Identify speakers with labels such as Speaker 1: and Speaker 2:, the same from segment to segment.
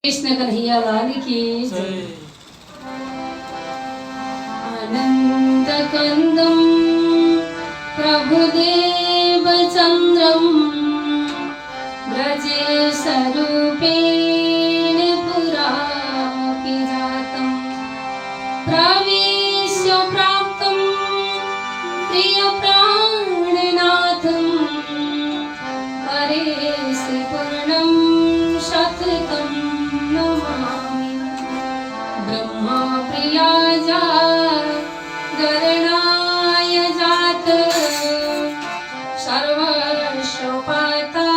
Speaker 1: कृष्ण कन्हैया लाल की जय। आनंद कंदम प्रभुदेव चंद्रम ब्रजेश रूपेण पुरापि जातम् प्रवेश्य प्राप्तं प्रिय प्राणनाथं हरेः पूर्णं शतकं नमामि। ब्रह्मा प्रिया गरणाय जात सर्वस्वपाता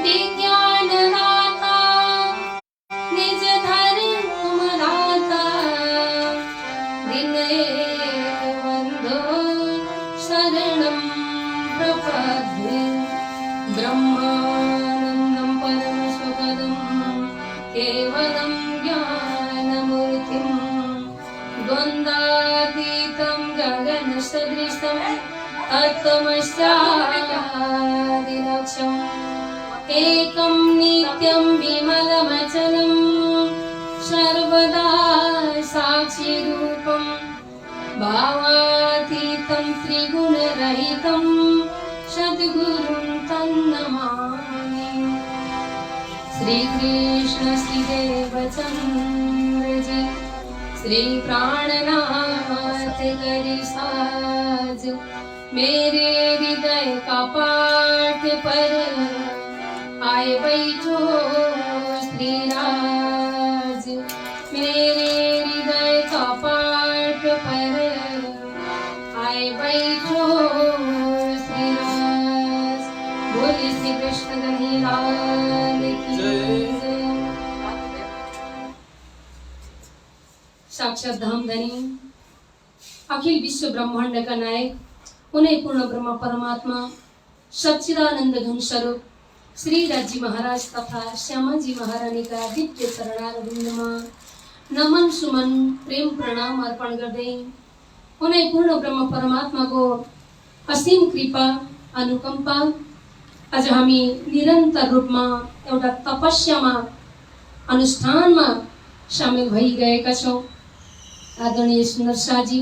Speaker 1: विज्ञानदाता निज धर्मदाता विनय बंधो शरणं प्रपद्ये। ब्रह्मानन्दं परमसुखदं केवलं ज्ञानमूर्तिं द्वन्द्वातीतं गगनसदृशं तत्त्वमस्यादिलक्ष्यम् एकं नित्यं विमलमचलं सर्वदा साक्षिरूपं भावातीतं त्रिगुणरहितं सद्गुरुं तन्नमामि। श्री कृष्ण श्रीदेव चंद्र जी श्री प्राणनाथ करि साज मेरे हृदय का पाठ पर आए बैठो श्रीराज। मेरे हृदय का पाठ पर आए बैठो श्रीराज। बोले श्री कृष्ण कन्हैया लाल की जय। साक्षात धाम धनी अखिल विश्व ब्रह्मांड का नायक उन्हें पूर्ण ब्रह्म परमात्मा सच्चिदानंद घन स्वरूप श्री राजी महाराज तथा श्यामा जी महारानी का दिव्य चरणारविंदमा नमन सुमन प्रेम प्रणाम अर्पण गर्दै उन्हें पूर्ण ब्रह्म परमात्मा को असीम कृपा अनुकंपा आज हामी निरंतर रूप में एउटा तपस्या में अनुष्ठान में सामेल भइरहेका छौं। आदरणीय सुन्दर शाहजी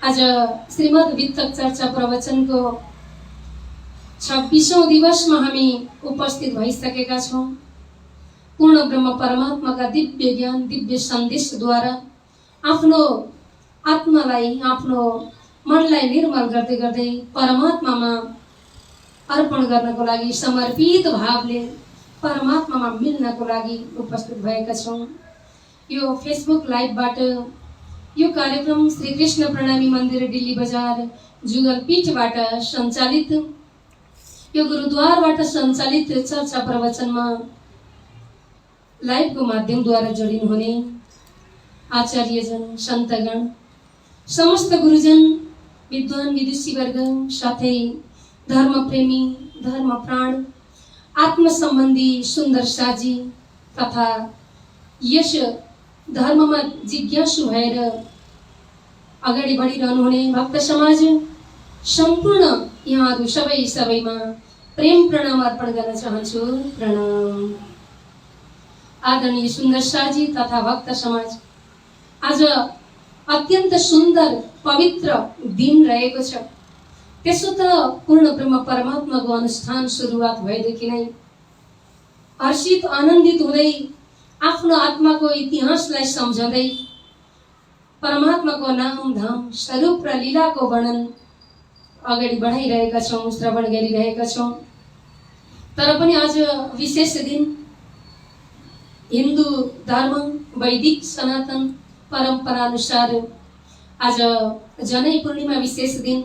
Speaker 1: आज श्रीमद् वित्तक चर्चा प्रवचन को 26औं दिवस में हामी उपस्थित भइसकेका छौं। पूर्ण ब्रह्म परमात्मा का दिव्य ज्ञान दिव्य संदेश द्वारा आफ्नो आत्मालाई आफ्नो मनलाई निर्मल गर्दै गर्दै परमात्मामा अर्पण गर्नको लागि समर्पित भावले परमात्मामा मिल्नको लागि उपस्थित भएका छौं। यो फेसबुक लाइभबाट यो कार्यक्रम श्री कृष्ण प्रणामी मन्दिर दिल्ली बजार जुगल पीठबाट सञ्चालित यो गुरुद्वारबाट सञ्चालित चर्चा प्रवचनमा लाइभको माध्यमद्वारा जोडिनु हुने आचार्यजन सन्तगण समस्त गुरुजन विद्वान विदुषीवर्ग साथै धर्मप्रेमी धर्मप्राण आत्म सम्बन्धी सुन्दर साजी तथा यस धर्ममा जिज्ञासु भएर अगाडि बढिरहनुहुने भक्त समाज सम्पूर्ण यहाँहरू सबैमा प्रेम प्रणाम अर्पण गर्न चाहन्छु। प्रणाम। आदरणीय सुन्दर साजी तथा भक्त समाज आज अत्यन्त सुन्दर पवित्र दिन रहेको छ। त्यसो त पूर्ण ब्रह्म परमात्माको अनुष्ठान सुरुवात भएदेखि नै हर्षित आनन्दित हुँदै आफ्नो आत्माको इतिहासलाई सम्झँदै परमात्माको नाम धाम स्वरूप र लीलाको वर्णन अगाडि बढाइरहेका छौं, श्रवण गरिरहेका छौं। तर पनि आज विशेष दिन हिन्दू धर्म वैदिक सनातन परम्परा अनुसार आज जनै पूर्णिमा विशेष दिन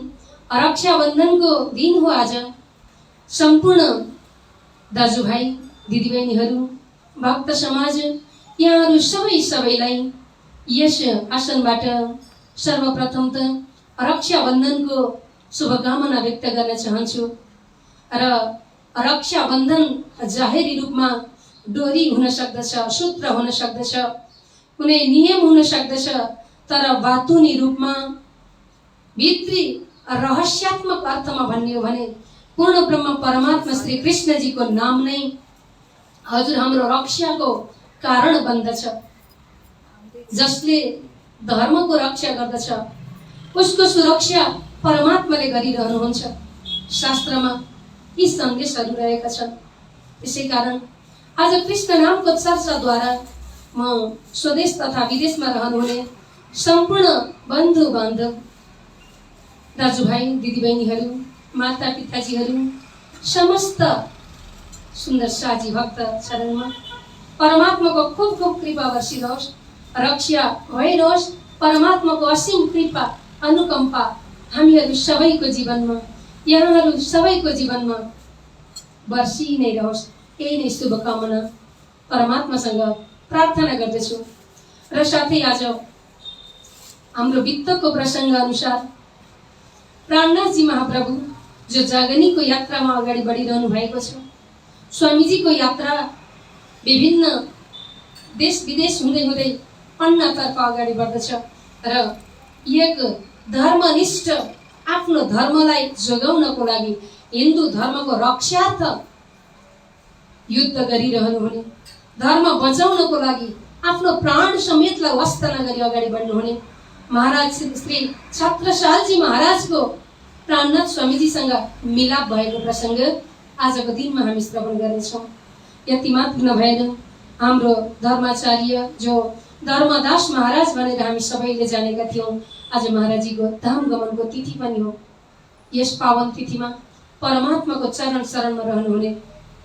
Speaker 1: रक्षाबन्धनको दिन हो। आज सम्पूर्ण दाजुभाइ दिदीबहिनीहरू भक्त समाज यहाँहरू सबैलाई यस आसनबाट सर्वप्रथम त रक्षाबन्धनको शुभकामना व्यक्त गर्न चाहन्छु। र रक्षाबन्धन जाहेरी रूपमा डोरी हुन सक्दछ, सूत्र हुन सक्दछ, कुनै नियम हुन सक्दछ, तर बातुनी रूपमा भित्री रहस्यात्मक अर्थमा भन्ने हो भने पूर्ण ब्रह्म परमात्मा श्री कृष्णजीको नाम नै हजुर हाम्रो रक्षाको कारण बन्दछ। जसले धर्मको रक्षा गर्दछ उसको सुरक्षा परमात्माले गरिरहनुहुन्छ। शास्त्रमा यी सन्देशहरू रहेका छन्। त्यसै कारण आज कृष्ण नामको चर्चाद्वारा म स्वदेश तथा विदेशमा रहनुहुने सम्पूर्ण बन्धु बान्धव दाजुभाइ दिदीबहिनीहरू माता पिताजीहरू समस्त सुन्दर साजी भक्त चरणमा परमात्माको खूब खूब कृपा वर्षिरहोस्, रक्षा भइरहोस्। परमात्माको असीम कृपा अनुकम्पा हामीहरू सबैको जीवनमा यहाँहरू सबैको जीवनमा वर्षि नै रहोस्। यही नै शुभकामना परमात्मासँग प्रार्थना गर्दछु। र साथै आज हाम्रो वित्तको प्रसङ्ग अनुसार प्राणनाथजी महाप्रभु जो जागनीको यात्रामा अगाडि बढिरहनु भएको छ, स्वामीजीको यात्रा विभिन्न देश विदेश हुँदै हुँदै अन्नतर्फ अगाडि बढ्दछ र एक धर्मनिष्ठ आफ्नो धर्मलाई जोगाउनको लागि हिन्दू धर्मको रक्षार्थ युद्ध गरिरहनु हुने, धर्म बचाउनको लागि आफ्नो प्राण समेतलाई वास्ता नगरी अगाडि बढ्नुहुने महाराज श्री छत्रसालजी महाराजको प्राणनाथ स्वामीजीसँग मिलाप भएको प्रसङ्ग आजको दिनमा हामी श्रवण गर्नेछौँ। यति मात्र नभएर हाम्रो धर्माचार्य जो धर्मदास महाराज भनेर हामी सबैले जानेका थियौँ, आज महाराजीको धाम गमनको तिथि पनि हो। यस पावन तिथिमा परमात्माको चरण शरणमा रहनुहुने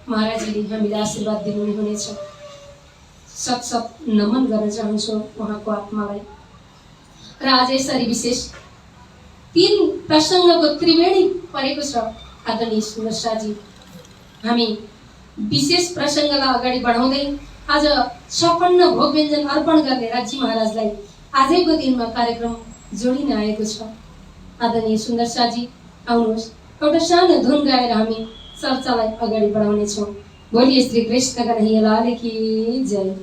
Speaker 1: महाराजीले हामीलाई आशीर्वाद दिनुहुनेछ। सत सत नमन गर्न चाहन्छु उहाँको आत्मालाई। र आज यसरी विशेष 3 प्रसङ्गको त्रिवेणी परेको छ। आदरणीय सुन्दर शाहजी, हामी विशेष प्रसङ्गलाई अगाडि बढाउँदै आज 56 भोग व्यञ्जन अर्पण गर्ने राज्य महाराजलाई आजैको दिनमा कार्यक्रम जोडिन आएको छ। आदरणीय सुन्दर शाहजी आउनुहोस्, एउटा सानो धुन गाएर हामी चर्चालाई अगाडि बढाउनेछौँ। बोलिए श्री कृष्ण कन्हैया लाल की जय।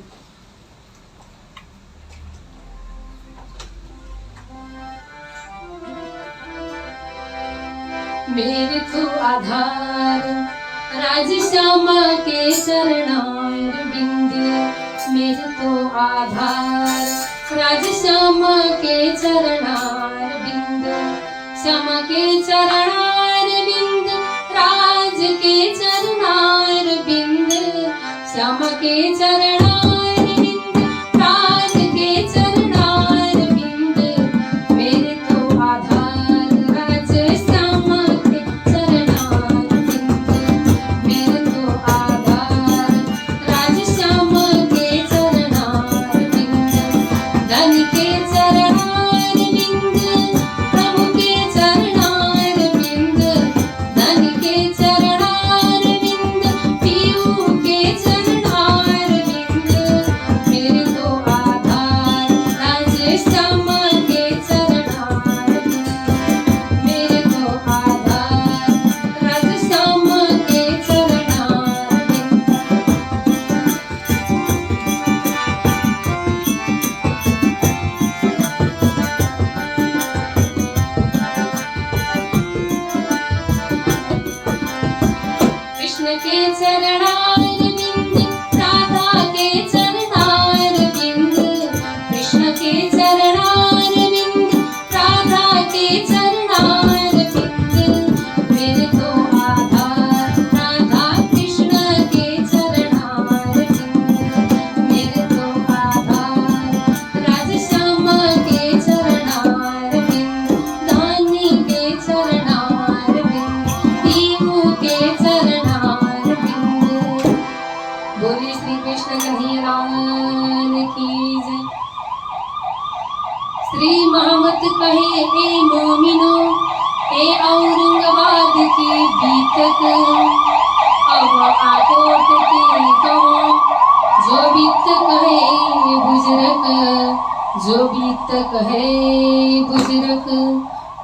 Speaker 1: मेरे तो आधार राजश्यामा के चरणार बिंद, मेरे तो आधार राजश्यामा के चरणार बिंद, श्यामा के चरणार बिंद, राज के चरणार बिंद, श्यामा के चरणार बिंद, राज के चरणार बिंद, मेरे तो आधार राजश्यामा के चरणार बिंद, मेरे तो आधार राजश्यामा के चरणार बिंद, धन के चरणार बिंद, प्रभु के चरणार बिंद, धन के चरणार बिंद, पीयू के चरणार बिंद, मेरे तो आधार राजश्यामा के चरणार बिंद, मेरे तो आधार राजश्यामा के चरणार बिंद। कृष्ण के चरणार बिंद, राधा के चरणार बिंद, कृष्ण के चरणार बिंद, राधा के चरणार बिंद, मेरे तो आधार राधा कृष्ण के चरणार बिंद, मेरे तो आधार राजश्यामा के चरणार बिंद, धानी के चरणार बिंद, दीवू के चरणार बिंद। बोलिए श्री कृष्ण कन्हैया लाल की जय। श्री मोहम्मद कहे ए मोमिनो, ए औरंगाबाद की बीतक, अब आकोट की कहो, जो बीत कहे बुजुर्ग, जो बीत कहे बुजुर्ग।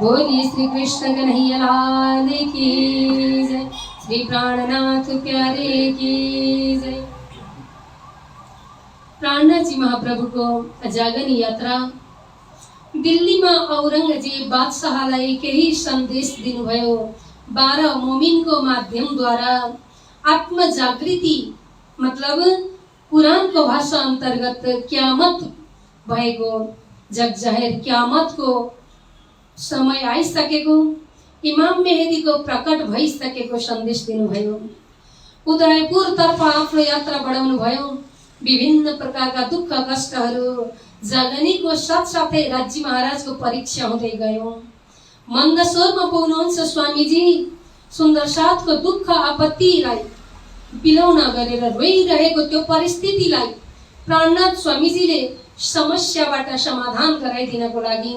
Speaker 1: बोलिए श्री कृष्ण कन्हैया लाल की जय, श्री प्राणनाथ प्यारे की जय। प्राणनाथ जी महाप्रभुको जागनी यात्रा दिल्लीमा औरंगजेब बादशाहलाई केही सन्देश दिनुभयो। 12 मोमिनको माध्यमद्वारा आत्मजागृति मतलब कुरानको भाषा अन्तर्गत क्यामत भएको, जगजाहेर क्यामतको समय आइसकेको, इमाम मेहेदीको प्रकट भइसकेको सन्देश दिनुभयो। उदयपुरतर्फ आफ्नो यात्रा बढाउनु भयो। विभिन्न प्रकारका दुःख कष्टहरू जगनीको साथसाथै राज्य महाराजको परीक्षा हुँदै गयो। मन्दसोरमा पुग्नुहुन्छ स्वामीजी। सुन्दर साथको दुःख आपत्तिलाई बिलौना गरेर रोइरहेको त्यो परिस्थितिलाई प्राणनाथ स्वामीजीले समस्याबाट समाधान गराइदिनको लागि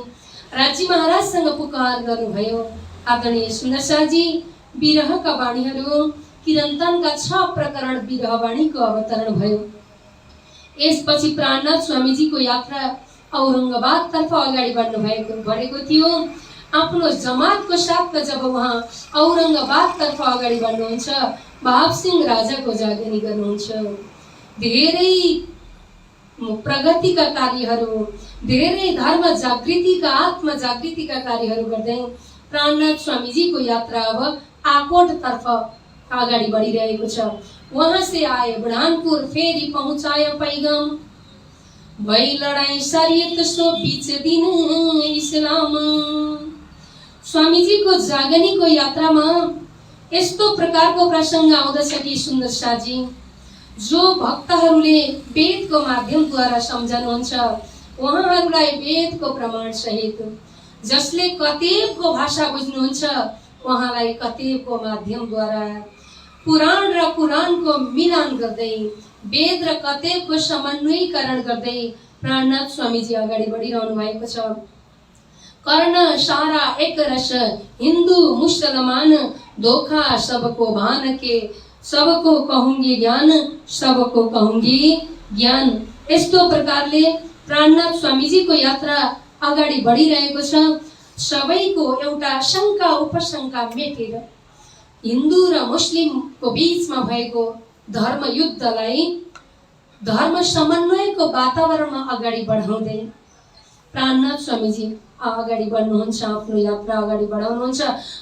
Speaker 1: राज्य महाराजसँग पुकार गर्नुभयो। आदरणीय सुन्दर शाहजी, विरहका वाणीहरू किरन्तनका 6 प्रकरण विरह वाणीको अवतरण भयो। यसपछि प्राणनाथ स्वामीजीको यात्रा औरंगाबादतर्फ अगाडि बढेको थियो। आफ्नो जमातको साथ जब उहाँ औरंगाबादतर्फ अगाडि बढ्नुहुन्छ, बहाब सिंह राजाको जागनी गर्नुहुन्छ। धेरै प्रगतिका कार्यहरू, धेरै धर्म जागृतिका आत्म जागृतिका कार्यहरू गर्दै प्राणनाथ स्वामीजीको यात्रा अब आकोटतर्फ अगाडि बढिरहेको छ। वहां से आए बुरहानपुर, फेरि पहुंचायो पैगाम। भई लडाई शरीयत सो बीच दिन इस्लाम। स्वामीजीको जागनीको यात्रामा यस्तो प्रकारको प्रसङ्ग आउँदछ कि सुन्दर शाहजी, जो भक्तहरूले वेदको माध्यमद्वारा सम्झनुहुन्छ उहाँहरूलाई वेदको प्रमाण सहित, जसले कतेबको भाषा बुझ्नुहुन्छ उहाँलाई कतेबको माध्यमद्वारा पुराण र कुरानको मिलान गर्दै, वेद र कतेबको समन्वयीकरण गर्दै प्राणनाथ स्वामीजी अगाडि बढिरहनु भएको छ। कर्ण सारा एक रस, हिन्दू मुसलमान धोखा सबको भान के, सबको कहूंगी ज्ञान, सबको कहूंगी ज्ञान। यस्तो प्रकारले प्राणनाथ स्वामीजीको यात्रा अगाडि बढिरहेको छ। सबैको एउटा शङ्का उपशङ्का मेटेर हिन्दू र मुस्लिमको बीचमा भएको धर्म युद्धलाई धर्म समन्वयको वातावरणमा अगाडि बढाउँदै प्राणनाथ स्वामीजी अगाडि बढ्नुहुन्छ, आफ्नो यात्रा अगाडि बढाउनुहुन्छ।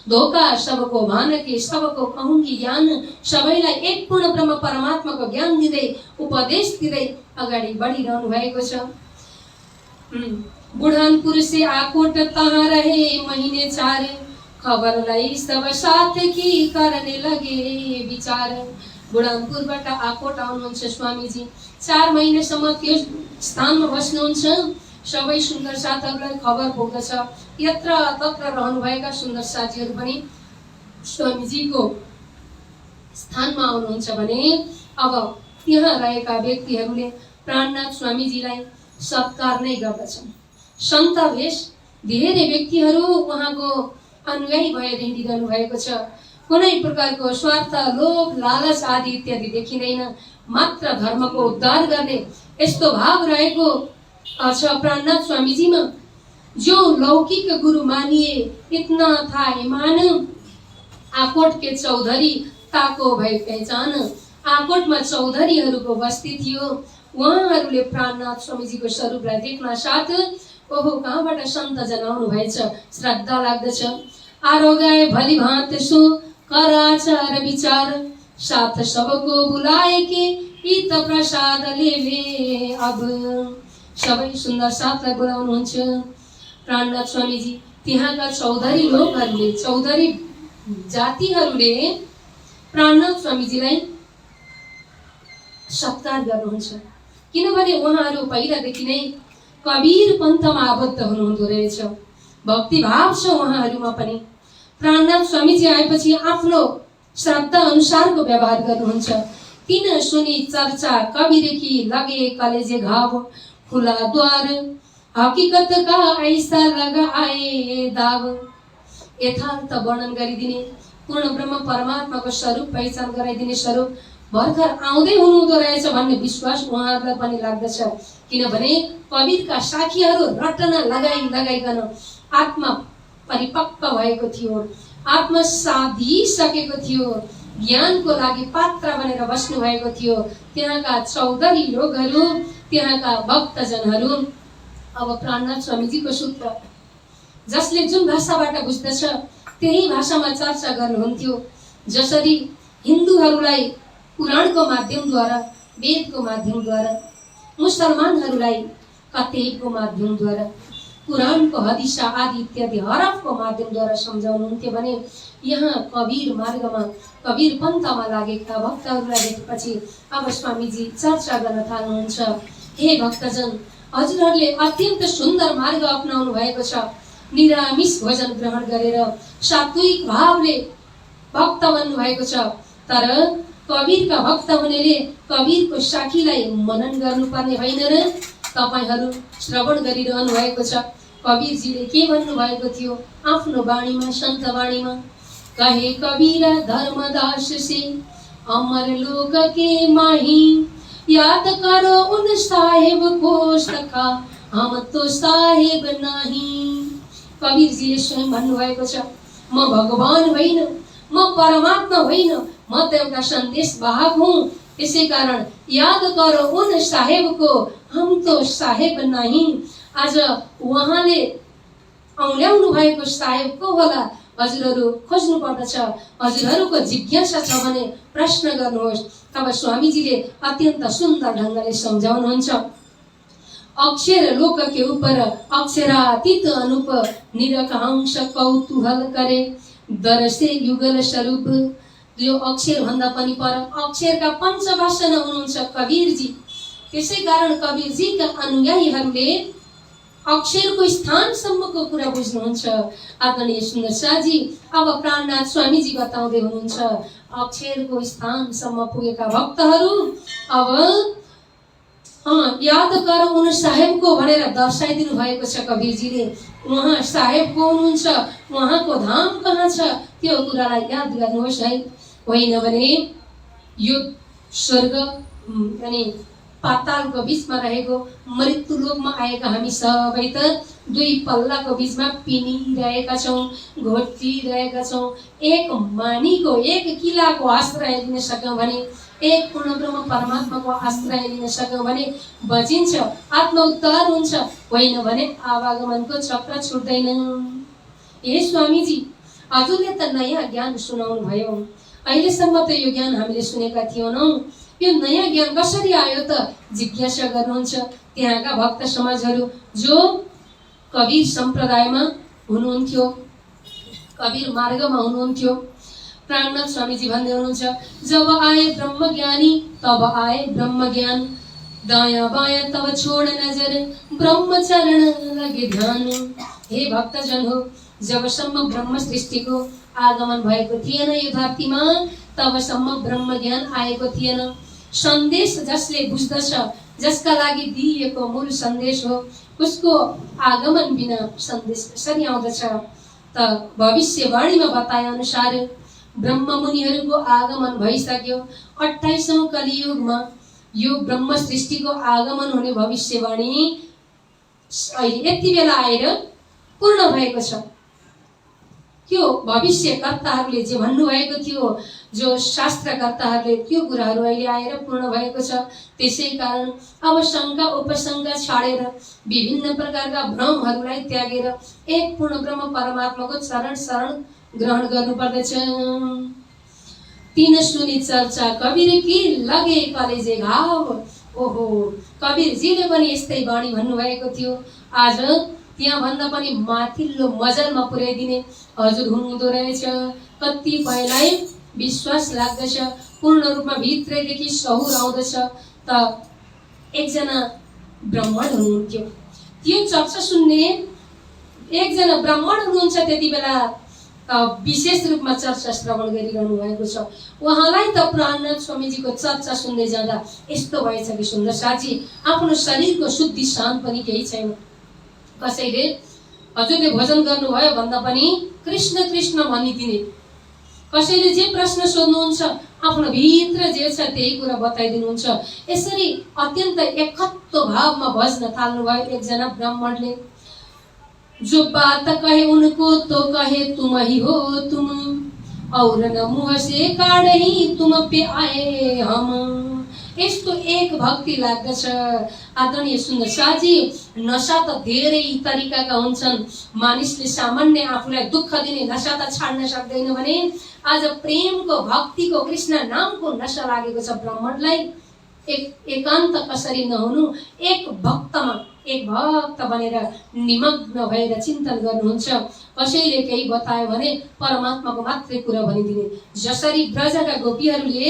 Speaker 1: धोका सबको भानके, सबको कहूंगी ज्ञान, सबैलाई एक पूर्ण ब्रह्म परमात्माको ज्ञान दिँदै उपदेश दिँदै अगाडि बढिरहनु भएको छ। बुढानपुर से आकोट तहाँ रहे महीने 4, खबर लाई सब साथ की करने लगे विचार। बुढानपुरबाट आकोट आउनुहुन्छ स्वामीजी। 4 महिनासम्म त्यो स्थानमा बस्नुहुन्छ। सबै सुन्दर साथहरूलाई खबर पुग्दछ। यत्र तत्र रहनुभएका सुन्दर साथीहरू पनि स्वामीजीको स्थानमा आउनुहुन्छ भने अब त्यहाँ रहेका व्यक्तिहरूले प्राणनाथ स्वामीजीलाई सत्कार नै गर्दछन्। सन्त भेष धेरै व्यक्तिहरू उहाँको अनुयायी भएर हिँडिरहनु भएको छ। कुनै प्रकारको स्वार्थ, लोभ, लालच आदि इत्यादि देखिँदैन। मात्र धर्मको उद्धार गर्ने यस्तो भाव रहेको छ प्राणनाथ स्वामीजीमा। जो लौकिक गुरु मानिए इतना था ईमान, आकोट के चौधरी ताको भई पहचान। आकोटमा चौधरीहरूको बस्ती थियो। उहाँहरूले प्राणनाथ स्वामीजीको स्वरूपलाई देख्न साथ ओहो कहाँबाट सन्त जनाउनु भएछ, श्रद्धा लाग्दछ। आरोगाए भली भात सो कर आचार विचार, साथ सबको बुलाए के इत प्रसाद लेवे अब। सबै सुन्दर साथलाई बोलाउनुहुन्छ प्राणनाथ स्वामीजी। त्यहाँका चौधरी लोकहरूले, चौधरी जातिहरूले प्राणनाथ स्वामीजीलाई सत्कार गर्नुहुन्छ। किनभने उहाँहरू पहिलादेखि नै कबीर पन्थमा आबद्ध हुनुहुँदो रहेछ। भक्तिभाव छ उहाँहरूमा पनि। प्राणनाथ स्वामीजी आएपछि आफ्नो श्रद्धा अनुसारको व्यवहार गर्नुहुन्छ। तीन सुनी चर्चा कबीर की लगे कलेजे घाव, खुला द्वार हकीकत का ऐसा लगा आए दाव। यथार्थ वर्णन गरिदिने, पूर्ण ब्रह्म परमात्माको स्वरूप पहिचान गराइदिने स्वरूप भर्खर आउँदै हुनुहुँदो रहेछ भन्ने विश्वास उहाँहरूलाई पनि लाग्दछ। किनभने कबीरका साखीहरू रटना लगाइकन आत्मा परिपक्व भएको थियो, आत्मा साधिसकेको थियो, ज्ञानको लागि पात्र बनेर बस्नु भएको थियो। त्यहाँका चौधरी लोकहरू, त्यहाँका भक्तजनहरू अब प्राणनाथ स्वामीजीको सूत्र, जसले जुन भाषाबाट बुझ्दछ त्यही भाषामा चर्चा गर्नुहुन्थ्यो। जसरी हिन्दूहरूलाई पुराणको माध्यमद्वारा, वेदको माध्यमद्वारा, मुसलमानहरूलाई कतेबको माध्यमद्वारा, कुरानको हदिसा आदि इत्यादि हरफको माध्यमद्वारा सम्झाउनुहुन्थ्यो भने यहाँ कबीर मार्गमा, कबीर पन्थमा लागेका भक्तहरूलाई देखेपछि अब स्वामीजी चर्चा गर्न थाल्नुहुन्छ। हे भक्तजन, हजुरहरूले अत्यन्त सुन्दर मार्ग अपनाउनु भएको छ। निरामिष भोजन ग्रहण गरेर सात्विक भावले भक्त बन्नु भएको छ। तर कबीरका भक्त हुनेले कबीरको साखीलाई मनन गर्नुपर्ने होइन र? तपाईहरू श्रवण गरिरहनु भएको छ। कबीरजीले के भन्नु भएको थियो आफ्नो वाणीमा, सन्त वाणीमा? कहे कबीर धर्मदास से अमर लोक के माही, याद करो उन साहेब को सखा, हम तो साहेब नहीं। कबीरजीले स्वयं भन्नुभएको छ, म भगवान होइन, म परमात्मा होइन, म त एउटा सन्देश वाहक हुँ। त्यसै कारण याद करो उन साहेब को, हम तो साहेब नहीं। आज उहाँले औल्याउनु भएको साहेब को होला? हजुरहरू खोज्नु पर्दछ। हजुरहरूको जिज्ञासा छ भने प्रश्न गर्नुहोस्। तब स्वामीजीले अत्यन्त सुन्दर ढङ्गले सम्झाउनुहुन्छ। अक्षर लोक के ऊपर अक्षरातीत अनुप, निरकांश कौतूहल करे दरसे युगल स्वरूप। यो अक्षर भन्दा पनि पर अक्षरका पञ्चवासन हुनुहुन्छ कबीरजी। त्यसै कारण कबीरजीका अनुयायीहरूले अक्षरको स्थानसम्मको कुरा बुझ्नुहुन्छ। आदरणीय सुन्दर शाहजी अब प्राणनाथ स्वामीजी बताउँदै हुनुहुन्छ, अक्षरको स्थानसम्म पुगेका भक्तहरू अब याद कर उन साहेबको भनेर दर्शाइदिनु भएको छ कबीरजीले। उहाँ साहेब को हुनुहुन्छ, उहाँको धाम कहाँ छ, त्यो कुरालाई याद गर्नुहोस् है। होइन भने यो स्वर्ग अनि पातालको बीचमा रहेको मृत्यु लोकमा आएका हामी सबै त दुई पल्लाको बीचमा पिनिरहेका छौँ, घोटिरहेका छौँ। एक मानीको, एक किलाको आश्रय लिन सक्यौँ भने, एक पूर्ण ब्रह्म परमात्माको आश्रय लिन सक्यौँ भने बचिन्छ, आत्मा उद्धार हुन्छ। होइन भने आवागमनको चक्र छुट्दैन। हे स्वामीजी, हजुरले त नयाँ ज्ञान सुनाउनु भयो। अहिलेसम्म त यो ज्ञान हामीले सुनेका थिएनौँ। यो नयाँ ज्ञान कसरी आयो त जिज्ञासा गर्नुहुन्छ त्यहाँका भक्त समाजहरू जो कबीर सम्प्रदायमा हुनुहुन्थ्यो, कबीर मार्गमा हुनुहुन्थ्यो। प्राणनाथ स्वामीजी भन्दै हुनुहुन्छ, जब आए ब्रह्म ज्ञानी तब आए ब्रह्म ज्ञान, दायाँ बायाँ तब छोड नजर, ब्रह्म चरण लगे ध्यान। हे भक्तजन हो, जबसम्म ब्रह्म सृष्टिको आगमन भएको थिएन यो धरतीमा, तबसम्म ब्रह्म ज्ञान आएको थिएन। सन्देश जसले बुझ्दछ, जसका लागि दिइएको मूल सन्देश हो, उसको आगमन बिना सन्देश कसरी आउँदछ त? भविष्यवाणीमा बताए अनुसार ब्रह्म मुनिहरूको आगमन भइसक्यो। 28औं कलियुगमा यो ब्रह्म सृष्टिको आगमन हुने भविष्यवाणी अहिले यति बेला आएर पूर्ण भएको छ। त्यो भविष्यकर्ताहरूले जे भन्नुभएको थियो, जो शास्त्रकर्ताहरूले त्यो कुराहरू अहिले आएर पूर्ण भएको छ। त्यसै कारण अब शङ्का उपशङ्का छाडेर विभिन्न प्रकारका भ्रमहरूलाई त्यागेर एक पूर्ण ब्रह्म परमात्माको चरण शरण ग्रहण गर्नुपर्दछ। तीन सुनि चर्चा कबीर की लगे कलेजे घाव। ओहो, कबीरजीले पनि यस्तै वाणी भन्नुभएको थियो। आज त्यहाँ भन्दा पनि माथिल्लो मजलमा पुर्याइदिने हजुर हुनुहुँदो रहेछ। कतिपयलाई विश्वास लाग्दछ, पूर्ण रूपमा भित्रैदेखि सहुर आउँदछ त एकजना ब्राह्मण हुनुहुन्थ्यो। त्यो चर्चा सुन्ने एकजना ब्राह्मण हुनुहुन्छ, त्यति बेला विशेष रूपमा चर्चा श्रवण गरिरहनु भएको छ। उहाँलाई त प्राणनाथ स्वामीजीको चर्चा सुन्दै जाँदा यस्तो भएछ कि सुन्दर साथी, आफ्नो शरीरको शुद्धि शान्त पनि केही छैन। कसैले हजुरले भोजन गर्नुभयो भन्दा पनि कृष्ण कृष्ण भनिदिने, कसैले जे प्रश्न सोध्नुहुन्छ आफ्नो भित्र जे छ त्यही कुरा बताइदिनुहुन्छ। यसरी अत्यन्त एकत्व भावमा भज्न थाल्नुभयो एकजना ब्राह्मणले। जो बात कहे उनको तो कहे तुम ही हो तुम, और न मुँह से काढ़ी तुम पे आए हम। यस्तो एक भक्ति लाग्दछ। आदरणीय सुन्दर साजी, नशा त धेरै तरिकाका हुन्छन्। मानिसले सामान्य आफूलाई दुःख दिने नशा त छाड्न सक्दैन भने आज प्रेमको, भक्तिको, कृष्ण नामको नशा लागेको छ ब्राह्मणलाई। एकान्त कसरी नहुनु, एक भक्त बनेर निमग्न भएर चिन्तन गर्नुहुन्छ। कसैले केही बतायो भने परमात्माको मात्रै कुरा भनिदिने। जसरी ब्रजका गोपीहरूले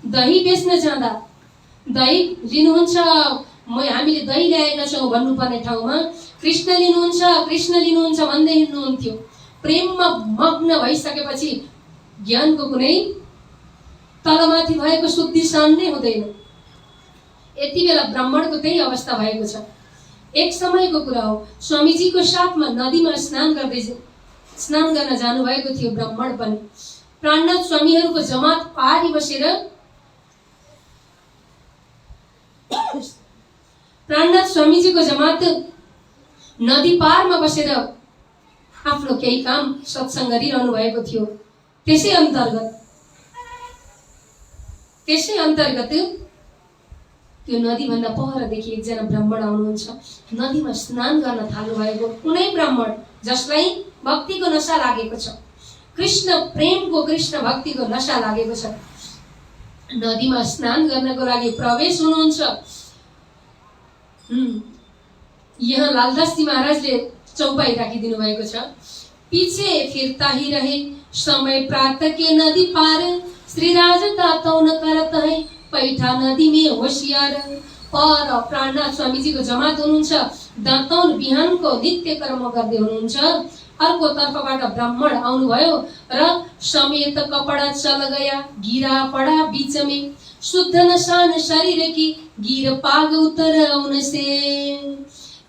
Speaker 1: दही बेच्न जाँदा दही लिनुहुन्छ, हामीले दही ल्याएका छौँ भन्नुपर्ने ठाउँमा कृष्ण लिनुहुन्छ भन्दै हिँड्नुहुन्थ्यो। प्रेममा मग्न भइसकेपछि ज्ञानको कुनै तलमाथि भएको शुद्धि सान्नै हुँदैन। यति बेला ब्राह्मणको त्यही अवस्था भएको छ। एक समयको कुरा हो, स्वामीजीको साथमा नदीमा स्नान गर्न जानुभएको थियो ब्राह्मण पनि। प्राणनाथ स्वामीहरूको जमात पारी बसेर प्राणनाथ स्वामीजीको जमात नदी पारमा बसेर आफ्नो केही काम सत्संग गरिरहनु भएको थियो। त्यसै अन्तर्गत त्यो नदीभन्दा परदेखि एकजना ब्राह्मण आउनुहुन्छ। नदीमा स्नान गर्न थाल्नु भएको कुनै ब्राह्मण जसलाई भक्तिको नशा लागेको छ, कृष्ण प्रेमको, कृष्ण भक्तिको नशा लागेको छ, नदीमा स्नान गर्नको लागि प्रवेश हुनुहुन्छ। यहाँ लालदास जी महाराजले चौपाई राखिदिनु भएको छ। पीछे फिरता ही रहे समय प्रातः के नदी पार, श्री राज दातौन करत है पैठा नदी में होशियार। पर प्राणनाथ स्वामीजीको जमात हुनुहुन्छ, दातौन बिहानको नित्य कर्म गर्दै हुनुहुन्छ। अर्को तर्फबाट ब्राह्मण आउनुभयो र समेत कपडा चल गया, गिरा पडा बीच में, शुद्ध नशान शरीर की गिर पाग उतर उनसे।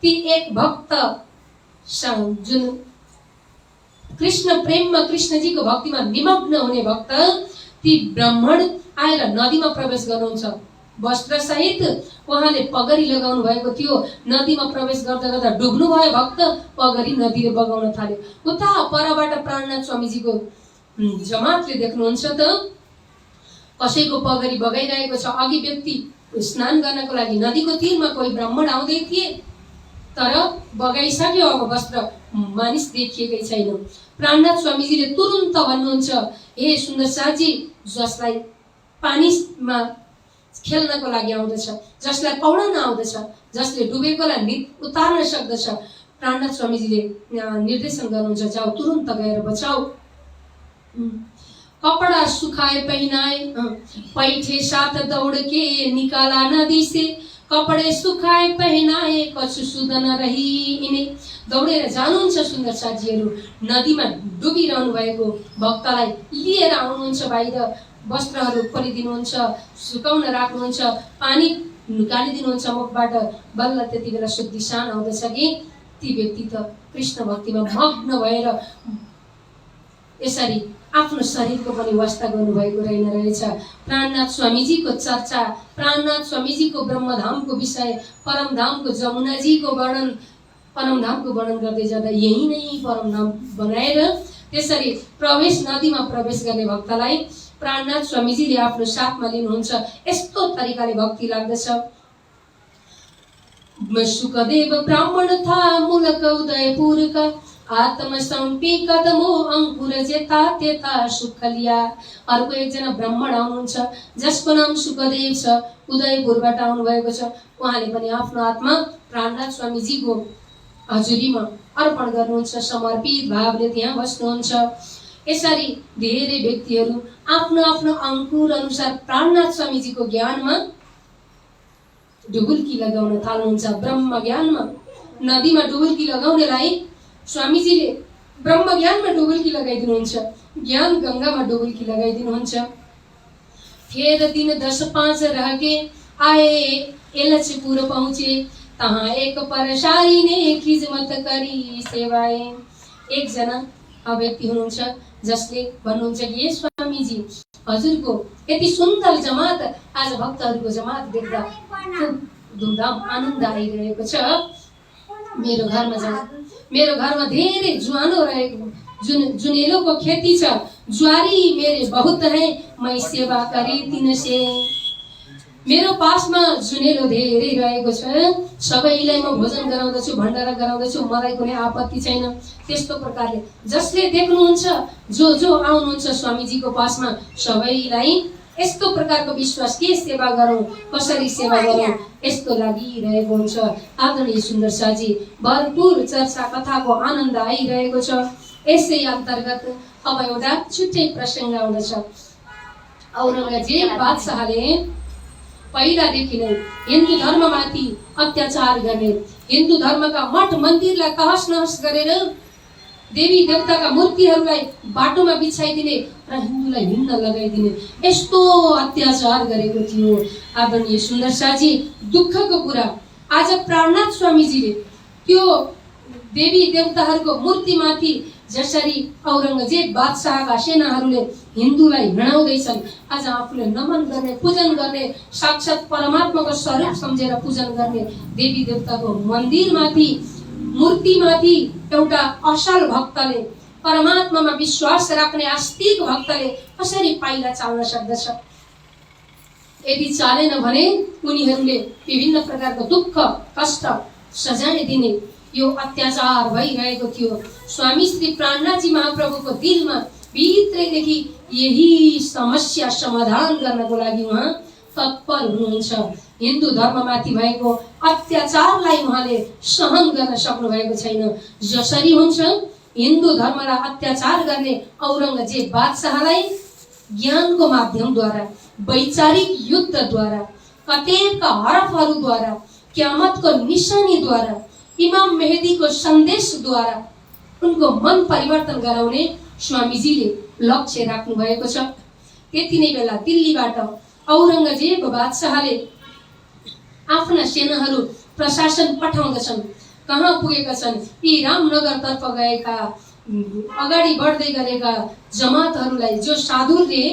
Speaker 1: ती एक भक्त जुन कृष्ण प्रेममा, कृष्णजीको भक्तिमा निमग्न हुने भक्त, ती ब्राह्मण आएर नदीमा प्रवेश गर्नुहुन्छ। वस्त्र सहित उहाँले पगरी लगाउनु भएको थियो। नदीमा प्रवेश गर्दा गर्दा डुब्नु भयो भक्त, पगरी नदीले बगाउन थाल्यो। उता परबाट प्राणनाथ स्वामीजीको जमातले देख्नुहुन्छ त कसैको पगरी बगाइरहेको छ। अघि व्यक्ति स्नान गर्नको लागि नदीको तीरमा कोही ब्राह्मण आउँदै थिए, तर बगाइसक्यो अब वस्त्र, मानिस देखिएकै छैन। प्राणनाथ स्वामीजीले तुरुन्त भन्नुहुन्छ, हे सुन्दर साजी, जसलाई पानीमा खेल्नको लागि आउँदछ, जसलाई पौडन आउँदछ, जसले डुबेकोलाई उतार्न सक्दछ, प्राणनाथ स्वामीजीले निर्देशन गर्नुहुन्छ, जाऊ तुरुन्त गएर बचाऊ। कपड़ा सुखाए पहनाए, पैठे साथ दौड़ के निकाला नदी से, कपडे सुखाए पहनाए कछु सुध नरही यिनी। दौडेर जानुहुन्छ सुन्दर साथीहरू, नदीमा डुबिरहनु भएको भक्तलाई लिएर आउनुहुन्छ बाहिर, वस्त्रहरू खोलिदिनुहुन्छ, सुकाउन राख्नुहुन्छ, पानी निकालिदिनुहुन्छ मुखबाट। बल्ल त्यति बेला शुद्धि शान आउँदछ कि ती व्यक्ति त कृष्ण भक्तिमा मग्न भएर यसरी आफ्नो शरीरको पनि वास्ता गर्नुभएको रहेछ। प्राणनाथ स्वामीजीको चर्चा, प्राणनाथ स्वामीजीको ब्रह्मधामको विषय, परमधामको जमुनाजीको वर्णन, परमधामको वर्णन गर्दै जाँदा यही नै परमधाम बनाएर त्यसरी प्रवेश, नदीमा प्रवेश गर्ने भक्तलाई प्राणनाथ स्वामीजीले आफ्नो साथमा लिनुहुन्छ। यस्तो तरिकाले भक्ति लाग्दछ। सुखदेव ब्राह्मण था मूलक उदयपुर का, आत्मसंपी कदमो अंकुर जेता तेता सुख लिया। अर्को एकजना ब्राह्मण आउनुहुन्छ जसको नाम सुखदेव छ, उदयपुरबाट आउनु भएको छ। उहाँले पनि आफ्नो आत्मा प्राणनाथ स्वामीजीको हजुरीमा अर्पण गर्नुहुन्छ, समर्पित भावले त्यहाँ बस्नुहुन्छ। यसरी धेरै व्यक्तिहरू आफ्नो आफ्नो अंकुर अनुसार प्राणनाथ स्वामीजीको ज्ञानमा डुबुल्की लगाउन थाल्नुहुन्छ। ब्रह्म ज्ञानमा नदीमा डुबुल्की लगाउनेलाई स्वामीजीले ब्रह्म ज्ञानमा डुबुल्की लगाइदिनुहुन्छ, ज्ञान गंगामा डुबुल्की लगाइदिनुहुन्छ। फिर दिन 10-5 रह के आए एलचपुर पहुंचे, तहाँ एक परसारी ने खिजमत करी सेवाए। एकजना व्यक्ति हुनुहुन्छ जसले भन्नुहुन्छ कि ये स्वामीजी, हजुरको यति सुन्दर जमात, आज भक्तहरूको जमात देख्दा खुब धुमधाम आनन्द आइरहेको छ। मेरो घरमा जाऊ, मेरो घरमा धेरै जुवानो रहेको, जुनेलो को खेती छ, ज्वारी मेरे बहुत है, मैं सेवा करी तिनसे। मेरो पासमा जुनेलो धेरै रहेको छ, सबैलाई म भोजन गराउँदछु, भण्डारा गराउँदछु, मलाई कुनै आपत्ति छैन। त्यस्तो प्रकारले जसले देख्नुहुन्छ, जो जो आउनुहुन्छ स्वामीजीको पासमा, सबैलाई यस्तो प्रकारको विश्वास, के सेवा गरौँ, कसरी सेवा गरौँ, यस्तो लागिरहेको हुन्छ। आदरणीय सुन्दर शाहजी, भरपूर चर्चा कथाको आनन्द आइरहेको छ। यसै अन्तर्गत अब एउटा छुट्टै प्रसङ्ग आउँदछ। औरङ्गजेब बादशाहले पहिलादेखि नै हिन्दू धर्ममाथि अत्याचार गर्ने, हिन्दू धर्मका मठ मन्दिरलाई तहस नहस गरेर देवी देवताका मूर्तिहरूलाई बाटोमा बिछाइदिने र हिन्दूलाई हिँड्न लगाइदिने यस्तो अत्याचार गरेको थियो। आदरणीय सुन्दर शाहजी, दुःखको कुरा आज प्राणनाथ स्वामीजीले त्यो देवी देवताहरूको मूर्तिमाथि जसरी औरङ्गजेब बादशाहका सेनाहरूले हिन्दूलाई हिँडाउँदैछन्, आज आफूले नमन गर्ने, पूजन गर्ने, साक्षात् परमात्माको स्वरूप सम्झेर पूजन गर्ने देवी देवताको मन्दिरमाथि, मूर्तिमाथि एउटा असल भक्तले, परमात्मामा विश्वास राख्ने आस्तिक भक्तले कसरी पाइला चाल्न सक्दछ? यदि चालेन भने उनीहरूले विभिन्न प्रकारको दुःख कष्ट सजाय दिने यो अत्याचार भइरहेको थियो। स्वामी श्री प्राणनाथजी महाप्रभुको दिलमा भित्रैदेखि यही समस्या समाधान गर्नको लागि उहाँ तत्पर हुनुहुन्छ। हिन्दू धर्ममाथि भएको अत्याचारलाई उहाँले सहन गर्न सक्नु भएको छैन। जसरी हुन्छ हिन्दू धर्मलाई अत्याचार गर्ने औरङ्गजेब बादशाहलाई ज्ञानको माध्यमद्वारा, वैचारिक युद्धद्वारा, कतेबका हरफहरूद्वारा, क्यामतको निशानीद्वारा, इमाम मेहदीको सन्देशद्वारा उनको मन परिवर्तन गराउने स्वामीजीले लक्ष्य राख्नु भएको छ। त्यति नै बेला दिल्लीबाट औरङ्गजेब बादशाहले आफ्ना सेनाहरू प्रशासन पठाउँदछन्। कहाँ पुगेका छन्? यी रामनगरतर्फ गएका, अगाडि बढ्दै गरेका जमातहरूलाई, जो साधुले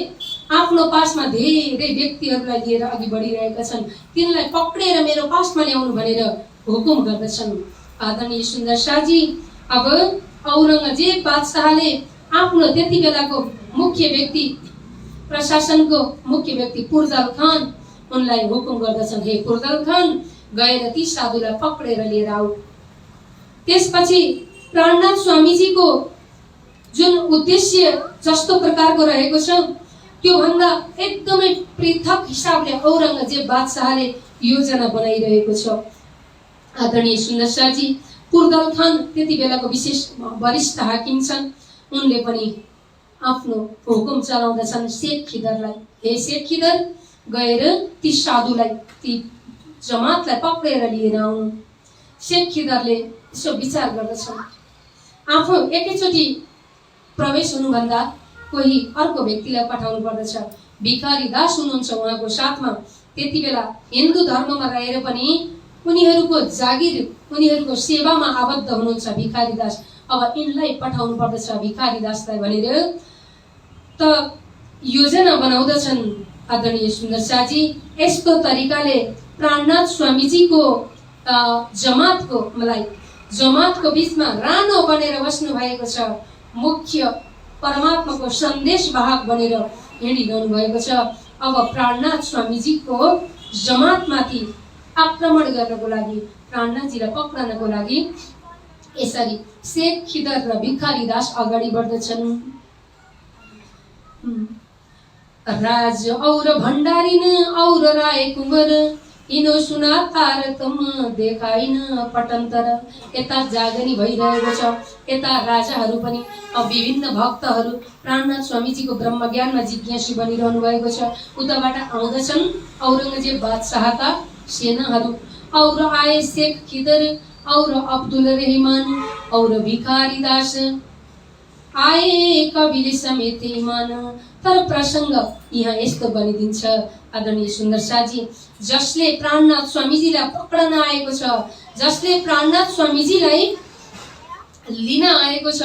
Speaker 1: आफ्नो पासमा धेरै व्यक्तिहरूलाई लिएर अघि बढिरहेका छन्, तिनलाई पक्रेर मेरो पासमा ल्याउनु भनेर हुकुम गर्दछन्। आदरणीय सुन्दर शाहजी, अब औरङ्गजेब बादशाहले आफ्नो त्यति बेलाको मुख्य व्यक्ति, प्रशासनको मुख्य व्यक्ति पुर्दल खान, उनलाई हुकुम गर्दछन्, हे पुर्दल खान, गएर ती साधुलाई पक्रेर लिएर आऊ। त्यसपछि प्राणनाथ स्वामीजीको जुन उद्देश्य जस्तो प्रकारको रहेको छ, त्यो भन्दा एकदमै पृथक हिसाबले औरङ्गजेब बादशाहले योजना बनाइरहेको छ। आदरणीय सुन्दर शाहजी, पुर्दल खान त्यति बेलाको विशेष वरिष्ठ हाकिम छन्। उनले पनि आफ्नो हुकुम चलाउँदछन् शेख खिदरलाई, हे शेख खिदर, गएर ती साधुलाई, ती जमातलाई पक्रेर लिएर आउनु। शेख खिदरले यसो विचार गर्दछन्, आफू एकैचोटि प्रवेश हुनुभन्दा कोही अर्को व्यक्तिलाई पठाउनु पर्दछ। भिखारी दास हुनुहुन्छ उहाँको साथमा। त्यति बेला हिन्दू धर्ममा रहेर पनि उनीहरूको जागिर, उनीहरूको सेवामा आबद्ध हुनुहुन्छ भिखारी दास। अब यिनलाई पठाउनु पर्दछ भिखारी दासलाई भनेर त योजना बनाउँदछन्। आदरणीय सुन्दर शाहजी, यस्तो तरिकाले प्राणनाथ स्वामीजीको जमातको बीचमा रानो बनेर बस्नु भएको छ। मुख्य परमात्माको सन्देश वाहक बनेर हिँडिरहनु भएको छ। अब प्राणनाथ स्वामीजीको जमातमाथि आक्रमण गर्नको लागि, प्राणनाथजीलाई पक्रनको लागि यसरी शेख खिदर र भिखारी दास अगाडि बढ्दछन्। राज और भण्डारिन और राय कुंवर इनो सुना तारतम देखाइन पटन्तर। यता जागनी भइरहेको छ, यता राजाहरू पनि, विभिन्न भक्तहरू प्राणनाथ स्वामीजीको ब्रह्मज्ञानमा जिज्ञासु बनिरहनु भएको छ। उताबाट आउँदछन् औरङ्गजेब बादशाहका सेनाहरू। और आए शेख खिदर और अब्दुल रहमान और भिखारी दास आए कविले समेत ईमान। तर प्रसङ्ग यहाँ यस्तो बनिदिन्छ आदरणीय सुन्दर शाहजी, जसले प्राणनाथ स्वामीजीलाई पक्रन आएको छ, जसले प्राणनाथ स्वामीजीलाई लिन आएको छ,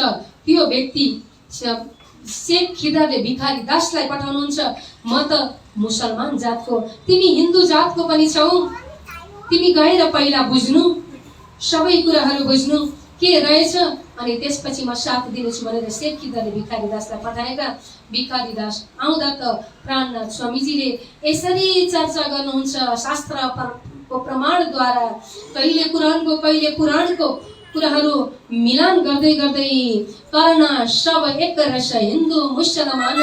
Speaker 1: त्यो व्यक्ति शेख खिदरले भिखारी दासलाई पठाउनुहुन्छ। म त मुसलमान जातको, तिमी हिन्दू जातको पनि छौ, तिमी गएर पहिला बुझ्नु, सबै कुराहरू बुझ्नु के रहेछ, अनि त्यसपछि म साथ दिनेछु भनेर शेख खिदरले भिखारी दासलाई पठाएका। भिखारी दास आउँदा त प्राणनाथ स्वामीजीले यसरी चर्चा गर्नुहुन्छ शास्त्रको प्रमाणद्वारा, कहिले कुरानको कहिले पुराणको कुराहरू मिलान गर्दै गर्दै कर्ण सब एक रस हिन्दू मुसलमान,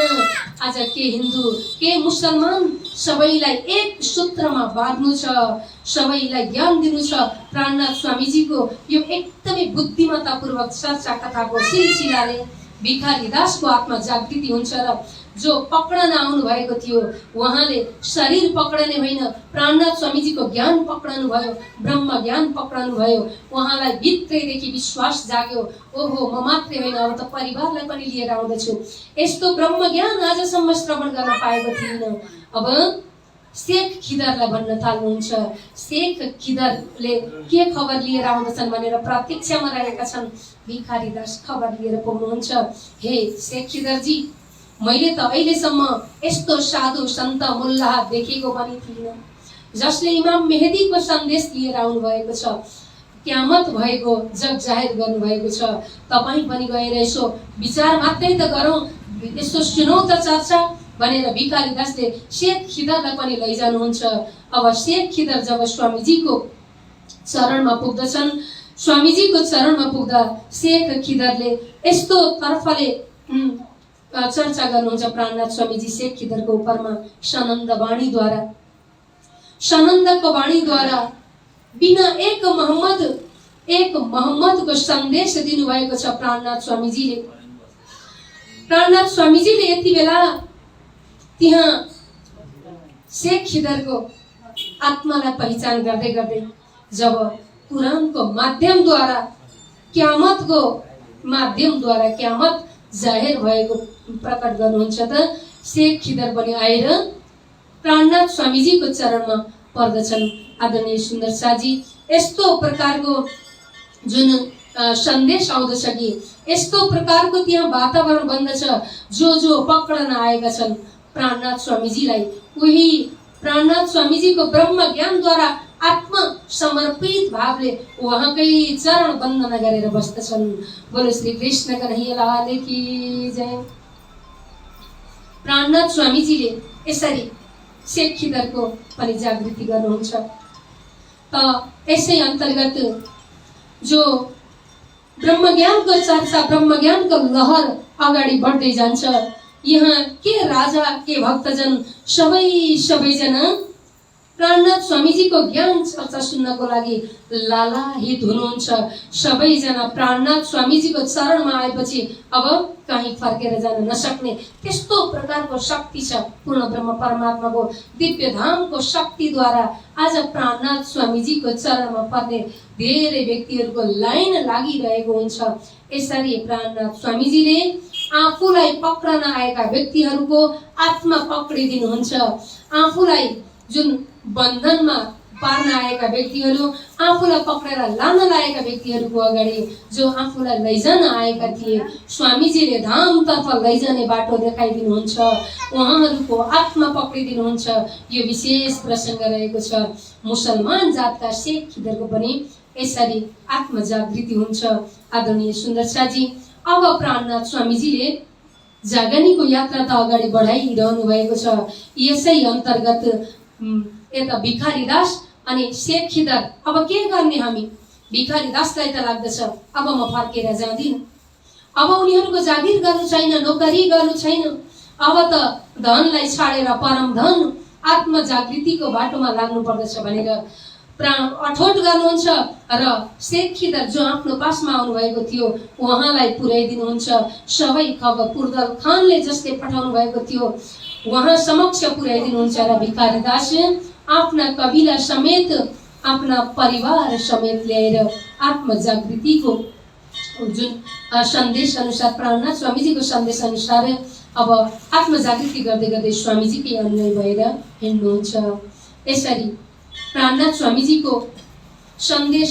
Speaker 1: आज के हिन्दू के मुसलमान सबैलाई एक सूत्रमा बाँध्नु छ, सबैलाई ज्ञान दिनु छ। प्राणनाथ स्वामीजीको यो एकदमै बुद्धिमत्तापूर्वक चर्चा कथाको सिलसिलाले भिखारी दासको आत्मा जागृति हुन्छ र जो पक्रन आउनु भएको थियो उहाँले शरीर पक्रने होइन, प्राणनाथ स्वामीजीको ज्ञान पक्रनु भयो, ब्रह्म ज्ञान पक्रनु भयो। उहाँलाई भित्रैदेखि विश्वास जाग्यो, ओहो म मात्रै होइन अब त परिवारलाई पनि लिएर आउँदैछु। यस्तो ब्रह्म ज्ञान आजसम्म श्रवण गर्न पाएको थिइनँ। अब शेख खिदरलाई भन्न थाल्नुहुन्छ। शेख खिदरले के खबर लिएर आउँदछन् भनेर प्रतीक्षामा रहेका छन्। भिखारी दास खबर लिएर पुग्नुहुन्छ। हे शेख खिदरजी, मैले त अहिलेसम्म यस्तो साधु सन्त मुल्ला देखेको पनि थिइनँ जसले इमाम मेहदीको सन्देश लिएर आउनु भएको छ, क्यामत भएको जग जाहेर गर्नु भएको छ। तपाईँ पनि गएर यसो विचार मात्रै त गरौँ, यसो सुनौ त चर्चा भनेर भिखारी दासले शेख खिदरलाई पनि लैजानुहुन्छ। अब शेख खिदर जब स्वामीजीको चरणमा पुग्दछन्, स्वामीजीको चरणमा पुग्दा शेख खिदरले यस्तो तर्फले चर्चा गर्नुहुन्छ प्राणनाथ स्वामीजी शेख खिदरको उपरमा सनन्द वाणीद्वारा, सनन्दको वाणीद्वारा बिना एक मोहम्मदको सन्देश दिनुभएको छ प्राणनाथ स्वामीजीले। प्राणनाथ स्वामीजीले यति बेला त्यहाँ शेख खिदरको आत्मालाई पहिचान गर्दै गर्दै जब कुरानको माध्यमद्वारा क्यामतको माध्यमद्वारा क्यामत जाहेर भएको प्रकट गर्नुहुन्छ त शेख खिदर पनि आएर प्राणनाथ स्वामीजीको चरणमा पर्दछन्। आदरणीय सुन्दर शाहजी, यस्तो प्रकारको जुन सन्देश आउँदछ कि यस्तो प्रकारको त्यहाँ वातावरण बन्दछ, जो पक्रन आएका छन् प्राणनाथ स्वामीजीलाई, उही प्राणनाथ स्वामीजीको ब्रह्म ज्ञानद्वारा आत्मा समर्पित भावले उहाँकै चरण वन्दना गरेर बस्दछन्। बोलो श्री कृष्ण कन्हैया लाल की जय। प्राणनाथ स्वामीजीले यसरी शेख खिदरको पनि जागृति गर्नुहुन्छ। त यसै अन्तर्गत जो ब्रह्मज्ञानको चर्चा, ब्रह्मज्ञानको लहर अगाडि बढ्दै जान्छ। यहाँ के राजा के भक्तजन सबैजना प्राणनाथ स्वामीजीको ज्ञान चर्चा सुन्नको लागि लालाहित हुनुहुन्छ। सबैजना प्राणनाथ स्वामीजीको चरणमा आएपछि अब कहीँ फर्केर जान नसक्ने त्यस्तो प्रकारको शक्ति छ। पूर्ण ब्रह्म परमात्माको दिव्य धामको शक्तिद्वारा आज प्राणनाथ स्वामीजीको चरणमा पर्ने धेरै व्यक्तिहरूको लाइन लागिरहेको हुन्छ। यसरी प्राणनाथ स्वामीजीले आफूलाई पक्रन आएका व्यक्तिहरूको आत्मा पक्रिदिनुहुन्छ। आफूलाई जुन बन्धनमा पार्न आएका व्यक्तिहरू, आफूलाई पक्रेर लान लागेका व्यक्तिहरूको अगाडि जो आफूलाई लैजान आएका थिए, स्वामीजीले धामतर्फ लैजाने बाटो देखाइदिनुहुन्छ, उहाँहरूको आत्मा पक्रिदिनुहुन्छ। यो विशेष प्रसङ्ग रहेको छ। मुसलमान जातका शेख खिदरको पनि यसरी आत्मा जागृति हुन्छ। आदरणीय सुन्दर शाहजी, अब प्राणनाथ स्वामीजीले जागनीको यात्रा त अगाडि बढाइरहनु भएको छ। यसै अन्तर्गत यता भिखारी दास अनि शेख खिदर, अब के गर्ने हामी? भिखारी दासलाई त लाग्दछ अब म फर्केर जाँदिन, अब उनीहरूको जागिर गर्नु छैन, नोकरी गर्नु छैन, अब त धनलाई छाडेर परम धन आत्म जागृतिको बाटोमा लाग्नु पर्दछ भनेर प्राण अठोट गर्नुहुन्छ। र शेख खिदर जो आफ्नो पासमा आउनु भएको थियो उहाँलाई पुर्याइदिनुहुन्छ। सबै खबर पुर्दल खानले जसले पठाउनु भएको थियो उहाँ समक्ष पुर्याइदिनुहुन्छ र भिखारी दास आफ्ना कबिला समेत, आफ्ना परिवार समेत ल्याएर आत्म जागृतिको जुन सन्देश अनुसार, प्राणनाथ स्वामीजीको सन्देश अनुसार अब आत्म जागृति गर्दै गर्दै स्वामीजीकै अनुयायी भएर हिँड्नुहुन्छ। यसरी प्राणनाथ स्वामीजीको सन्देश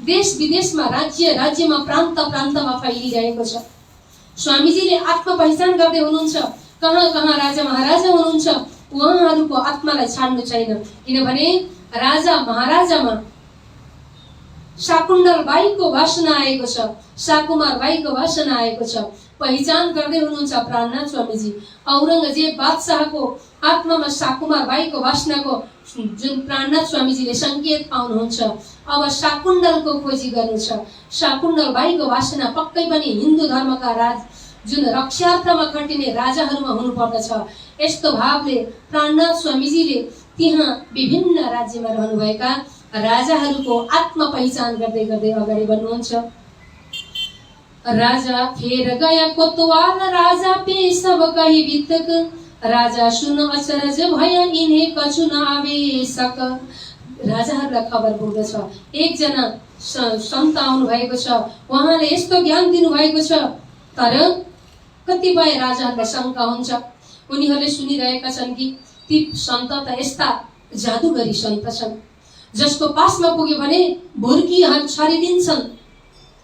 Speaker 1: देश विदेशमा, राज्य राज्यमा, प्रान्त प्रान्तमा फैलिरहेको छ। स्वामीजीले आत्म पहिचान गर्दै हुनुहुन्छ। कहाँ कहाँ राजा महाराजा हुनुहुन्छ, उहाँहरूको आत्मालाई छाड्नु छैन। किनभने राजा महाराजामा शाकुण्डल बाईको वासना आएको छ, शाकुमार बाईको वासना आएको छ। पहिचान गर्दै हुनुहुन्छ प्राणनाथ स्वामीजी। औरंगजेब बादशाहको आत्मामा शाकुमार बाईको वासनाको जुन प्राणनाथ स्वामीजीले संकेत पाउनुहुन्छ, अब शाकुण्डलको खोजी गर्नु छ। शाकुण्डल बाईको वासना पक्कै पनि हिन्दू धर्मका राज जुन रक्षार्थमा खटिने राजाहरूमा हुनुपर्दछ। यस्तो भावले प्राणनाथ स्वामीजीले त्यहाँ विभिन्न राज्यमा रहनुभएका राजाहरूको आत्म पहिचान गर्दै गर्दै अगाडि बढ्नुहुन्छ। राजा फेर गया कोतवाल, राजा पे सब कही बितक, राजा सुन अचरज भय इन्हे कछु न आवेशक। राजाहरूलाई खबर पुग्दछ, एकजना सन्त आउनु भएको छ, उहाँले यस्तो ज्ञान दिनु भएको छ। तर कतिपय राजाहरूलाई शङ्का हुन्छ। उनीहरूले सुनिरहेका छन् कि ती सन्त त यस्ता जादुगरी सन्त छन् जसको पासमा पुग्यो भने भुर्की छरिदिन्छन्,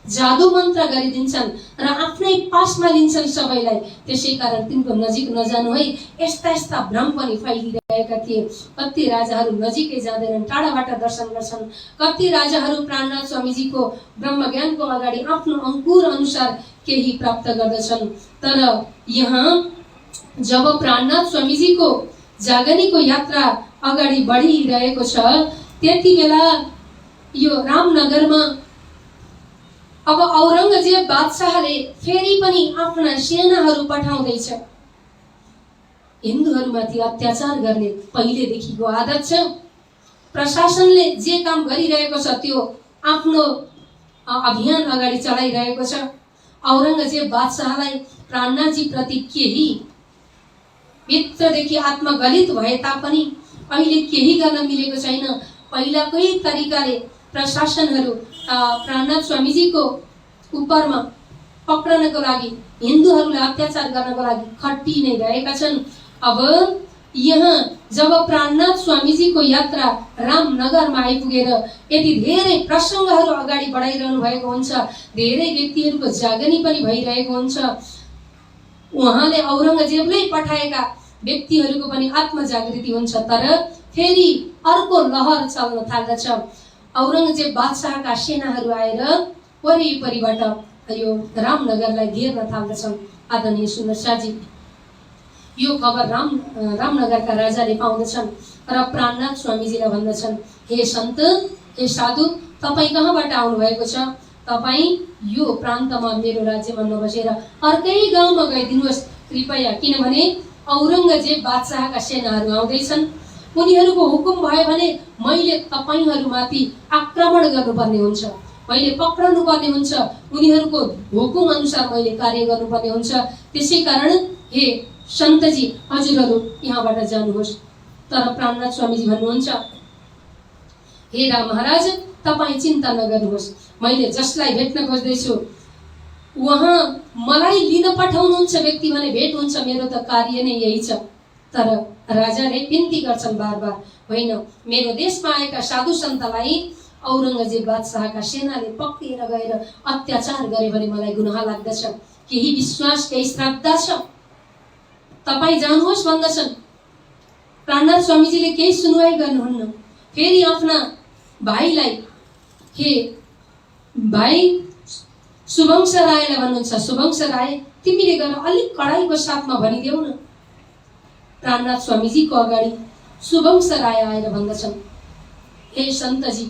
Speaker 1: जादु मन्त्र गरिदिन्छन् र आफ्नै पासमा लिन्छन् सबैलाई। त्यसै कारण तिनको नजिक नजानु है। यस्ता यस्ता भ्रम पनि फैलिरहेका थिए। कति राजाहरू नजिकै जाँदैनन्, टाढाबाट दर्शन गर्छन्। कति राजाहरू प्राणनाथ स्वामीजीको ब्रह्मज्ञानको अगाडि आफ्नो अंकुर अनुसार केही प्राप्त गर्दछन्। तर यहाँ जब प्राणनाथ स्वामीजीको जागनीको यात्रा अगाडि बढिरहेको छ, त्यति बेला यो रामनगरमा अब औरंगजेब बादशाहले फेरि पनि आफ्ना सेनाहरू पठाउँदैछ। हिन्दूहरूमाथि अत्याचार गर्ने पहिलेदेखिको आदत छ। प्रशासनले जे काम गरिरहेको छ त्यो आफ्नो अभियान अगाडि चलाइरहेको छ। औरंगजेब बादशाहलाई प्राणनाथजी प्रति केही भित्रदेखि आत्मगलित भए तापनि अहिले केही गर्न मिलेको छैन। पहिलाकै तरिकाले प्रशासनहरू प्राणनाथ स्वामीजीको उपरमा पक्रनको लागि, हिन्दूहरूलाई अत्याचार गर्नको लागि खट्टी नै रहेका छन्। अब यहाँ जब प्राणनाथ स्वामीजीको यात्रा रामनगरमा आइपुगेर यति धेरै प्रसङ्गहरू अगाडि बढाइरहनु भएको हुन्छ, धेरै व्यक्तिहरूको जागनी पनि भइरहेको हुन्छ, उहाँले औरंगजेबले पठाएका व्यक्तिहरूको पनि आत्मजागृति हुन्छ। तर फेरि अर्को लहर चल्न थाल्दछ। औरंगजेब बादशाहका सेनाहरू आएर वरिपरिबाट यो रामनगरलाई घेर्न थाल्दछन्। आदरणीय सुन्दर शाहजी, यो खबर रामनगरका राजाले पाउँदछन् र प्राणनाथ स्वामीजीलाई भन्दछन्, हे सन्त, हे साधु, तपाईँ कहाँबाट आउनुभएको छ? तपाईँ यो प्रान्तमा मेरो राज्यमा नबसेर अर्कै गाउँमा गइदिनुहोस् कृपया, किनभने औरंगजेब बादशाहका सेनाहरू आउँदैछन्। उनीहरूको हुकुम भयो भने मैले तपाईहरुमाथि आक्रमण गर्नुपर्ने हुन्छ, मैले पक्रनु पर्ने हुन्छ, उनीहरूको हुकुम अनुसार मैले कार्य गर्नुपर्ने हुन्छ। त्यसै कारण हे सन्तजी, हजुरहरू यहाँबाट जानुहोस्। तर प्राणनाथ स्वामीजी भन्नुहुन्छ, हे राम महाराज, तपाई चिन्ता नगर्नुहोस्, मैले जसलाई भेट्न खोज्दैछु उहाँ मलाई लिन पठाउनुहुन्छ व्यक्ति भने भेट हुन्छ, मेरो त कार्य नै यही छ। तर राजाले बिन्ती गर्छन् बार बार, होइन, मेरो देशमा आएका साधु सन्तलाई औरंगजेब बादशाहका सेनाले पक्रेर गएर अत्याचार गरे भने मलाई गुनाह लाग्दछ, केही विश्वास, केही श्रद्धा छ, तपाई जानुहोस् भन्दछन्। प्राणनाथ स्वामीजीले केही सुनवाई गर्नुहुन्न। फेरि आफ्ना भाइलाई, हे भाइ शुभंश रायलाई भन्नुहुन्छ, शुभंश राय, तिमीले गएर अलिक कडाइको साथमा भनिदेऊ न। प्राणनाथ स्वामीजीको अगाडि शुभंश राय आएर भन्दछन्, हे सन्तजी,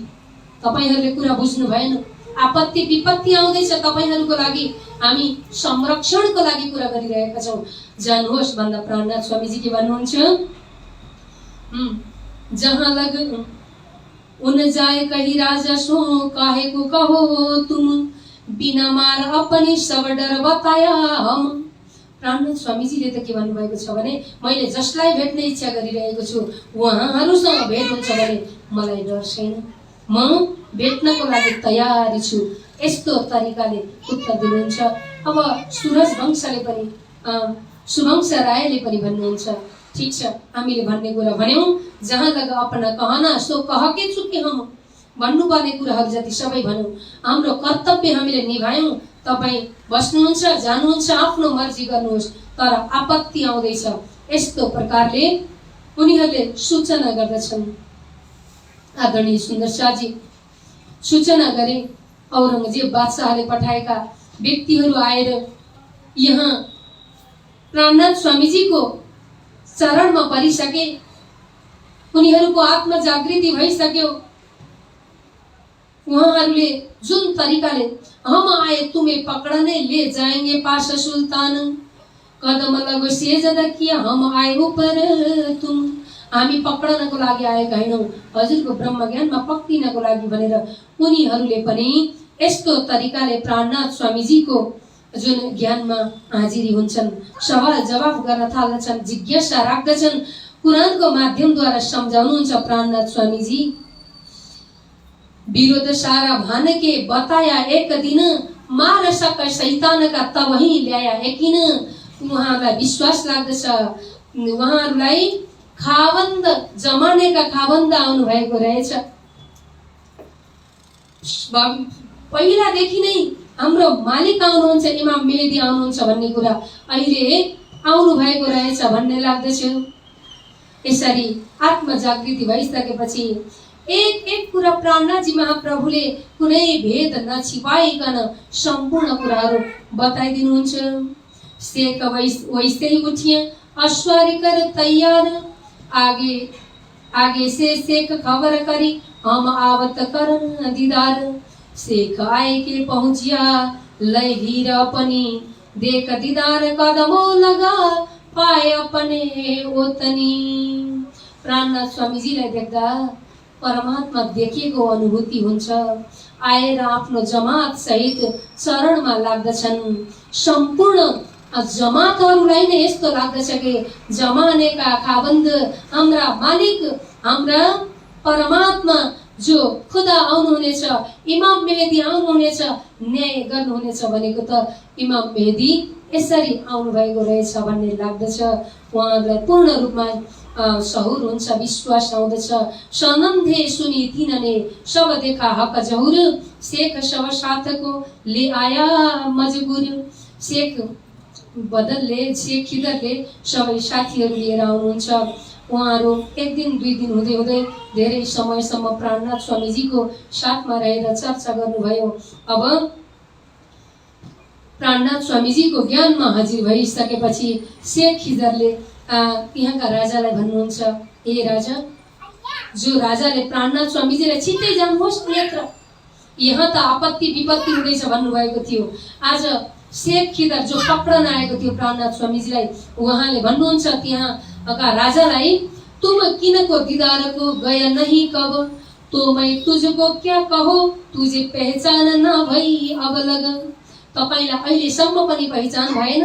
Speaker 1: तपाईहरुले कुरा बुझ्नु भएन, आपत्ति विपत्ति आउँदैछ, तपाईहरुको लागि हामी संरक्षणको लागि कुरा गरिरहेका छौं, जानुहोस् भन्दा प्राणनाथ स्वामीजी के भन्नुहुन्छ, जहाँ लग उन जाए कही राजा सो, काहे को कहो तुम, बिना मार अपनी सब डर बताया हम। प्राणनाथ स्वामीजीले त के भन्नुभएको छ भने, मैले जसलाई भेट्ने इच्छा गरिरहेको छु उहाँहरूसँग भेट हुन्छ भने मलाई डर छैन, म भेट्नको लागि तयारी छु, यस्तो तरिकाले उत्तर दिनुहुन्छ। अब सूरज वंशले पनि, शुभंश रायले पनि भन्नुहुन्छ, ठीक छ, हामीले भन्ने कुरा भन्यौं, जहाँ लग अपना कहना सो कहके चुके हम, भन्नुपर्ने कुराहरू जति सबै भन्यौं, हाम्रो कर्तव्य हामीले निभायौं। तपाई बस्नुहुन्छ, जानुहुन्छ, आफ्नो मर्जी गर्नुहोस्, तर आपत्ति आउँदैछ, यस्तो प्रकारले उनीहरूले सूचना गर्दछन्। आदरणीय सुन्दर शाहजी, सूचना गरे। औरंगजेब बादशाहले पठाएका व्यक्तिहरू आएर यहाँ प्राणनाथ स्वामीजीको चरणमा परिसके। उनीहरूको आत्मजागृति भइसक्यो। उहाँहरूले जुन तरिकाले हम आए तुम्हें पकड़ने ले जाएंगे पाशा सुल्तान, कदम लगो सेजदा किया हम आए ऊपर तुम, हामी पक्ड़नको लागि आएका हैनौं, हजुरको ब्रह्म ज्ञानमा पक्रिनको लागि भनेर उनीहरूले पनि यस्तो तरिकाले प्राणनाथ स्वामीजीको जुन ज्ञानमा हाजिरी हुन्छन्, सवाल जवाफ गर्न थाल्दछन्, जिज्ञासा राख्दछन्। कुरानको माध्यमद्वारा सम्झाउनुहुन्छ प्राणनाथ स्वामीजी। विरोध सारा भान के बताया एक दिन, मार सक शैतान का तब ही ल्याया यकिन। उहाँलाई विश्वास लाग्दछ उहाँहरूलाई खावन्द जमानेका खावन्द आउनु भएको रहेछ। पहिलादेखि नै हाम्रो मालिक आउनुहुन्छ, इमाम मेहदी आउनुहुन्छ भन्ने कुरा अहिले आउनु भएको रहेछ भन्ने लाग्दछ। यसरी आत्मजागृति भइसकेपछि एक एक कुरा प्राणनाथजी महाप्रभुले कुनै भेद नछिपाइकन सम्पूर्ण कुराहरू बताइदिनुहुन्छ। शेख वैसे ही उठिए अश्वारी कर तैयार, आगे आगे से शेख खबर करी हम आवत करन दीदार। शेख आए के पहुंचिया लय हीर अपनी, देख दीदार कदमों लगा पाए अपने ओतनी। प्राणनाथ स्वामीजीलाई देख्दा परमात्मा देखेको अनुभूति हुन्छ। आएर आफ्नो जमात सहित चरणमा लाग्दछन्। सम्पूर्ण जमातहरूलाई नै यस्तो लाग्दछ कि जमानेका खाबन्द हाम्रा मालिक, हाम्रा परमात्मा जो खुदा आउनुहुनेछ, इमाम मेहदी आउनुहुनेछ, न्याय गर्नुहुनेछ भनेको त इमाम मेहदी यसरी आउनु भएको रहेछ भन्ने लाग्दछ। उहाँहरूलाई पूर्ण रूपमा सहुर हुन्छ, विश्वास आउँदछ। सनन्धे सुनि तिनने सब देखा हक जहुर, शेख सब साथको ले आया मजबुर। शेख बदलले, शेख खिदरले सबै साथीहरू लिएर आउनुहुन्छ। उहाँहरू एक दिन दुई दिन हुँदै हुँदै धेरै समयसम्म प्राणनाथ स्वामीजीको साथमा रहेर चर्चा गर्नुभयो। अब प्राणनाथ स्वामीजीको ज्ञानमा हाजिर भइसकेपछि शेख खिदरले यहाँका राजालाई भन्नुहुन्छ, ए राजा, जो राजाले प्राणनाथ स्वामीजीलाई छिट्टै जानुहोस् यत्र, यहाँ त आपत्ति विपत्ति हुँदैछ भन्नुभएको थियो। आज शेख खिदर जो पक्रन आएको थियो प्राणनाथ स्वामीजीलाई, उहाँले भन्नुहुन्छ त्यहाँका राजालाई, तुम किनको दीदार को गया नहीं कब, तो मैं तुझको क्या कहो तुझे पहचान न भई अब लग। तपाईलाई अहिलेसम्म पनि पहिचान भएन,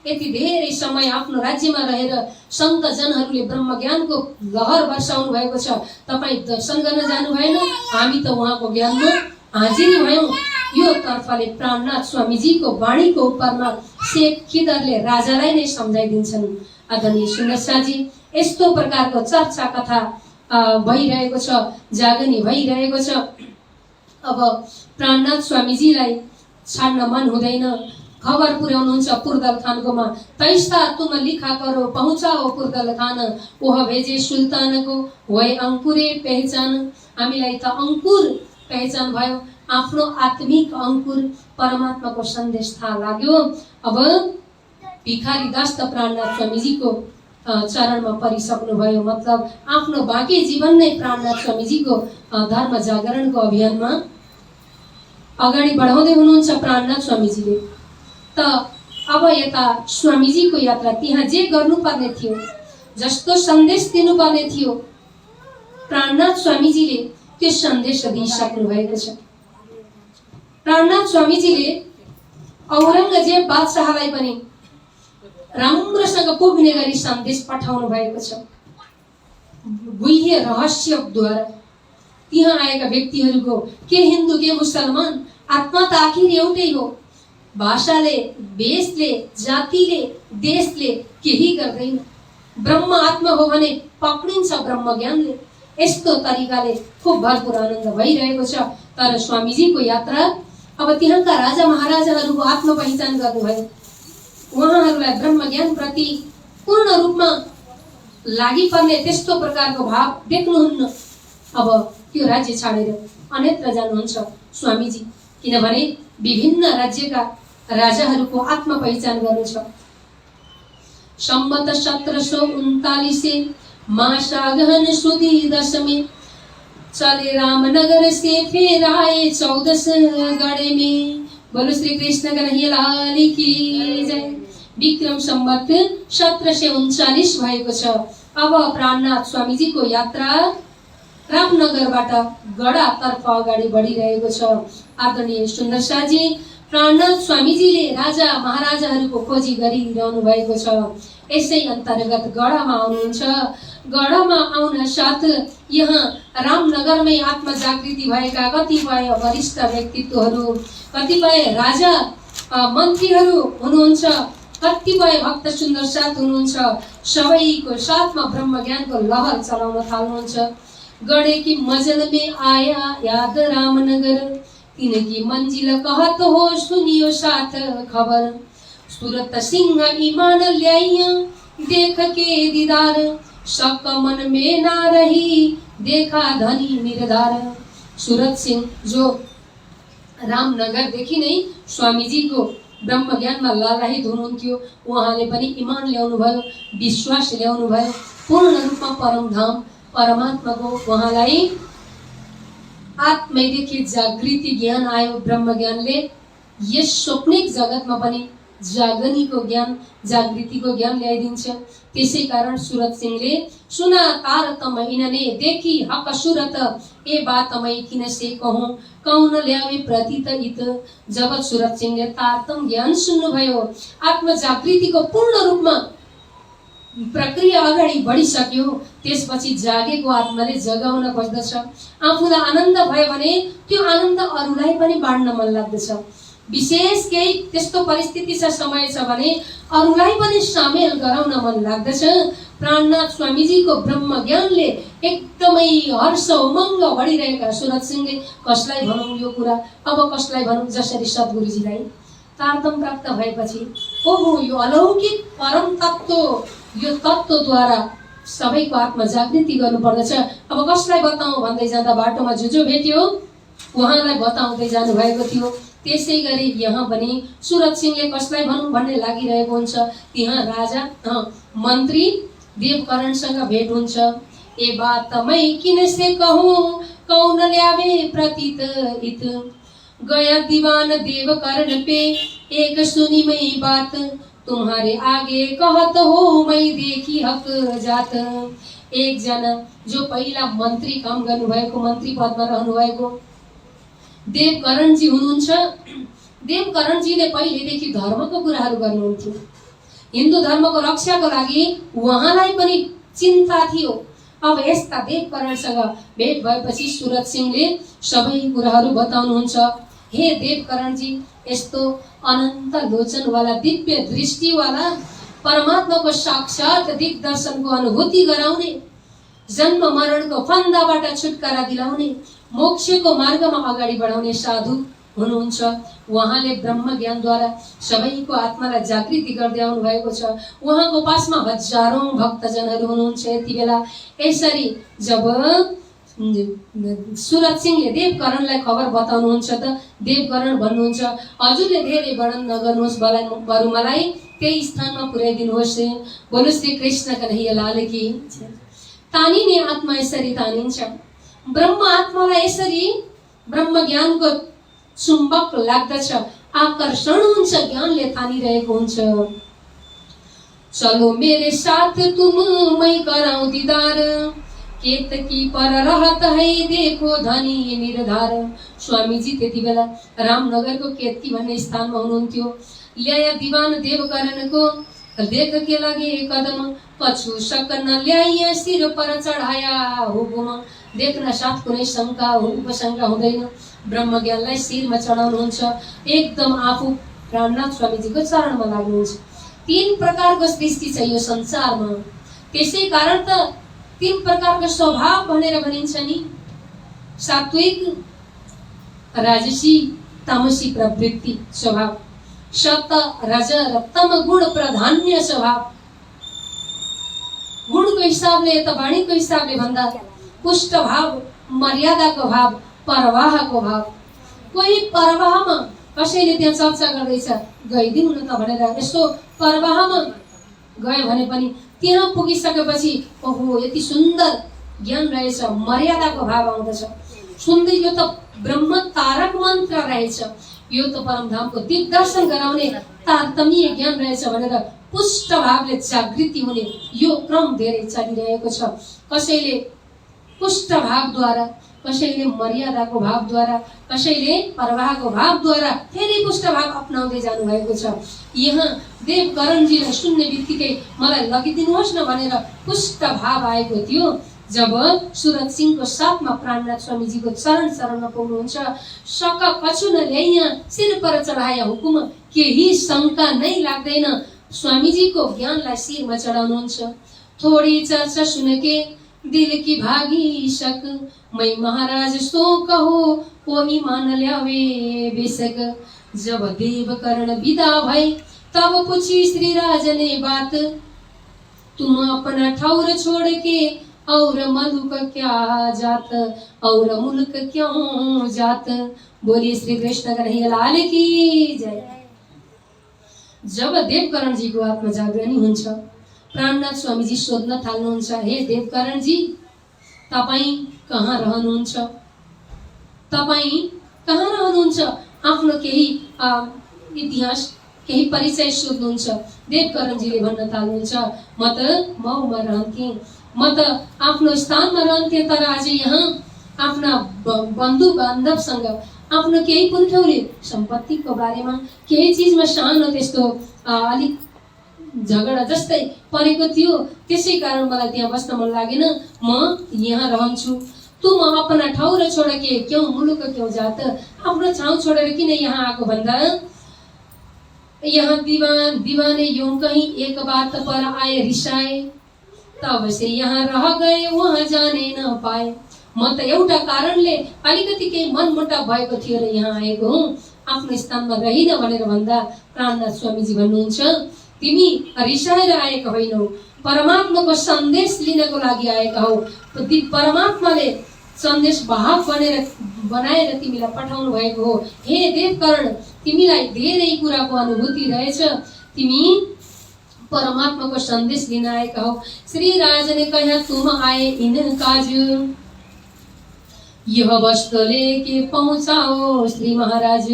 Speaker 1: यति धेरै समय आफ्नो राज्यमा रहेर सन्त जनहरूले ब्रह्म ज्ञानको लहर बर्साउनु भएको छ, तपाईँ दर्शन गर्न जानु भएन, हामी त उहाँको ज्ञानमा हाजिरी भयौं। यो तर्फले प्राणनाथ स्वामीजीको वाणीको उपरमा शेख खिदरले राजालाई नै सम्झाइदिन्छन्। आदरणीय सुन्दरशाहजी, यस्तो प्रकारको चर्चा कथा भइरहेको छ, जागनी भइरहेको छ। अब प्राणनाथ स्वामीजीलाई छाड्न मन हुँदैन। खबर पुर्याउनुहुन्छ पुर्दल खानकोमा, तैस्ता तुम लिखा करो पहुँचाओ पुर्दल खान, ओह भेजे सुल्तान को वही अंकुरे पहचान। हामीलाई त अंकुर पहचान भयो, आफ्नो आत्मिक अंकुर परमात्माको सन्देश थाहा लाग्यो। अब भिखारी दास त प्राणनाथ स्वामीजीको चरणमा परिसक्नु भयो, मतलब आफ्नो बाँकी जीवन नै प्राणनाथ स्वामीजीको धर्म जागरणको अभियानमा अगाडि बढाउँदै हुनुहुन्छ प्राणनाथ स्वामीजीले। त अब यता स्वामीजीको यात्रा, त्यहाँ जे गर्नुपर्ने थियो, जस्तो सन्देश दिनुपर्ने थियो, प्राणनाथ स्वामीजीले त्यो सन्देश दिइसक्नु भएको छ। प्राणनाथ स्वामीजीले औरंगजेब बादशाहलाई पनि राम्रोसँग पुग्ने गरी सन्देश पठाउनु भएको छ। गुह्य रहस्यद्वारा त्यहाँ आएका व्यक्तिहरूको के हिन्दू के मुसलमान, आत्मा त आखिर एउटै हो। भाषाले, वेशले, जातिले, देशले केही गर्दैन। ब्रह्म आत्मा हो भने पक्रिन्छ ब्रह्म ज्ञानले। यस्तो तरिकाले खूब भरपूर आनन्द भइरहेको छ। तर स्वामीजीको यात्रा, अब त्यहाँका राजा महाराजाहरूको आत्म पहिचान गर्नुभयो। उहाँहरूलाई ब्रह्म ज्ञान प्रति पूर्ण रूपमा लागि पर्ने त्यस्तो प्रकारको भाव देख्नुहुन्न। अब त्यो राज्य छाडेर अन्यत्र जानुहुन्छ स्वामीजी, किनभने विभिन्न राज्यका राजाहरूको आत्म पहिचान गर्नु छ। सम्मत 1739 मासागहन सुदी दशमी चले रामनगर से फिर आए 14 गड़े में। बोलो श्री कृष्ण कन्हैया लाल की जय। विक्रम सम्मत 1739 भएको छ। अब प्राणनाथ स्वामीजीको यात्रा रामनगरबाट गडातर्फ अगाडि बढिरहेको छ। आदरणीय सुन्दर शाहजी, प्राणनाथ स्वामीजीले राजा महाराजाहरूको खोजी गरिरहनु भएको छ। यसै अन्तर्गत गडामा आउनुहुन्छ। गडामा आउन साथ यहाँ रामनगरमै आत्मजागृति भएका कतिपय वरिष्ठ व्यक्तित्वहरू, कतिपय राजा मन्त्रीहरू हुनुहुन्छ, कतिपय भक्त सुन्दर साथ हुनुहुन्छ। सबैको साथमा ब्रह्म ज्ञानको लहर चलाउन थाल्नुहुन्छ। गडे की मजल में आया याद रामनगर, तिनकी मंजिल कहत हो सुनियो साथ खबर। सूरत सिंह ईमान ल्याइया देख के दीदार, शक मन में ना रही देखा धनी निर्धार। सूरत सिंह जो रामनगरदेखि नै स्वामीजीको ब्रह्म ज्ञानमा लालाहित हुनुहुन्थ्यो, उहाँले पनि इमान ल्याउनु भयो, विश्वास ल्याउनु भयो। पूर्ण रूपमा परमधाम परमात्माको उहाँलाई आत्मैदेखि जागृति ज्ञान आयो। ब्रह्म ज्ञानले यस स्वप्निक जगतमा पनि जागनीको ज्ञान, जागृतिको ज्ञान ल्याइदिन्छ। त्यसै कारण सूरत सिंहले सुना तारतम इनने देखी हक सूरत, ए बात मै किन से कहूं कौन ल्यावे प्रतीत इत। जब सूरत सिंहले तारतम ज्ञान सुन्नुभयो, आत्म जागृतिको पूर्ण रूपमा प्रक्रिया अगाडि बढिसक्यो, त्यसपछि जागेको आत्माले जगाउन खोज्दछ। आफूलाई आनन्द भयो भने त्यो आनन्द अरूलाई पनि बाँड्न मन लाग्दछ। विशेष केही त्यस्तो परिस्थिति छ, समय छ भने अरूलाई पनि सामेल गराउन मन लाग्दछ। प्राणनाथ स्वामीजीको ब्रह्म ज्ञानले एकदमै हर्ष उमङ्ग बढिरहेका सूरत सिंहले कसलाई भनौँ यो कुरा, अब कसलाई भनौँ, जसरी सद्गुरुजीलाई तारतम प्राप्त भएपछि ओहो यो अलौकिक परम तत्त्व, यो तत्त्वद्वारा सबैको आत्मा जागृति गर्नुपर्दछ। अब कसलाई बताउँ भन्दै जाँदा बाटोमा जो भेट्यो उहाँलाई बताउँदै जानु भएको थियो। त्यसै गरी यहाँ पनि सूरत सिंहले कसलाई भनौँ भन्ने लागिरहेको हुन्छ। त्यहाँ राजा मन्त्री देवकरणसँग भेट हुन्छ। ए बात मै किन से कहूँ कौन ल्यावे प्रतीत इत, गया दीवान देवकरण पे एक सुनी मई बात, तुम्हारे आगे कहत हो मैं देखी हक जात। एकजना जो पहिला मन्त्री काम गर्नुभएको, मन्त्री पदमा रहनुभएको देवकरणजी हुनुहुन्छ। देवकरणजीले पहिलेदेखि धर्मको कुराहरू गर्नुहुन्थ्यो। हिन्दू धर्मको रक्षाको लागि उहाँलाई पनि चिन्ता थियो। अब यस्ता देवकरणसँग भेट भएपछि सूरत सिंहले सबै कुराहरू बताउनुहुन्छ। हे देवकरणजी, यस्तो अनन्त लोचनवाला, दिव्य दृष्टिवाला, परमात्माको साक्षात दिग्दर्शनको अनुभूति गराउने, जन्म मरणको फन्दाबाट छुटकारा दिलाउने, मोक्षको मार्गमा अगाडि बढाउने साधु हुनुहुन्छ। उहाँले ब्रह्म ज्ञानद्वारा सबैको आत्मालाई जागृति गर्दै आउनु भएको छ। उहाँको पासमा हजारौं भक्तजनहरू हुनुहुन्छ यति बेला। यसरी जब सूरत सिंहले देवकरणलाई खबर बताउनुहुन्छ त देवकरण भन्नुहुन्छ, हजुरले धेरै वर्णन नगर्नुहोस्, बरु मलाई त्यही स्थानमा पुर्याइदिनुहोस्। बोलो श्री कृष्ण कन्हैया लाल की। तानिने आत्मा यसरी तानिन्छ। ब्रह्म आत्मालाई यसरी ब्रह्म ज्ञानको चुम्बक लाग्दछ, आकर्षण हुन्छ, ज्ञानले तानिरहेको हुन्छ। चलो मेरे साथ तुम मैं कराऊं दीदार, केतकी पर रहत है देखो धनी निर्धार। स्वामीजी त्यति बेला रामनगरको केतकी भन्ने स्थानमा हुनुहुन्थ्यो। ल्याया दिवान देवकरणको देख के लगे कदम, कछु शक न ल्याइया सिर पर चढाया हुकुम। देख्न साथ कुनै शङ्का उपशङ्का हुँदैन, ब्रह्म ज्ञानलाई शिरमा चढाउनुहुन्छ। एकदम आफू प्राणनाथ स्वामीजीको चरणमा लाग्नुहुन्छ। 3 प्रकारको सृष्टि छ यो संसारमा, त्यसै कारण त 3 प्रकारको स्वभाव भनेर भनिन्छ नि। सात्विक, राजसी, तामसी प्रवृत्ति स्वभाव, सत, रज र तम गुण प्रधान्य स्वभाव। गुणको हिसाबले त वाणीको हिसाबले भन्दा पुष्ट भाव, मर्यादाको भाव, परवाहको भाव। कोही परवाहमा कसैले त्यहाँ चर्चा गर्दैछ गइदिउँ न त भनेर यसो परवाहमा गयो भने पनि त्यहाँ पुगिसकेपछि ओहो यति सुन्दर ज्ञान रहेछ, मर्यादाको भाव आउँदछ। सुन्दै यो त ब्रह्म तारक मन्त्र रहेछ, यो त परमधामको दिग्दर्शन गराउने तारतम्य ज्ञान रहेछ भनेर पुष्ट भावले जागृति हुने यो क्रम धेरै चलिरहेको छ। कसैले पुष्ट भावद्वारा, कसैले मर्यादाको भावद्वारा, कसैले परवाहको भावद्वारा फेरि पुष्ट भाव अपनाउँदै जानुभएको छ। यहाँ देवकरणजीलाई सुन्ने बित्तिकै मलाई लगिदिनुहोस् न भनेर पुष्ट भाव आएको थियो। जब सुरत सिंहको साथमा प्राणनाथ स्वामीजीको चरण शरणमा पुग्नुहुन्छ, सक कछु न ल्याइया सिर पर चढाया हुकुम, केही शङ्का नै लाग्दैन, स्वामीजीको ज्ञानलाई शिरमा चढाउनुहुन्छ। थोड़ी चर्चा सुनके दिल की भागी शक, मैं महाराज सो कहो कोई मान ल्यावे बेशक। जब देवकरण विदा भए तब पूछी श्री राज ने बात, तुम अपना ठौर छोड़ के और मलुक क्या जात, और मुल्क क्यों जात। बोलिए श्री कृष्ण कन्हैया लाल की जय। जब देवकरणजीको आत्मा जागृति हुन्छ, प्राणनाथ स्वामीजी सोध्न थाल्नुहुन्छ, हे देवकरणजी तपाईँ कहाँ रहनुहुन्छ, तपाईँ कहाँ रहनुहुन्छ। आफ्नो केही इतिहास, केही परिचय सोध्नुहुन्छ। देवकरणजीले भन्न थाल्नुहुन्छ, म त मऊमा रहन्थेँ, म त आफ्नो स्थानमा रहन्थेँ, तर आज यहाँ आफ्ना बन्धु बान्धवसँग आफ्नो केही पुर्ख्यौले सम्पत्तिको बारेमा केही चिजमा सानो त्यस्तो अलिक झगडा जस्तै परेको थियो, त्यसै कारण मलाई त्यहाँ बस्न मन लागेन, म यहाँ रहन्छु। तुम अपना ठाउँ छोड के क्यों मुलुक क्यों जात, आफ्नो ठाउँ छोडेर किन यहाँ आएको भन्दा यहाँ दीवाने यूं कहीं एक बात पर आए रिसाए, तब से यहाँ रह गए वहाँ जाने न पाए। म त एउटा कारणले अलिकति केही मनमुटाव भएको थियो र यहाँ आएको हुँ, आफ्नो स्थानमा रहिन भनेर भन्दा प्राणनाथ स्वामीजी भन्नुहुन्छ, तिमी रिसाएर आएका होइनौ, परमात्माको सन्देश लिनको लागि आएका हौ। परमात्माले सन्देश वाहक बनाएर तिमीलाई पठाउनु भएको हो। हे देवकरण, तिमीलाई धेरै कुराको अनुभूति रहेछ, तिमी परमात्माको सन्देश लिन आएका हौ। श्री राज ने कहा तुम आए इन काज, यह वस्तु लेके पहुँचाओ श्री महाराज।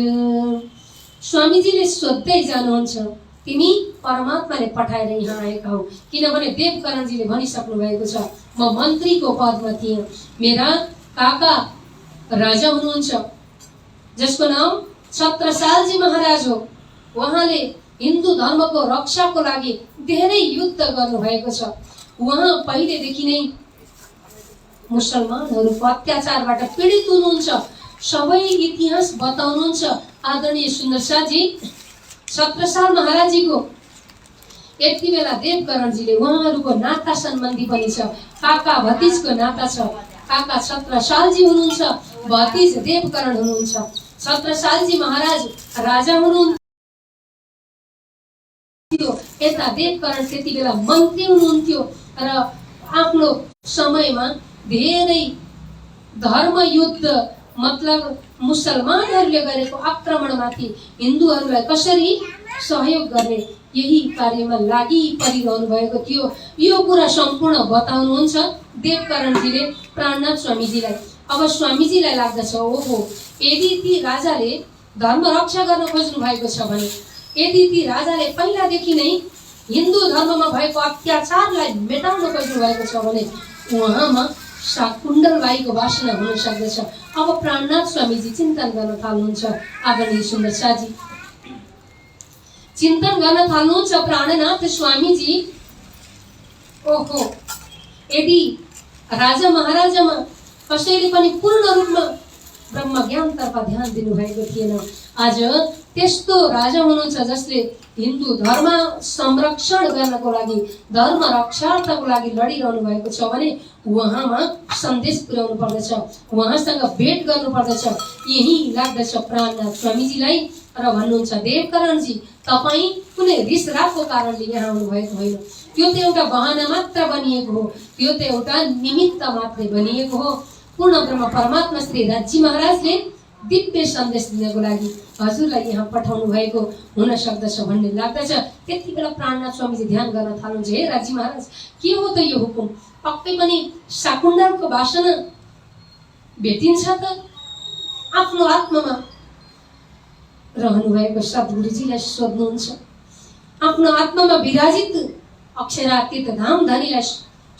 Speaker 1: स्वामीजीले सोध्दै जानुहुन्छ, तिमी परमात्माले पठाएर यहाँ आएका हौ, किनभने देवकरणजीले भनिसक्नु भएको छ, म मन्त्रीको पदमा थिएँ, मेरा काका राजा हुनुहुन्छ जसको नाम छत्रसालजी महाराज हो। उहाँले हिन्दू धर्मको रक्षाको लागि धेरै युद्ध गर्नुभएको छ। उहाँ पहिलेदेखि नै मुसलमानहरूको अत्याचारबाट पीडित हुनुहुन्छ, सबै इतिहास बताउनुहुन्छ। आदरणीय सुन्दर शाहजी छत्रसाल महाराजीको यति बेला देवकरणजीले उहाँहरूको नाता सम्बन्धी पनि छ, काका भतिजको नाता छ। काका छत्रसालजी हुनुहुन्छ, भतिज देवकरण हुनुहुन्छ। छत्रसालजी महाराज राजा हुनुहुन्थ्यो, यता देवकरण त्यति बेला मन्त्री हुनुहुन्थ्यो र आफ्नो समयमा धेरै धर्म युद्ध, मतलब मुसलमानहरूले गरेको आक्रमणमाथि हिन्दूहरूलाई कसरी सहयोग गर्ने यही कार्यमा लागि परिरहनु भएको थियो। यो कुरा सम्पूर्ण बताउनुहुन्छ देवकरणजीले प्राणनाथ स्वामीजीलाई। अब स्वामीजीलाई लाग्दछ, ओहो यदि ती राजाले धर्म रक्षा गर्न खोज्नु भएको छ भने, यदि ती राजाले पहिलादेखि नै हिन्दू धर्ममा भएको अत्याचारलाई मेटाउन खोज्नु भएको छ भने उहाँमा कुण्डलबाईको वासना हुन सक्दछ। अब प्राणनाथ स्वामीजी चिन्तन गर्न थाल्नुहुन्छ। आदरणीय सुन्दर शाहजी चिन्तन गर्न थाल्नुहुन्छ, प्राणनाथ स्वामीजी, ओहो यदि राजा महाराजामा कसैले पनि पूर्ण रूपमा ब्रह्म ज्ञानतर्फ ध्यान दिनुभएको थिएन, आज त्यस्तो राजा हुनुहुन्छ जसले हिन्दू धर्म संरक्षण गर्नको लागि, धर्म रक्षार्थको लागि लडिरहनु भएको छ भने उहाँमा सन्देश पुर्याउनु पर्दछ, उहाँसँग भेट गर्नु पर्दछ। यही लाग्दछ प्राणनाथ स्वामीजीलाई र भन्नुहुन्छ, देवकरणजी तपाईँ कुनै रिस रागको कारणले यहाँ आउनु भएको होइन, त्यो त एउटा बहाना मात्र बनिएको हो, त्यो त एउटा निमित्त मात्रै बनिएको हो। पूर्ण ब्रह्म परमात्मा श्री राजी महाराजले दिव्य सन्देश दिनको लागि हजुरलाई यहाँ पठाउनु भएको हुन सक्दछ भन्ने लाग्दछ। त्यति बेला प्राणनाथ स्वामीजी ध्यान गर्न थाल्नुहुन्छ, हे राजी महाराज के हो त यो हुकुम? पक्कै पनि शाकुण्डलको वासना भेटिन्छ त? आफ्नो आत्मामा रहनु भएको सद्गुरुजीलाई सोध्नुहुन्छ। आफ्नो आत्मामा विराजित अक्षरातीत धाम धनीलाई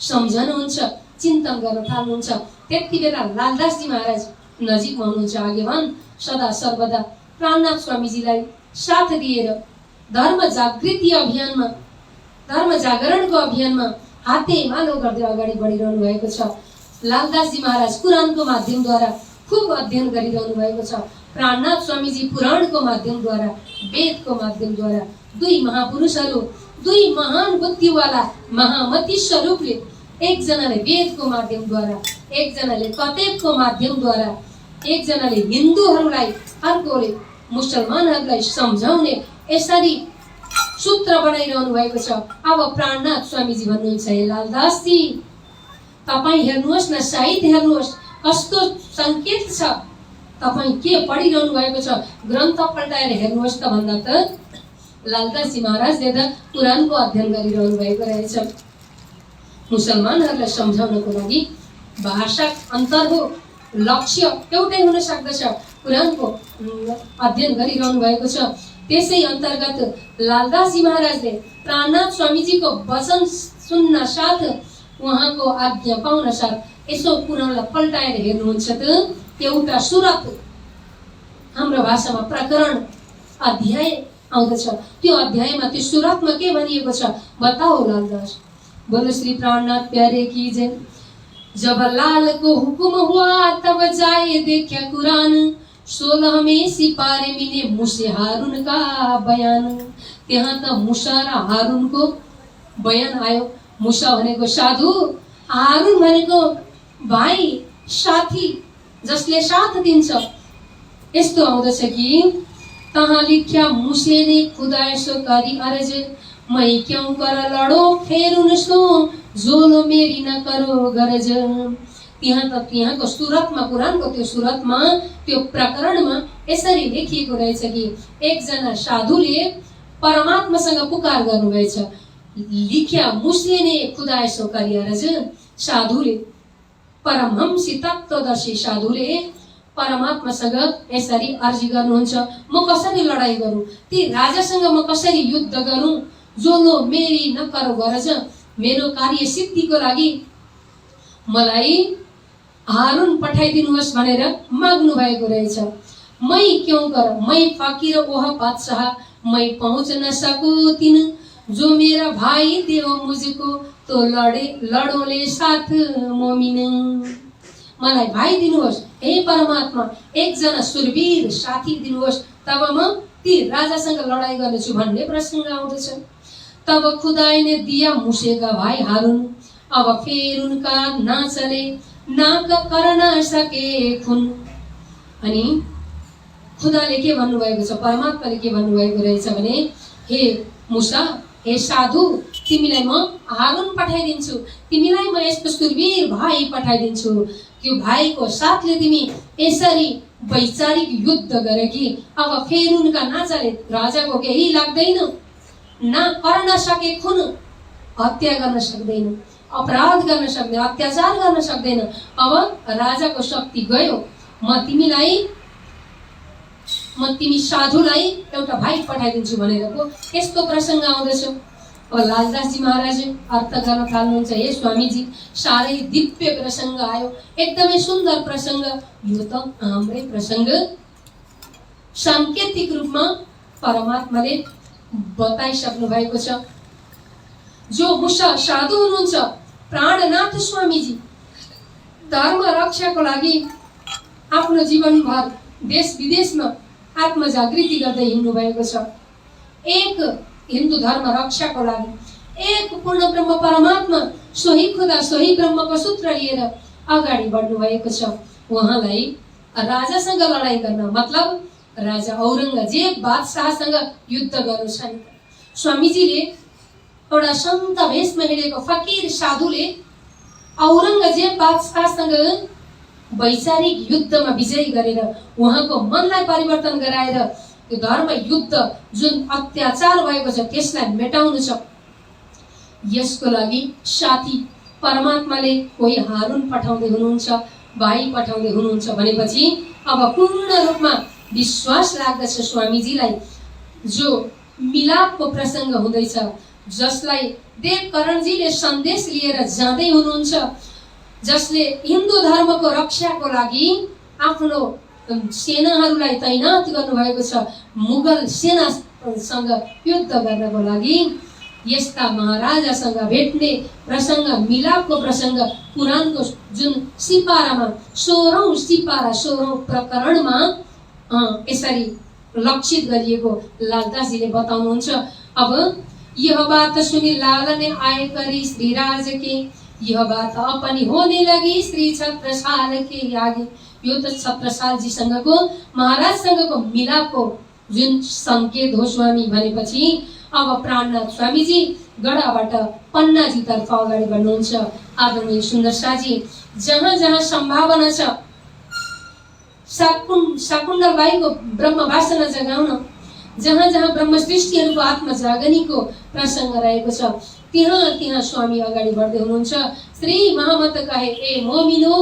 Speaker 1: सम्झनुहुन्छ, चिन्तन गर्न थाल्नुहुन्छ। त्यति बेला लालदासजी महाराज नजिकमा हुनुहुन्छ। आगेवान सदा सर्वदा प्राणनाथ स्वामीजीलाई साथ दिएर धर्म जागृति अभियानमा, धर्म जागरणको अभियानमा हातेमालो गर्दै अगाडि बढिरहनु भएको छ। लालदासजी महाराज कुरानको माध्यमद्वारा खूब अध्ययन गरिरहनु भएको छ। प्राणनाथ स्वामीजी पुराणको माध्यमद्वारा, वेदको माध्यमद्वारा, दुई महापुरुषहरू, दुई महान बुद्धिवाला महामती स्वरूपले, एकजनाले वेदको माध्यमद्वारा, एकजनाले कतेबको माध्यमद्वारा, एकजनाले हिन्दूहरूलाई, अर्कोले मुसलमानहरूलाई सम्झाउने यसरी सूत्र बनाइरहनु भएको छ। अब प्राणनाथ स्वामीजी भन्नुहुन्छ, हे लालदासजी तपाईँ हेर्नुहोस् न, साहित्य हेर्नुहोस् कस्तो संकेत छ। तपाईँ के पढिरहनु भएको छ ग्रन्थ पल्टाएर हेर्नुहोस् त भन्दा त लालदासजी महाराजले त कुरानको अध्ययन गरिरहनु भएको रहेछ। मुसलमानहरूलाई सम्झाउनको लागि भाषा अन्तर हो, लक्ष्य एउटै हुन सक्दछ। कुरानको अध्ययन गरिरहनु भएको छ। त्यसै अन्तर्गत लालदासजी महाराजले प्राणनाथ स्वामीजीको वचन सुन्न साथ, उहाँको आज्ञा पाउन साथ यसो कुरालाई पल्टाएर हेर्नुहुन्छ त एउटा सुरत, हाम्रो भाषामा प्रकरण अध्याय आउँदछ। त्यो अध्यायमा त्यो सुरतमा के भनिएको छ बताओ लालदास। बोलो श्री प्राणनाथ प्यारे की जय। जब लाल को हुकुम हुआ तब जाए देखा कुरान, 16 में सिपारे मिले मूसे हारून का बयान। त्यहाँ त मूसा र हारूनको बयान आयो। मूसा भनेको साधु, हारून भनेको भाइ साथी, जसले साथ दिन्छ। यस्तो आउँदछ कि तहाँ लिख्या मूसे ने खुदा सो करी अर्ज, मैं क्यों कर लड़ो फेर उनसो जोलो मेरी न करो गरज। त्यहाँको सुरतमा, कुरानको त्यो सुरतमा, त्यो प्रकरणमा यसरी लेखिएको रहेछ कि एकजना साधुले परमात्मासँग पुकार गर्नुभएछ। लिख्या मूसे ने खुदा सो करी अर्ज, साधुले, परमहंसी तत्त्वदर्शी साधुले परमात्मासँग यसरी अर्जी गर्नुहुन्छ, म कसरी लडाई गरौँ, ती राजासँग म कसरी युद्ध गरौँ, जोलो मेरी न करो गरज। मेरो कार्य सिद्धिको लागि मलाई हारून पठाइदिनुहोस् भनेर माग्नु भएको रहेछ। मै क्यों कर, मै फकीर ओह बादशाह, मै पहुँच न सकूं तिन, जो मेरा भाई देव मुझको तो लडोले साथ मोमिन। मलाई भाइ दिनुहोस्, हे परमात्मा एकजना सुरवीर साथी दिनुहोस्, तब म ती राजासँग लडाई गर्नेछु भन्ने प्रसङ्ग आउँदछ। तब खुदाई ने दिया मूसे का भाई हारून, अब फिर उनका ना चले ना कर न सके खुन। अनि खुदाले के भन्नुभएको छ, परमात्माले के भन्नुभएको रहेछ भने, हे मूसा, हे साधु, तिमीलाई म हारून पठाइदिन्छु, तिमीलाई म यस्तो सुरवीर भाइ पठाइदिन्छु। त्यो भाइको साथले तिमी यसरी वैचारिक युद्ध गरे कि अब फेर उनका ना चले, राजाको केही लाग्दैन, ना कर न सके खुन, हत्या गर्न सक्दैन, अपराध गर्न सक्दैन, अत्याचार गर्न सक्दैन। अब राजाको शक्ति गयो, म तिमी साधुलाई एउटा भाइ पठाइदिन्छु भनेरको यस्तो प्रसङ्ग आउँदछ। अब लालदासजी महाराज अर्थ गर्न थाल्नुहुन्छ, हे स्वामीजी साह्रै दिव्य प्रसङ्ग आयो, एकदमै सुन्दर प्रसङ्ग। यो त हाम्रै प्रसङ्ग साङ्केतिक रूपमा परमात्माले बताइसक्नु भएको छ। जो मूसा साधु हुनुहुन्छ, प्राणनाथ स्वामीजी धर्म रक्षाको लागि आफ्नो जीवनभर देश विदेशमा आत्मजागृति गर्दै हिँड्नु भएको छ। एक हिन्दू धर्म रक्षाको लागि, एक पूर्ण ब्रह्म परमात्मा सोही खुदा सोही ब्रह्मको सूत्र लिएर अगाडि बढ्नु भएको छ। उहाँलाई राजासँग लडाई गर्न मतलब राजा औरङ्गजेब बादशाहसँग युद्ध गर्नु छैन। स्वामीजीले एउटा सन्त भेषमा हिँडेको फकीर साधुले औरङ्गजेब बादशाहसँग वैचारिक युद्धमा विजय गरेर उहाँको मनलाई परिवर्तन गराएर त्यो धर्म युद्ध जुन अत्याचार भएको छ त्यसलाई मेटाउनु छ। यसको लागि साथी परमात्माले कोही हारुन पठाउँदै हुनुहुन्छ, भाइ पठाउँदै हुनुहुन्छ भनेपछि अब पूर्ण रूपमा विश्वास लाग्दछ स्वामीजीलाई, जो मिलापको प्रसङ्ग हुँदैछ, जसलाई देवकरणजीले सन्देश लिएर जाँदै हुनुहुन्छ, जसले हिन्दू धर्मको रक्षाको लागि आफ्नो सेनाहरूलाई तैनात गर्नुभएको छ, मुगल सेनासँग युद्ध गर्नको लागि। यस्ता महाराजासँग भेट्ने प्रसङ्ग, मिलापको प्रसङ्ग पुराणको जुन सिपारामा 16औं सिपारा 16औं प्रकरणमा यसरी लक्षित गरिएको लालदासजीले बताउनुहुन्छ। अब यह बात सुनी लाल ने आए करी श्रीराज के, यह बात अपनी होने लगी श्री छत्रसाल के आगे। यो त छत्रसाल जीसँगको महाराजसँगको मिलापको जुन संकेत हो स्वामी भनेपछि अब प्राणनाथ स्वामीजी गडाबाट पन्नाजीतर्फ अगाडि बढ्नुहुन्छ। आदरणीय सुन्दर शाहजी, जहाँ जहाँ सम्भावना छ शाकुण्डलबाईको ब्रह्म वासना जगाउन, जहाँ जहाँ ब्रह्म सृष्टिहरूको आत्मजागनीको प्रसङ्ग रहेको छ त्यहाँ त्यहाँ स्वामी अगाडि बढ्दै हुनुहुन्छ। श्री महामत कहे ए मोमिनो,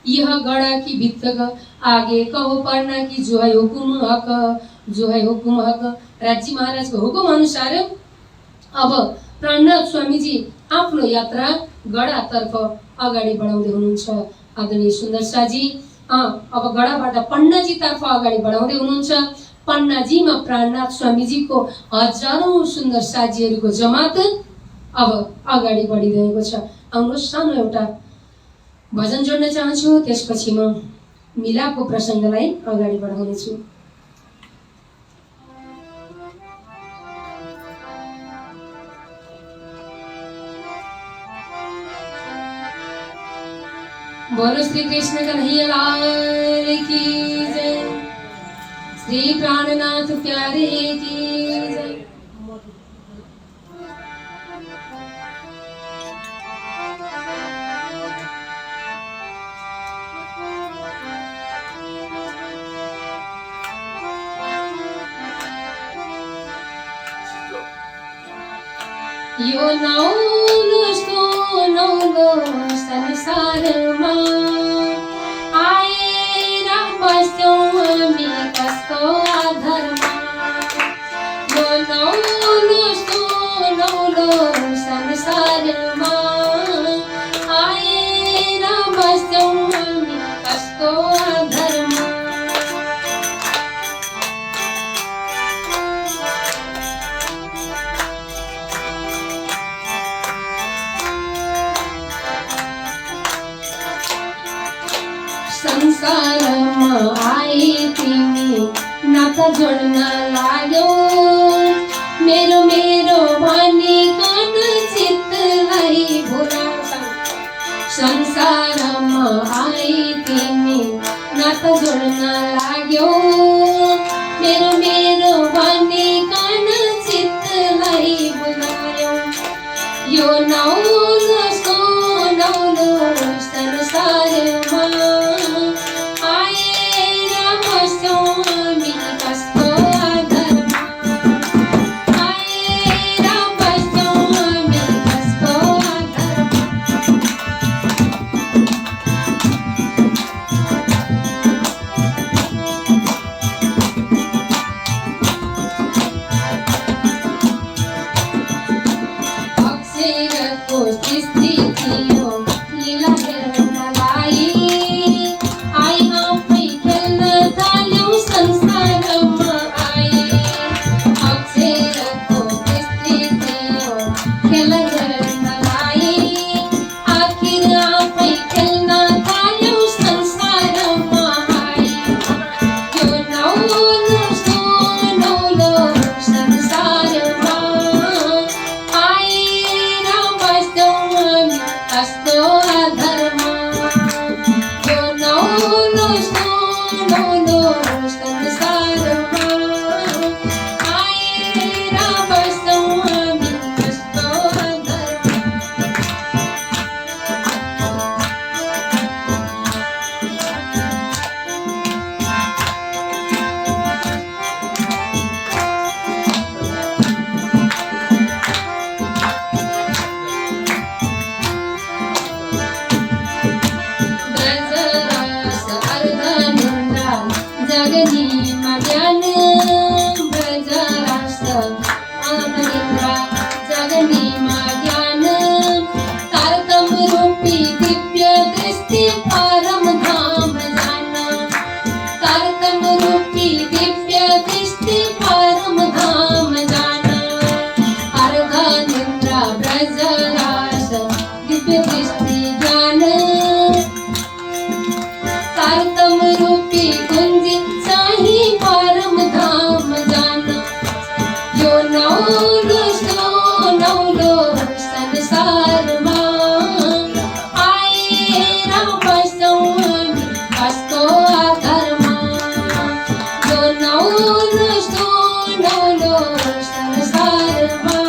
Speaker 1: यह गड़ा की भित्तक आगे कहो पर्ना की जो है हुकुम हक, जो है हुकुम हक। राज्य महाराजको हुकुम अनुसार अब प्राणनाथ स्वामीजी आफ्नो यात्रा गडातर्फ अगाडि बढाउँदै हुनुहुन्छ। आदरणीय सुन्दर शाहजी अब गडाबाट पन्नाजीतर्फ अगाडि बढाउँदै हुनुहुन्छ। पन्नाजीमा प्राणनाथ स्वामीजीको हजारौं सुन्दर साजीहरूको जमात अब अगाडि बढिरहेको छ। आउनुहोस् सानो एउटा भजन जोड्न चाहन्छु, त्यसपछि म मिलापको प्रसङ्गलाई अगाडि बढाउनेछु। बोलो श्री कृष्ण कन्हैया लाल की जय, श्री प्राणनाथ प्यारे की जय। यो नौलो संसारमा आएर बस्यौं हामी कसको आधारमा। यो नौलो संसारमा आएर बस्यौं हामी कसको आधारमा। संसारमा आई तिमी नाता जोड्न लाग्यौ, मेरो मेरो भनिकन चित्तलाई भुलाउँछौ। संसारमा आई तिमी नाता जोड्न लाग्यौ, मेरो मेरो भनिकन चित्तलाई भुलायौ। यो नौलो संसारमा रूपी दिव्य दृष्टि परम धाम जाना, तारतम रूपी दिव्य दृष्टि परम धाम जाना, अर्घ निद्रा ब्रजरास दिव्य दृष्टि ज्ञान, तारतम रूपी कुंज चाही परम धाम जाना, यो नौलो संसार में आए राम बसौनी कस्तो अधर्मा, यो नौलो संसार में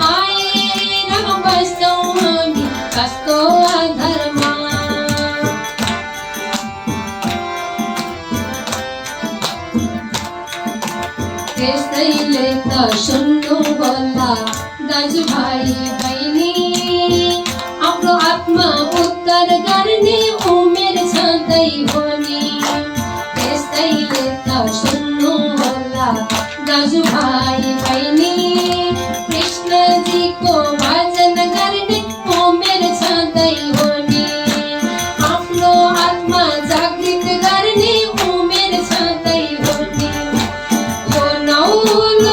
Speaker 1: आए राम बसौनी कस्तो अधर्मा। त्यसैले त सुन्नु होला दाजुभाइ बहिनी, आफ्नो आत्मा उद्धार गर्ने उमेर छँदै हो नि। त्यसैले त सुन्नु होला दाजुभाइ बहिनी, कृष्णजीको भजन गर्ने उमेर छँदै हो नि। आफ्नो आत्मा जागृत गर्ने उमेर छँदै हो नि। यो नौलो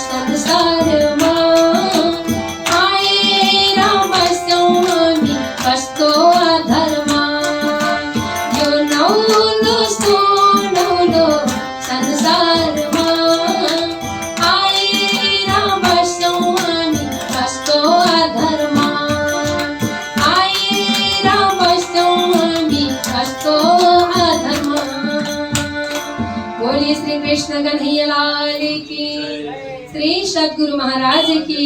Speaker 1: संसारमा आए राम बसौनी कस्तो अधर्मा, यो नौलो संसारमा आए राम बसौनी कस्तो अधर्मा, आए राम बसौनी कस्तो अधर्मा। बोलिए श्री कृष्ण कन्हैया लाल की, श्री सद्गुरु महाराज की,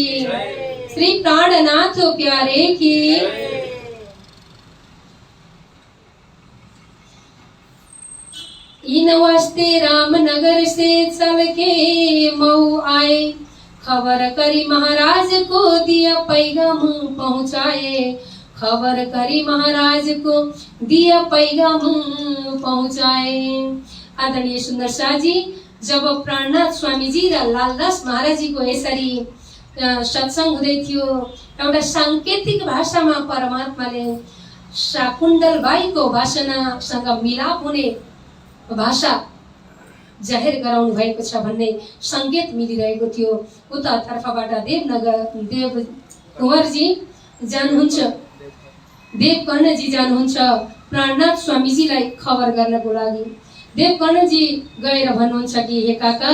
Speaker 1: श्री प्राणनाथ प्यारे की। इन वास्ते रामनगर से चल के मऊ आए, खबर करी महाराज को दिया पैगाम पहुँचाए, खबर करी महाराज को दिया पैगाम पहुँचाए। आदरणीय सुन्दर शाह जी, जब प्राणनाथ स्वामी जी र लालदास महाराज जी को यसरी सत्संग हुँदै थियो, एउटा सांकेतिक भाषामा परमात्माले शाकुण्डल बाईको वासनासँग मिलाप हुने भाषा जाहेर गराउनु भएको छ भन्ने संकेत मिलिरहेको थियो। उता तर्फबाट देव कुँवरजी जानुहुन्छ, देवकर्णजी जानुहुन्छ प्राणनाथ स्वामीजीलाई खबर गर्नको लागि। देवकर्णजी गएर भन्नुहुन्छ कि हे काका,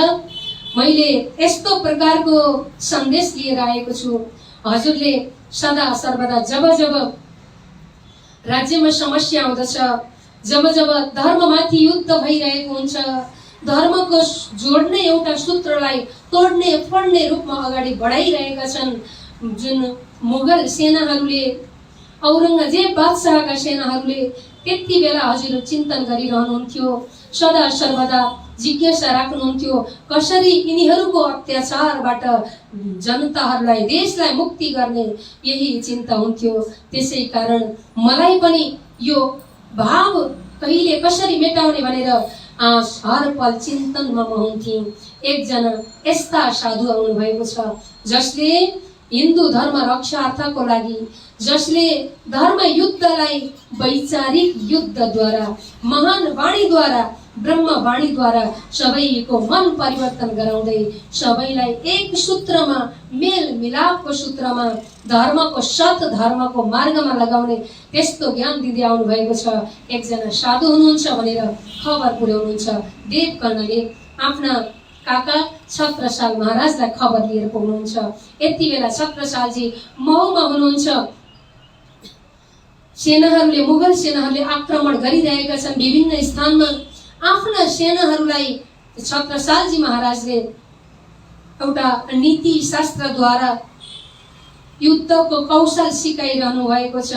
Speaker 1: मैले यस्तो प्रकारको सन्देश लिएर आएको छु, हजुरले सदा सर्वदा जब जब राज्यमा समस्या आउँदछ, जब जब धर्ममाथि युद्ध भइरहेको हुन्छ, धर्मको जोड्ने एउटा सूत्रलाई तोड्ने फोड्ने रूपमा अगाडि बढाइरहेका छन् जुन मुगल सेनाहरूले, औरङ्गजेब बादशाहका सेनाहरूले, त्यति बेला हजुर चिन्तन गरिरहनुहुन्थ्यो, सदा सर्वदा जिज्ञासा राख्नुहुन्थ्यो कसरी यिनीहरूको अत्याचारबाट जनताहरूलाई, देशलाई मुक्ति गर्ने, यही चिन्ता हुन्थ्यो। त्यसै कारण मलाई पनि यो भाव कहिले कसरी मेटाउने भनेर हर पल चिन्तनमा म हुन्थेँ। एकजना यस्ता साधु आउनु भएको छ जसले हिन्दू धर्म रक्षार्थको लागि, जसले धर्म युद्धलाई वैचारिक युद्धद्वारा, महान वाणीद्वारा, ब्रह्म वाणीद्वारा सबैको मन परिवर्तन गराउँदै सबैलाई एक सूत्रमा, मेल मिलापको सूत्रमा, धर्मको सत धर्मको मार्गमा लगाउने त्यस्तो ज्ञान दिँदै आउनु भएको छ। एकजना साधु हुनुहुन्छ भनेर खबर पुर्याउनुहुन्छ देवकर्णले। आफ्ना काका छत्रसाल महाराजलाई खबर लिएर पुग्नुहुन्छ। यति बेला छत्रसालजी मऊमा हुनुहुन्छ। सेनाहरूले, मुगल सेनाहरूले आक्रमण गरिरहेका छन् विभिन्न स्थानमा। आफ्ना सेनाहरूलाई छत्रसालजी महाराजले एउटा नीति शास्त्रद्वारा युद्धको कौशल सिकाइरहनु भएको छ।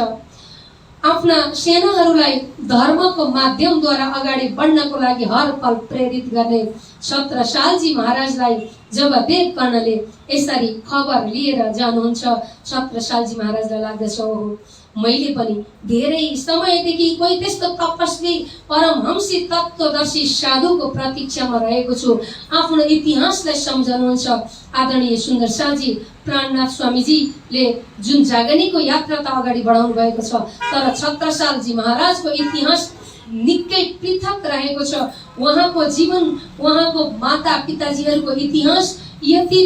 Speaker 1: आफ्ना सेनाहरूलाई धर्मको माध्यमद्वारा अगाडि बढ्नको लागि हर पल प्रेरित गर्ने छत्रसालजी महाराजलाई जब देवकर्णले यसरी खबर लिएर जानुहुन्छ, छत्रसालजी महाराजलाई लाग्दछ ओहो, मैले पनि धेरै समयदेखि कोही त्यस्तो तपस्वी परमहंसी तत्त्वदर्शी साधुको प्रतीक्षामा रहेको छु। आफ्नो इतिहासलाई सम्झनुहुन्छ। आदरणीय सुन्दर शाहजी प्राणनाथ स्वामीजीले जुन जागनीको यात्रा त अगाडि बढाउनु भएको छ, तर छत्रसालजी महाराजको इतिहास निकै पृथक रहेको छ। उहाँको जीवन, उहाँको माता पिताजीहरूको इतिहास यति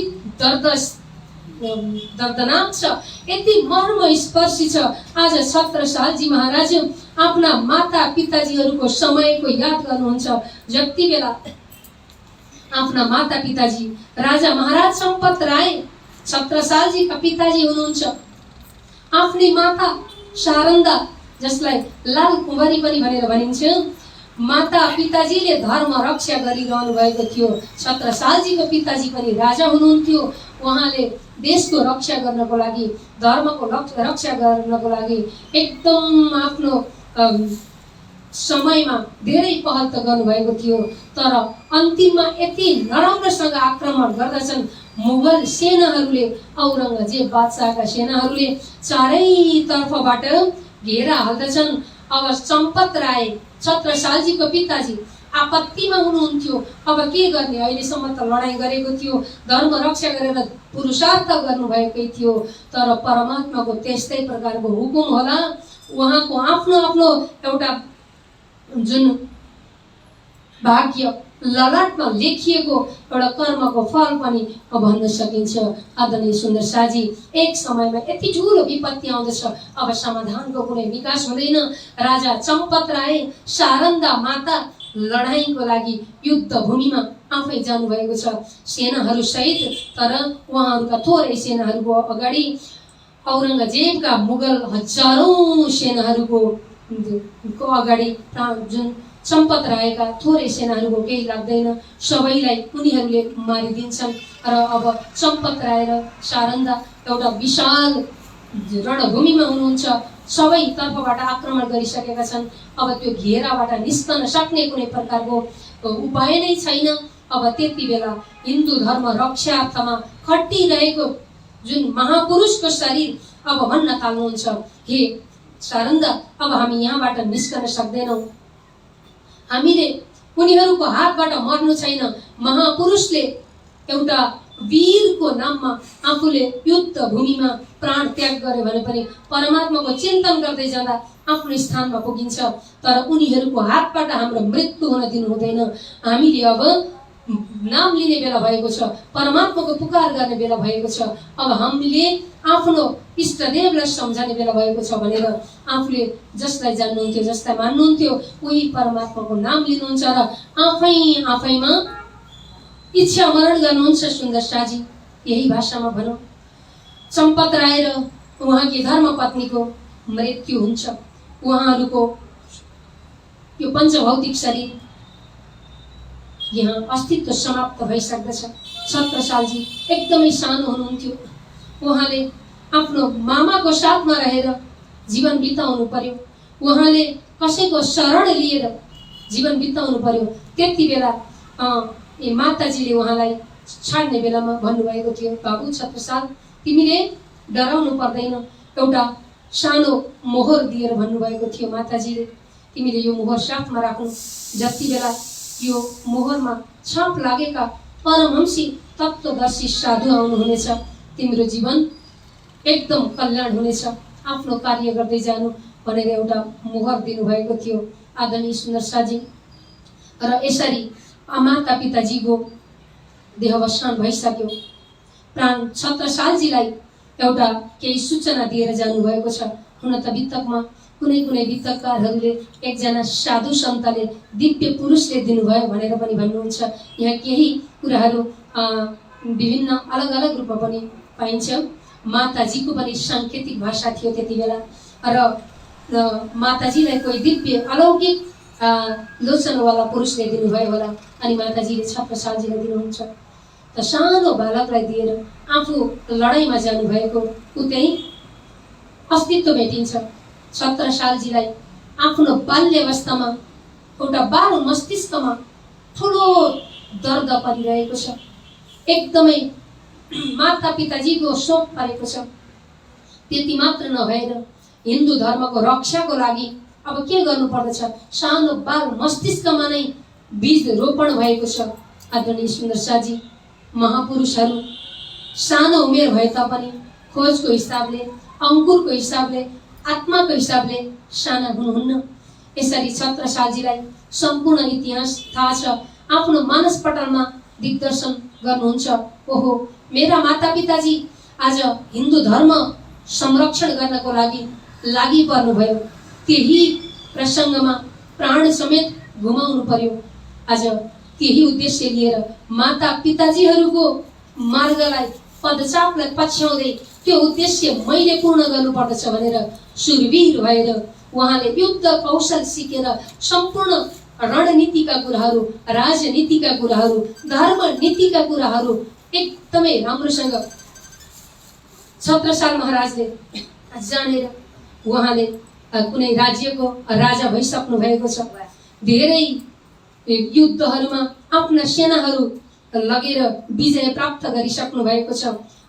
Speaker 1: दर्दनाक छ, यति मर्मस्पर्शी छ। आज छत्रसालजी महाराज आफ्ना माता पिताजीहरूको समयको याद गर्नुहुन्छ। जति बेला आफ्ना माता पिताजी राजा महाराज सम्पत राय छत्रसालजीका पिताजी हुनुहुन्छ, आफ्नी माता शारदा जसलाई लाल कुँवरी पनि भनेर भनिन्छ, माता पिताजीले धर्म रक्षा गरिरहनु भएको थियो। छत्रसालजीको पिताजी पनि राजा हुनुहुन्थ्यो। उहाँले देशको रक्षा गर्नको लागि, धर्मको रक्षा गर्नको लागि एकदम आफ्नो समयमा धेरै पहल त गर्नुभएको थियो। तर अन्तिममा यति नराम्रोसँग आक्रमण गर्दछन् मुगल सेनाहरूले, औरङ्गजेब बादशाहका सेनाहरूले चारैतर्फबाट घेरा हाल्दछन्। अब सम्पत राय छत्रसालजीको पिताजी आपत्तिमा हुनुहुन्थ्यो। अब के गर्ने, अहिलेसम्म त लडाईँ गरेको थियो, धर्म रक्षा गरेर पुरुषार्थ गर्नुभएकै थियो, तर परमात्माको त्यस्तै प्रकारको हुकुम होला। उहाँको आफ्नो आफ्नो एउटा जुन भाग्य ललाटमा लेखिएको एउटा कर्मको फल पनि भन्न सकिन्छ। आदरणीय सुन्दर शाहजी, एक समयमा यति ठुलो विपत्ति आउँदछ, अब समाधानको कुनै निकास हुँदैन। राजा चम्पत राय शारदा माता लडाईँको लागि युद्ध भूमिमा आफै जानुभएको छ सेनाहरू सहित। तर उहाँहरूका थोरै सेनाहरूको अगाडि औरङ्गजेबका मुगल हजारौं सेनाहरूको अगाडि जुन सम्पत रायका थोरै सेनाहरूको केही लाग्दैन, सबैलाई उनीहरूले मारिदिन्छन्। र अब सम्पत राय र शारदा एउटा विशाल रणभूमिमा हुनुहुन्छ, सबै तर्फबाट आक्रमण गरिसकेका छन्। अब त्यो घेराबाट निस्कन सक्ने कुनै प्रकारको उपाय नै छैन। अब त्यति बेला हिन्दू धर्म रक्षार्थमा खटिरहेको जुन महापुरुषको शरीर अब भन्न थाल्नुहुन्छ, हे शारदा, अब हामी यहाँबाट निस्कन सक्दैनौँ, हामीले उनीहरूको हातबाट मर्नु छैन। महापुरुषले एउटा वीरको नाममा आफूले युद्ध भूमिमा प्राण त्याग गर्यो भने पनि परमात्माको चिन्तन गर्दै जाँदा आफ्नो स्थानमा पुगिन्छ। तर उनीहरूको हातबाट हाम्रो मृत्यु हुन दिनु हुँदैन। हामीले अब नाम लिने बेला भएको छ, परमात्माको पुकार गर्ने बेला भएको छ। अब हामीले आफ्नो इष्टदेवलाई सम्झने बेला भएको छ भनेर आफूले जसलाई जान्नुहुन्थ्यो, जसलाई मान्नुहुन्थ्यो, उही परमात्माको नाम लिनुहुन्छ र आफैमा इच्छा मरण गर्नुहुन्छ। सुन्दर शाहजी, यही भाषामा भनौँ, सम्पत राय र उहाँकी धर्मपत्नीको मृत्यु हुन्छ। उहाँहरूको यो पञ्चभौतिक शरीर यहाँ अस्तित्व समाप्त भइसक्दछ। छत्रसालजी एकदमै सानो हुनुहुन्थ्यो। उहाँले आफ्नो मामाको साथमा रहेर जीवन बिताउनु पर्यो, उहाँले कसैको शरण लिएर जीवन बिताउनु पर्यो। त्यति बेला माताजीले उहाँलाई छाड्ने बेलामा भन्नुभएको थियो, बाबु छत्रसाल, तिमीले डराउनु पर्दैन, एउटा सानो मोहर दिएर भन्नुभएको थियो माताजीले, तिमीले यो मोहर साथमा राख्नु। जति बेला यो मोहरमा छाप लागेका परमहंसी तत्त्वदर्शी साधु आउनुहुनेछ, तिम्रो जीवन एकदम कल्याण हुनेछ, आफ्नो कार्य गर्दै जानु भनेर एउटा मोहर दिनुभएको थियो आदरणीय सुन्दर शाहजी। र यसरी माता पिताजीको देहावसान भइसक्यो। प्राण छत्रसालजीलाई एउटा केही सूचना दिएर जानुभएको छ। हुन त वितकमा कुनै कुनै वितककारहरूले एकजना साधु सन्तले दिव्य पुरुषले दिनुभयो भनेर पनि भन्नुहुन्छ। यहाँ केही कुराहरू विभिन्न अलग अलग रूपमा पनि पाइन्छ। माताजीको पनि साङ्केतिक भाषा थियो त्यति बेला, र माताजीलाई कोही दिव्य अलौकिक लोचनवाला पुरुषले दिनुभयो होला, अनि माताजीले छत्रसालजीलाई दिनुहुन्छ। त सानो बालकलाई दिएर आफू लडाईँमा जानुभएको उतै अस्तित्व भेटिन्छ। छत्रसालजीलाई आफ्नो बाल्यावस्थामा एउटा बाल मस्तिष्कमा ठुलो दर्द परिरहेको छ, एकदमै माता पिताजीको शोक परेको छ। त्यति मात्र नभएर हिन्दू धर्मको रक्षाको लागि अब के गर्नुपर्दछ, सानो बाल मस्तिष्कमा नै बीज रोपण भएको छ। आदरणीय सुन्दर शाहजी, महापुरुषहरू सानो उमेर भए तापनि खोजको हिसाबले, अङ्कुरको हिसाबले, आत्माको हिसाबले साना हुनुहुन्न। यसरी छत्रसालजीलाई सम्पूर्ण इतिहास थाहा छ। आफ्नो मानसपटलमा दिग्दर्शन गर्नुहुन्छ। ओहो, मेरा मातापिताजी आज हिन्दू धर्म संरक्षण गर्नको लागि पर्नुभयो। त्यही प्रसङ्गमा प्राण समेत गुमाउनु पर्यो। आज त्यही उद्देश्य लिएर माता पिताजीहरूको मार्गलाई, पदचापलाई पछ्याउँदै त्यो उद्देश्य मैले पूर्ण गर्नुपर्दछ भनेर सुरवीर भएर उहाँले युद्ध कौशल सिकेर सम्पूर्ण रणनीतिका कुराहरू, राजनीतिका कुराहरू, धर्म नीतिका कुराहरू एकदमै राम्रोसँग छत्रसाल महाराजले जानेर उहाँले कुनै राज्यको राजा भइसक्नु भएको छ। धेरै युद्धहरूमा आफ्ना सेनाहरू लगेर विजय प्राप्त गरिसक्नु भएको छ।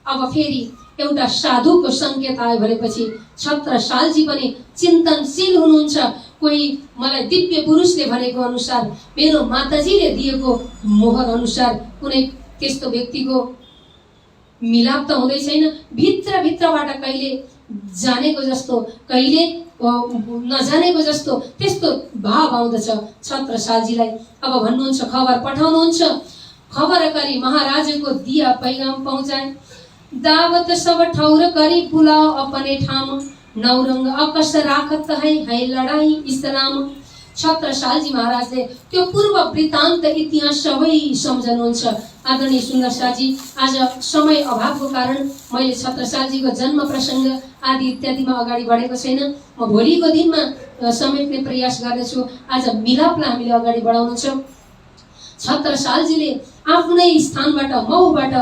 Speaker 1: अब फेरि एउटा साधुको सङ्केत आयो भनेपछि छत्रसालजी पनि चिन्तनशील हुनुहुन्छ। कोही मलाई दिव्य पुरुषले भनेको अनुसार, मेरो माताजीले दिएको मोहर अनुसार कुनै त्यस्तो व्यक्तिको मिलाप त हुँदै छैन। भित्रभित्रबाट कहिले जानेको जस्तो, कहिले नजानेको जस्तो त्यस्तो भाव आउँदछ छत्रसालजीलाई। अब भन्नुहुन्छ, खबर पठाउनुहुन्छ, खबर करी महाराजको दिया पैगाम पहुँचाए। दावत सब ठौर करी बुलाओ अपने ठाम, नौरंग अकस राखत है लडाई इस्लाम। छत्रसालजी महाराजले त्यो पूर्व वृत्तान्त इतिहास सबै सम्झनुहुन्छ। आदरणीय सुन्दर शाहजी, आज समय अभावको कारण मैले छत्रसालजीको जन्म प्रसङ्ग आदि इत्यादिमा अगाडि बढेको छैन। म भोलिको दिनमा समेट्ने प्रयास गर्नेछु। आज मिलापलाई हामीले अगाडि बढाउनु छ। छत्रसालजीले आफ्नै स्थानबाट, मौबाट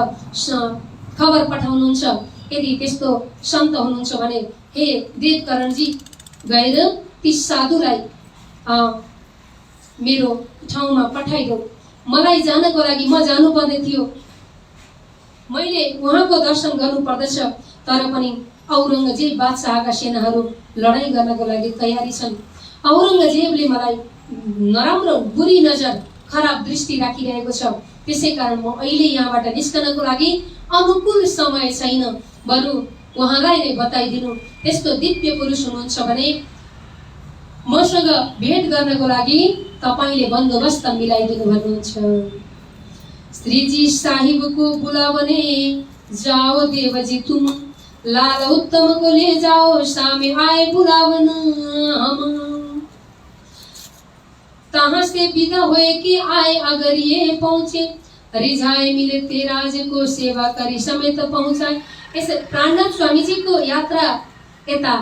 Speaker 1: खबर पठाउनुहुन्छ। यदि त्यस्तो सन्त हुनुहुन्छ भने हे देवकरणजी, गएर ती साधुलाई मेरो ठाउँमा पठाइदेऊ। मलाई जानको लागि म जानुपर्ने थियो, मैले उहाँको दर्शन गर्नुपर्दछ। तर पनि औरङ्गजेब बादशाहका सेनाहरू लडाइँ गर्नको लागि तयारी छन्। औरङ्गजेबले मलाई नराम्रो, बुरी नजर, खराब दृष्टि राखिरहेको छ। त्यसै कारण म अहिले यहाँबाट निस्कनको लागि अनुकूल समय छैन। बरु उहाँलाई नै बताइदिनु, त्यस्तो दिव्य पुरुष हुनुहुन्छ भने मसँग भेट गर्नको लागि तपाईले बन्दोबस्त मिलाइदिनु भन्नुहुन्छ। श्रीजी साहिबको बुलावने जाओ देवजी तुम, लाल उत्तम को ले जाओ सामे आए बुलावन हम। तहाँ से विदा हुए कि आए अगर ये पहुंचे, रिझाए मिले तेराज को सेवा करी समेत पहुंचाए। ऐसे प्राणनाथ स्वामी जी को यात्रा यता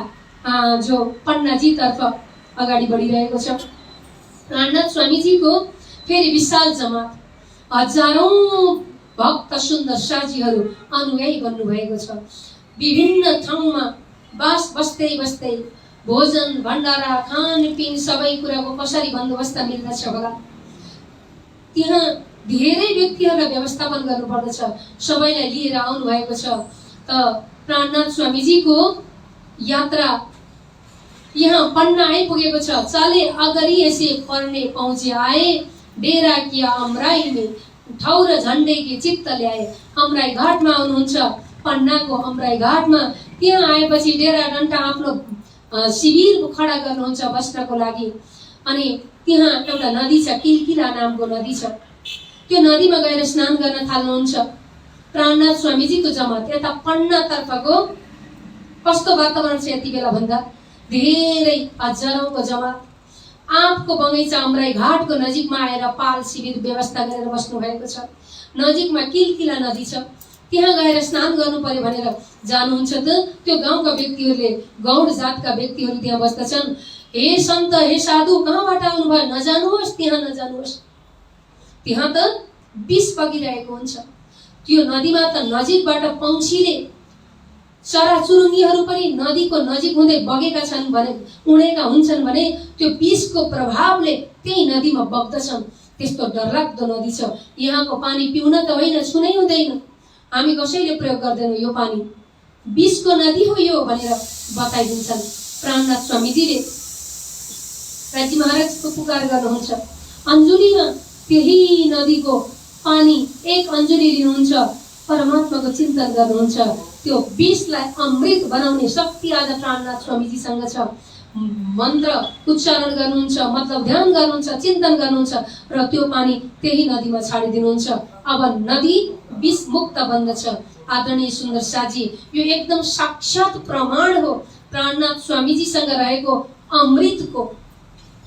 Speaker 1: जो पन्नाजी तर्फ अगाडि बढिरहेको छ। प्राणनाथ स्वामी जी को फेरि विशाल जमात, हजारौं भक्त सुन्दर साजीहरू अनुयायी बन्नु भएको छ। विभिन्न ठाउँमा बास बस्दै बस्दै भोजन भण्डारा खानपिन सबै कुराको कसरी बन्दोबस्त मिल्दछ होला। त्यहाँ धेरै व्यक्तिहरूलाई व्यवस्थापन गर्नुपर्दछ, सबैलाई लिएर आउनु भएको छ। त प्राणनाथ स्वामीजीको यात्रा यहाँ पन्ना आइपुगेको छ। चले अगरी ऐसे पर्ने पहुँचे आए, डेरा किया अमराई में ठौर झण्डे के चित्त ल्याए। अमराई घाटमा आउनुहुन्छ, पन्नाको अमराई घाटमा। त्यहाँ आएपछि डेरा डन्टा आफ्नो शिविर खडा गर्नुहुन्छ बस्नको लागि। अनि त्यहाँ एउटा नदी छ, किलकिला नामको नदी छ। त्यो नदीमा गएर स्नान गर्न थाल्नुहुन्छ प्राणनाथ स्वामीजीको जमात। यता पन्ना तर्फको कस्तो वातावरण छ यति बेला भन्दा, धेरै हजारौंको जमात आँपको बगैँचा अमराई घाटको नजिकमा आएर पाल शिविर व्यवस्था गरेर बस्नु भएको छ। नजिकमा किलकिला नदी छ, त्यहाँ गएर स्नान गर्नु पर्यो भनेर जानुहुन्छ त त्यो गाउँका व्यक्तिहरूले, गौड जातका व्यक्तिहरू त्यहाँ बस्दछन्। हे सन्त, हे साधु, कहाँबाट आउनुभयो, नजानुहोस्, त्यहाँ नजानुहोस्। त्यहाँ त विष बगिरहेको हुन्छ। त्यो नदीमा त नजिकबाट पंक्षीले, चराचुरुङ्गीहरू पनि नदीको नजिक हुँदै बगेका छन् भने, उडेका हुन्छन् भने त्यो विषको प्रभावले त्यही नदीमा बग्दछन्। त्यस्तो डरलाग्दो नदी छ। यहाँको पानी पिउन त होइन, छुनै हुँदैन। हामी कसैले प्रयोग गर्दैनौँ, यो पानी विषको नदी हो यो भनेर बताइदिन्छन् प्राणनाथ स्वामीजीले। राजी महाराजको पुकार गर्नुहुन्छ। अन्जुलीमा त्यही नदीको पानी एक अन्जुली लिनुहुन्छ, परमात्माको चिन्तन गर्नुहुन्छ। त्यो विषलाई अमृत बनाउने शक्ति आज प्राणनाथ स्वामीजीसँग छ। मन्त्र उच्चारण गर्नुहुन्छ, मतलब ध्यान गर्नुहुन्छ, चिन्तन गर्नुहुन्छ र त्यो पानी त्यही नदीमा छाडिदिनुहुन्छ। अब नदी विष मुक्त बन्दछ। आदरणीय सुन्दर साजी, यो एकदम साक्षात प्रमाण हो प्राणनाथ स्वामीजीसँग रहेको अमृतको।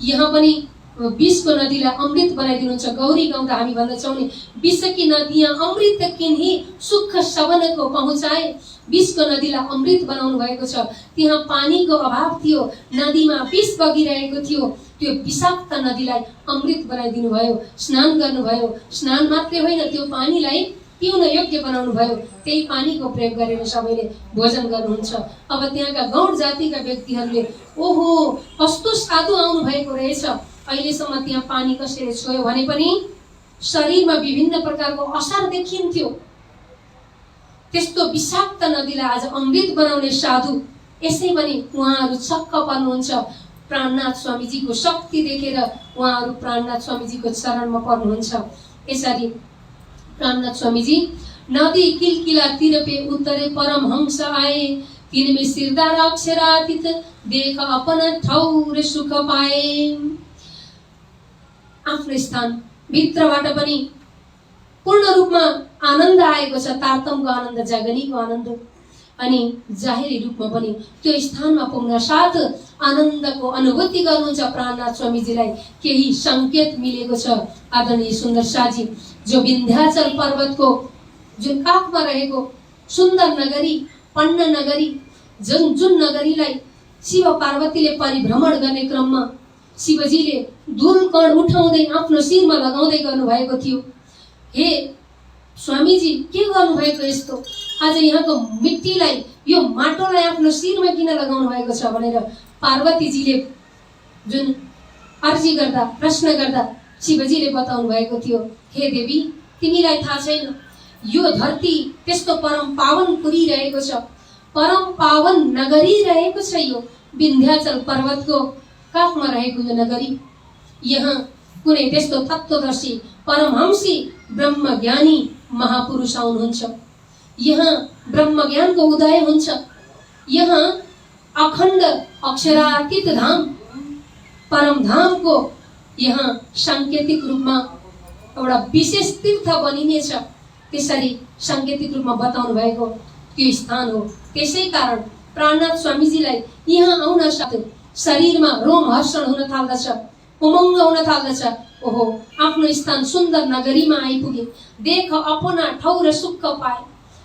Speaker 1: यहाँ पनि विषको नदीलाई अमृत बनाइदिनुहुन्छ। गौरी गाउँदा हामी भन्दछौँ नि, विषकी नदियाँ अमृत किन्ही सुख सबनको पहुँचाए। विषको नदीलाई अमृत बनाउनु भएको छ। त्यहाँ पानीको अभाव थियो, नदीमा विष बगिरहेको थियो, त्यो विषाक्त नदीलाई अमृत बनाइदिनु भयो। स्नान गर्नुभयो, स्नान मात्रै होइन, त्यो पानीलाई पिउन योग्य बनाउनु भयो। त्यही पानीको प्रयोग गरेर सबैले भोजन गर्नुहुन्छ। अब त्यहाँका गौड जातिका व्यक्तिहरूले ओहो कस्तो साधु आउनु भएको रहेछ, अहिलेसम्म त्यहाँ पानी कसैले छोयो भने पनि शरीरमा विभिन्न प्रकारको असर देखिन्थ्यो। त्यस्तो विषाक्त नदीलाई आज अमृत बनाउने साधु, यसै पनि उहाँहरू छक्क पर्नुहुन्छ। प्राणनाथ स्वामीजीको शक्ति देखेर उहाँहरू प्राणनाथ स्वामीजीको चरणमा पर्नुहुन्छ। यसरी प्राणनाथ स्वामीजी नदी किलकिला तिरपे उत्तरे परमहंस आए, तिनमे सिरदार अक्षरातीत देख अपन ठौर सुख पाए। आफ्नो स्थान भित्रबाट पनि पूर्ण रूपमा आनन्द आएको छ, तारतम्यको आनन्द, जागनीको आनन्द, अनि जाहेरी रूपमा पनि त्यो स्थानमा पुग्न साथ आनन्दको अनुभूति गर्नुहुन्छ प्राणनाथ स्वामीजीलाई। केही संकेत मिलेको छ आदरणीय सुन्दर साजी। जो विन्ध्याचल पर्वतको जुन काखमा रहेको सुन्दर नगरी पन्न नगरी, जुन नगरीलाई शिव पार्वतीले परिभ्रमण गर्ने क्रममा शिवजीले धुलकण उठाउँदै आफ्नो शिरमा लगाउँदै गर्नुभएको थियो। हे स्वामीजी, के गर्नुभएको यस्तो? आज यहाँको मिट्टीलाई, यो माटोलाई आफ्नो शिरमा किन लगाउनु भएको छ भनेर पार्वतीजीले जुन अर्जी गर्दा, प्रश्न गर्दा शिवजीले बताउनु भएको थियो। हे देवी, तिमीलाई थाहा छैन, यो धरती त्यस्तो परम पावन पुरिरहेको छ, परम पावन नगरी रहेको छ। यो विन्ध्याचल पर्वतको काखमा रहेको यो नगरी, यहाँ कुनै त्यस्तो तत्त्वदर्शी परमहंसी ब्रह्मज्ञानी महापुरुष आउनुहुन्छ। यहाँ ब्रह्मज्ञानको उदय हुन्छ। यहाँ अखण्ड अक्षरातीत धाम परम धामको यहाँ सांकेतिक रूपमा एउटा विशेष तीर्थ बनिनेछ। त्यसरी सांकेतिक रूपमा बताउनु भएको त्यो स्थान हो। त्यसै कारण प्राणनाथ स्वामीजीलाई यहाँ आउन साथ शरीरमा रोमहर्षण हुन थाल्दछ, उमङ्ग हुन थाल्दछ। ओहो, आफ्नो स्थान सुन्दर नगरीमा आइपुगे, देख अपना ठौर सुख पाए,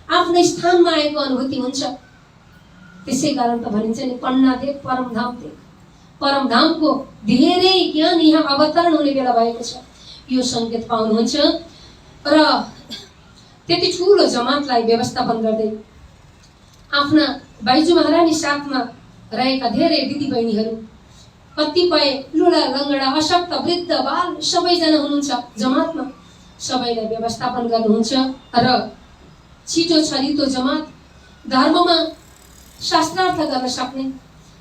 Speaker 1: आफ्नो स्थानमा आएको अनुभूति हुन्छ। त्यसै कारण त भनिन्छ नि, पन्ना देख परमधाम देख। परमधामको धेरै ज्ञान यहाँ अवतरण हुने बेला भएको छ। यो संकेत पाउनुहुन्छ। र त्यति ठुलो जमातलाई व्यवस्थापन गर्दै आफ्ना बाइजू महारानी साथमा रहेका धेरै दिदीबहिनीहरू, कतिपय लुला लङ्गडा अशक्त वृद्ध बाल सबैजना हुनुहुन्छ जमातमा। सबैलाई व्यवस्थापन गर्नुहुन्छ र छिटो छरितो जमात, धर्ममा शास्त्रार्थ गर्न सक्ने,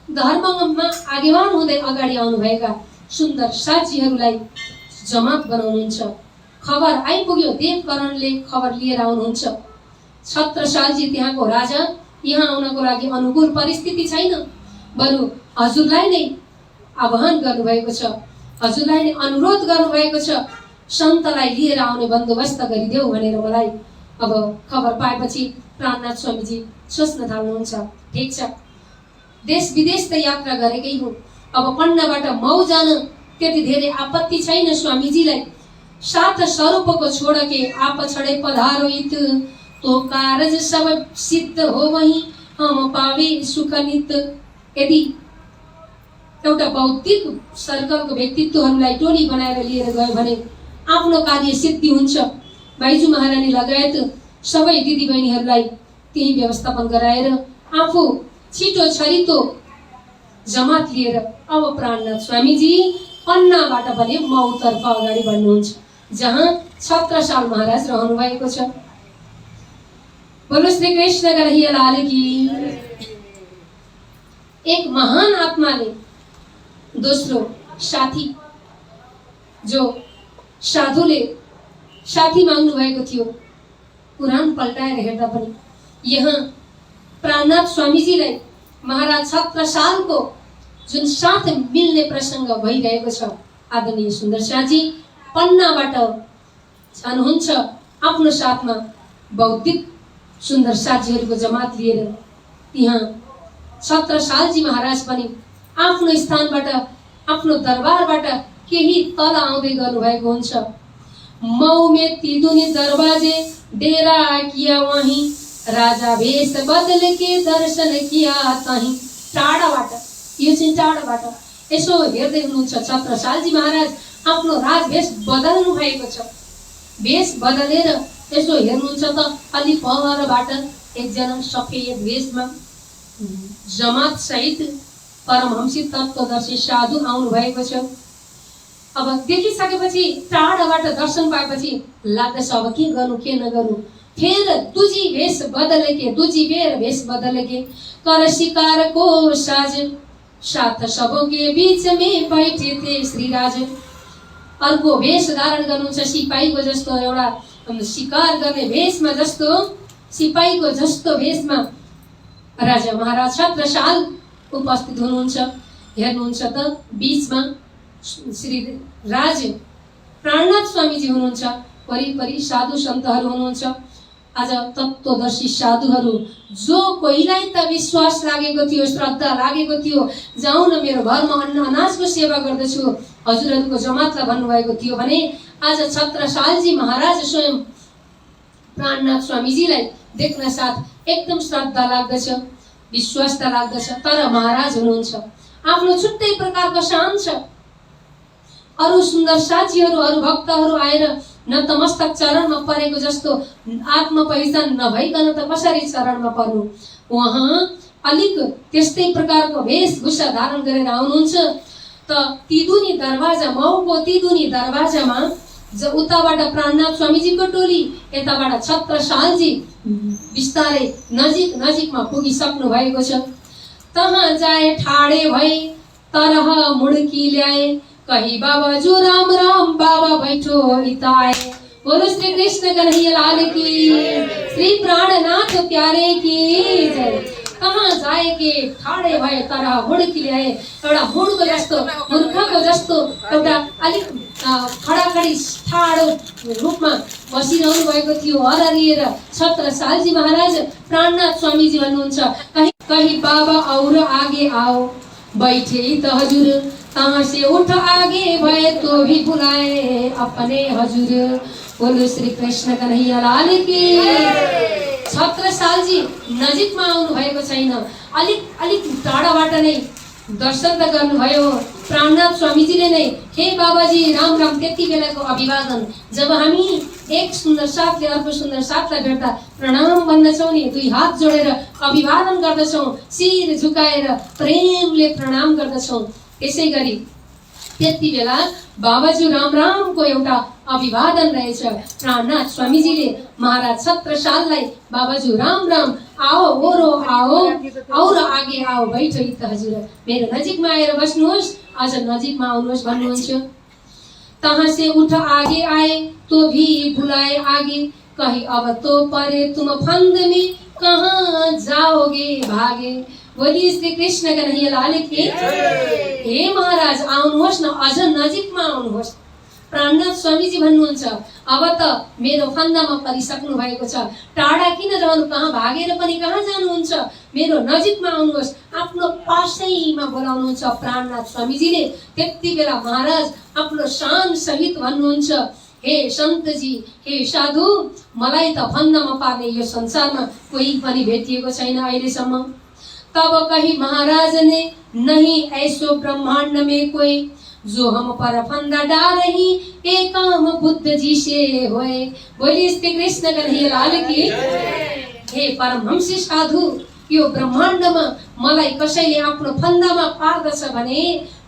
Speaker 1: धर्ममा आगेवान हुँदै अगाडि आउनुभएका सुन्दर साथीहरूलाई जमात बनाउनुहुन्छ। खबर आइपुग्यो, देवकरणले खबर लिएर आउनुहुन्छ। छत्रसालजी त्यहाँको राजा, यहाँ आउनको लागि अनुकूल परिस्थिति छैन, बरु हजुरलाई नै आह्वान गर्नुभएको छ, हजुरलाई नै अनुरोध गर्नुभएको छ, सन्तलाई लिएर आउने बन्दोबस्त गरिदेऊ भनेर मलाई अब खबर पाएपछि प्राणनाथ स्वामीजी सोच्न थाल्नुहुन्छ। ठिक छ, देश विदेश त यात्रा गरेकै हुँ, अब पन्नाबाट मौ जान त्यति धेरै आपत्ति छैन स्वामीजीलाई। साथ स्वरूपको छोड के आप छडे पधारो इत, तो कारज सब सिद्ध हो वही हम पावे सुख नित। यदि एउटा बौद्धिक सर्कलको व्यक्तित्वहरूलाई टोली बनाएर लिएर गयो भने आफ्नो कार्य सिद्धि हुन्छ। बाइजू महारानी लगायत सबै दिदीबहिनीहरूलाई त्यही व्यवस्थापन गराएर आफू छिटो छरितो जमात लिएर अब प्राणनाथ स्वामीजी पन्नाबाट भने मौतर्फ अगाडि बढ्नुहुन्छ, जहाँ छत्रसाल महाराज रहनु भएको छ। बोलो श्री कृष्ण कन्हैया लाल की। एक महान आत्माले दोस्रो साथी, जो साधुले साथी माग्नु भएको थियो, पुराण पल्टाएर हेर्दा पनि यहाँ प्राणनाथ स्वामीजीलाई महाराज छत्रसालको जुन साथ मिल्ने प्रसंग भइरहेको छ। आदरणीय सुन्दर शाहजी पन्नाबाट जानुहुन्छ आफ्नो साथमा बौद्धिक सुन्दर साथीहरूको जमात लिएर। त्यहाँ छत्रसालजी महाराज पनि आफ्नो स्थानबाट आफ्नो दरबारबाट केही तल आउँदै गर्नुभएको हुन्छ। मऊ में तीदुनी दरवाजे डेरा किया वहीं, राजा भेष बदल के दर्शन किया तहीं। टाढाबाट, यो चाहिँ टाढाबाट यसो हेर्दै हुनुहुन्छ छत्रसालजी महाराज आफ्नो राजभेष बदल्नु भएको छ। भेष बदलेर यसो हेर्नुहुन्छ त अलि परबाट एकजना सफेद भेषमा जमात सहित परमहंसी तत्त्वदर्शी साधु आउनु भएको छ। अब देखिसकेपछि टाढाबाट दर्शन पाएपछि लाग्दछ अब के गर्नु के नगर्नु। फिर दूजी भेष बदलेके, दूजी बेर भेष बदलेके, कर शिकार को साज, सात सबों के बीच में बैठे थे श्रीराज। अर्को भेष धारण गर्नुहुन्छ सिपाहीको जस्तो, एउटा शिकार गर्ने भेषमा जस्तो, सिपाहीको जस्तो भेषमा राजा महाराज छत्रसाल उपस्थित हुनुहुन्छ। हेर्नुहुन्छ त बीचमा श्री राज प्राणनाथ स्वामीजी हुनुहुन्छ, वरिपरि साधु सन्तहरू हुनुहुन्छ। आज तत्त्वदर्शी साधुहरू जो कोहीलाई त विश्वास लागेको थियो, श्रद्धा लागेको थियो, जाउँ न मेरो घरमा अन्न अनाजको सेवा गर्दछु हजुरहरूको जमातलाई भन्नुभएको थियो भने आज छत्रसालजी महाराज स्वयं प्राणनाथ स्वामीजीलाई देख्न साथ एकदम श्रद्धा लाग्दछ, विश्वास त लाग्दछ। तर महाराज हुनुहुन्छ आफ्नो छुट्टै प्रकारको शान छ। अरू सुन्दर साथीहरू, अरू भक्तहरू आएर नतमस्तक चरणमा परेको जस्तो आत्म पहिचान नभइकन त कसरी चरणमा पर्नु। उहाँ अलिक त्यस्तै प्रकारको वेशभूषा धारण गरेर आउनुहुन्छ। त तीदुनी दरवाजा, मऊको तीदुनी दरवाजामा उताबाट प्राणनाथ स्वामीजीको टोली, यताबाट छत्रसालजी बिस्तारै नजिक नजिकमा पुगिसक्नु भएको छ। तहाँ जाए ठाडे भई तरह मुड्की ल्याए, कही बाबा जो राम राम बाबा बैठो इताए। बोलो श्री कृष्ण कन्हैया लाल की, श्री प्राणनाथ प्यारे की जय। कहाँ जाए के ठाडे भए तरह मुड्की ल्याए, एउटा मुडको जस्तो, मूर्खको जस्तो एउटा अलिक खडाखडी ठाडो रूपमा बसिरहनु भएको थियो। हरारिएर छत्रसालजी महाराज प्राणनाथ स्वामीजी भन्नुहुन्छ, कहीं बाबा और आगे आओ, बैठे त हजुर, तहाँ से उठ आगे भए तो भी बुलाए अपने हजुर। बोलो श्री कृष्ण कन्हैया लाल की। छत्रसालजी नजिकमा आउनु भएको छैन, अलिक टाढाबाट नै दर्शन त गर्नुभयो। प्राणनाथ स्वामीजीले नै हे बाबाजी राम राम त्यति बेलाको अभिवादन। जब हामी एक सुन्दर साथले अर्को सुन्दर साथलाई भेट्दा प्रणाम भन्दछौँ नि, दुई हात जोडेर अभिवादन गर्दछौँ, शिर झुकाएर प्रेमले प्रणाम गर्दछौँ। त्यसै गरी त्यति बेला बाबाजी राम रामको एउटा अभिवादन रहेछ। प्राणनाथ स्वामीजीले महाराज छत्रसाललाई बाबाजी राम राम, आओ ओरो आओ और आगे आओ, बैठो त हजुर, मेरो नजिकमा आएर बस्नुहोस्, अझ नजिकमा आउनुहोस् भन्नुहुन्छ। तहाँ से उठ आगे आए तो भी बुलाए आगे, कहीं अब तो परे तुम फंद में कहाँ जाओगे भागे। बोलिए श्री कृष्ण कन्हैया लाल की। हे महाराज आउनुहोस् न, अझ नजिकमा आउनुहोस्। प्राणनाथ स्वामीजी भन्नुहुन्छ अब त मेरो फन्दामा परिसक्नु भएको छ, टाढा किन रहनु, कहाँ भागेर पनि कहाँ जानुहुन्छ, मेरो नजिकमा आउनुहोस्। आफ्नो पासैमा बोलाउनुहुन्छ प्राणनाथ स्वामीजीले। त्यति बेला महाराज आफ्नो शान सहित भन्नुहुन्छ, हे सन्तजी, हे साधु, मलाई त फन्दामा पार्ने यो संसारमा कोही पनि भेटिएको छैन अहिलेसम्म। तब कही महाराज ने, नहीं ऐसो ब्रह्मांड में कोई, जो हम पर फंदा डारही एक काम बुद्ध जी से होए। बोलिए श्री कृष्ण कन्हैया लाल की। हे परमहंसी साधु, यो ब्रह्माण्डमा मलाई कसैले आफ्नो फन्दामा पार्दछ भने,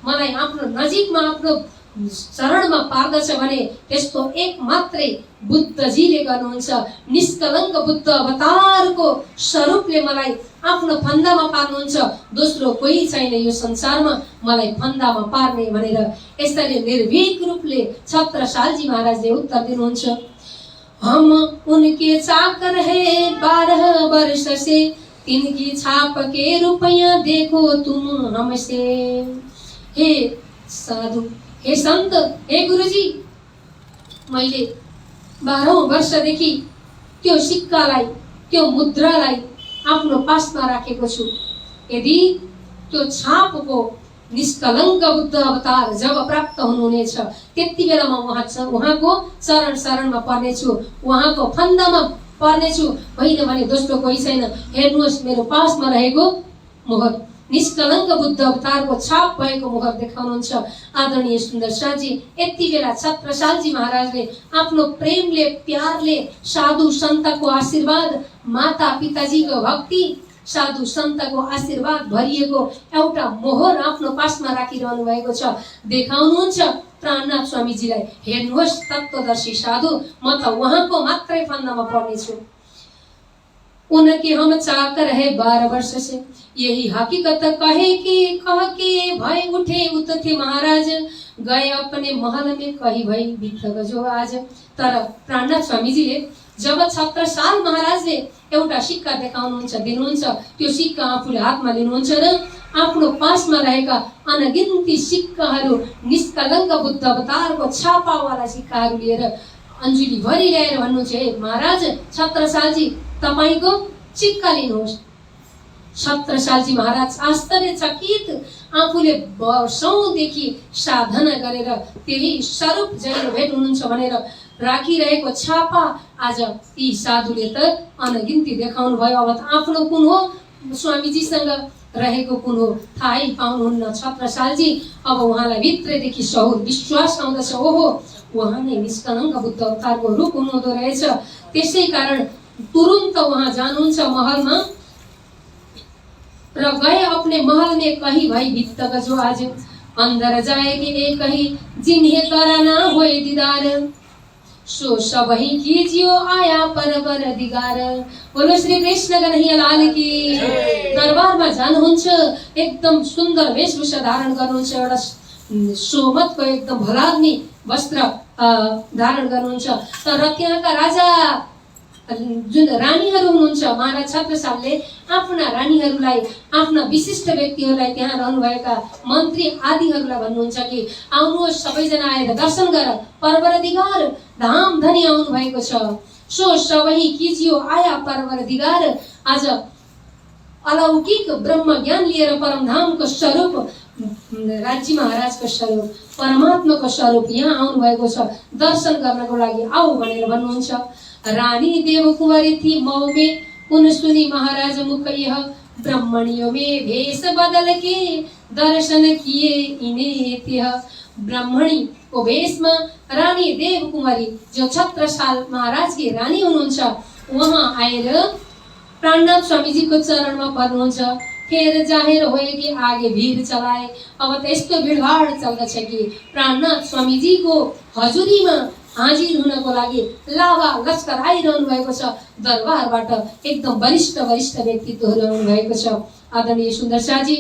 Speaker 1: मलाई आफ्नो नजिकमा आफ्नो चरणमा पार्दछ भने त्यस्तो एक मात्रै बुद्धजीले गर्नुहुन्छ। निष्कलङ्क बुद्ध अवतारको स्वरूपले मलाई आफ्नो फन्दामा पार्नुहुन्छ, दोस्रो कोही छैन यो संसारमा मलाई फन्दामा पार्ने भनेर यसरी निर्भीक रूपले छत्रसालजी महाराजले उत्तर दिनुहुन्छ। हम उनके चाकर है 12 वर्ष से, तिनकी छाप के रुपया देखो तुम हमसे। हे साधु, हे संत, हे गुरुजी, मैले 12औं वर्षदेखि त्यो सिक्कालाई, त्यो मुद्रालाई आफ्नो पासमा राखेको छु। यदि त्यो छापको निष्कलङ्क बुद्ध अवतार जब प्राप्त हुनुहुनेछ त्यति बेला म उहाँको चरण शरणमा पर्नेछु, उहाँको फन्दामा पर्नेछु। होइन भने दोस्रो कोही छैन। हेर्नुहोस् मेरो पासमा रहेको मोहर, निष्कलङ्क बुद्ध अवतारको छाप भएको मोहर देखाउनुहुन्छ। आदरणीय सुन्दर शाहजी, यति बेला छत्रसालजी महाराजले आफ्नो प्रेमले, प्यारले, साधु सन्तको आशीर्वाद, माता पिताजीको भक्ति, साधु सन्तको आशीर्वाद भरिएको एउटा मोहर आफ्नो पासमा राखिरहनु भएको छ। देखाउनुहुन्छ प्राणनाथ स्वामीजीलाई। हेर्नुहोस् तत्वदर्शी साधु, म त उहाँको मात्रै फन्दामा पर्नेछु। उनके हम चाकर है 12 वर्ष से, यही हकीकत कह के भय उठे उत थे महाराज, गए अपने महल में कही भई बित्त गजो आज। तर प्राणनाथ स्वामीजीले जब छत्रसाल महाराजले एउटा सिक्का देखाउनुहुन्छ, दिनुहुन्छ, त्यो सिक्का आफूले हातमा लिनुहुन्छ र आफ्नो पासमा रहेका अनगिन्ती सिक्काहरू, निष्कलङ्क बुद्ध अवतारको छापावाला सिक्काहरू लिएर अञ्जुली भरि ल्याएर भन्नुहुन्छ, हे महाराज छत्रसालजी, तपाईको सिक्का लिनुहोस्। छत्रसालजी महाराज आश्चर्यचकित, आफूले वर्षौंदेखि साधना गरेर त्यही स्वरूप जहिले भेट हुनुहुन्छ भनेर राखिरहेको छापा आज यी साधुले त अनगिन्ती देखाउनु भयो। अब आफ्नो कुन हो, स्वामीजीसँग रहेको कुन हो थाहै पाउनुहुन्न छत्रसालजी। अब उहाँलाई भित्रैदेखि सहुर विश्वास आउँदछ, ओहो उहाँ नै निष्कलङ्क बुद्ध अवतारको रूप हुनुहुँदो रहेछ। त्यसै कारण तुरुन्त उहाँ जानुहुन्छ महलमा र गए अपने महल में कही भाई भित्त गजो आज, अंदर जाएगी एक ही जिन्हें कराना होए दीदार, सो सब ही कीजियो आया परवर दिगार। बोलो श्री कृष्ण कन्हैया लाल की। दरबारमा जानुहुन्छ, एकदम सुन्दर वेशभूषा धारण गर्नुहुन्छ, एउटा सोमतको एकदम भलाग्ने वस्त्र धारण गर्नुहुन्छ। तर त्यहाँका राजा जुन रानीहरू हुनुहुन्छ, महाराज छत्रसालले आफ्ना रानीहरूलाई, आफ्ना विशिष्ट व्यक्तिहरूलाई, त्यहाँ रहनुभएका मन्त्री आदिहरूलाई भन्नुहुन्छ कि आउनुहोस् सबैजना आएर दर्शन गर, परवर दिगार धाम धनी आउनु भएको छ। सो सबही किजियो आया परवर दिगार। आज अलौकिक ब्रह्म ज्ञान लिएर परमधामको स्वरूप, राज्य महाराजको स्वरूप, परमात्माको स्वरूप यहाँ आउनु भएको छ। दर्शन गर्नको लागि आऊ भनेर भन्नुहुन्छ। रानी देव कुंवरी थी मऊ में, उन सुनी महाराज मुख यह, ब्राह्मणियों में भेष बदल के दर्शन किए इन्हें त्यह। ब्राह्मणी को भेष में रानी देव कुंवरी जो छत्रसाल महाराज की रानी हुनुहुन्छ, वहाँ आएर प्राणनाथ स्वामीजी को चरण में पर्नुहुन्छ। फिर जाहिर होए कि आगे भीड़ चलाए। अब त यस्तो भिडभाड चल्दछ कि प्राणनाथ स्वामीजी को हजुरीमा हाजिर हुनको लागि लावा लस्कर आइरहनु भएको छ। दरबारबाट एकदम वरिष्ठ व्यक्तित्वहरू आउनु भएको छ। आदरणीय सुन्दर शाहजी,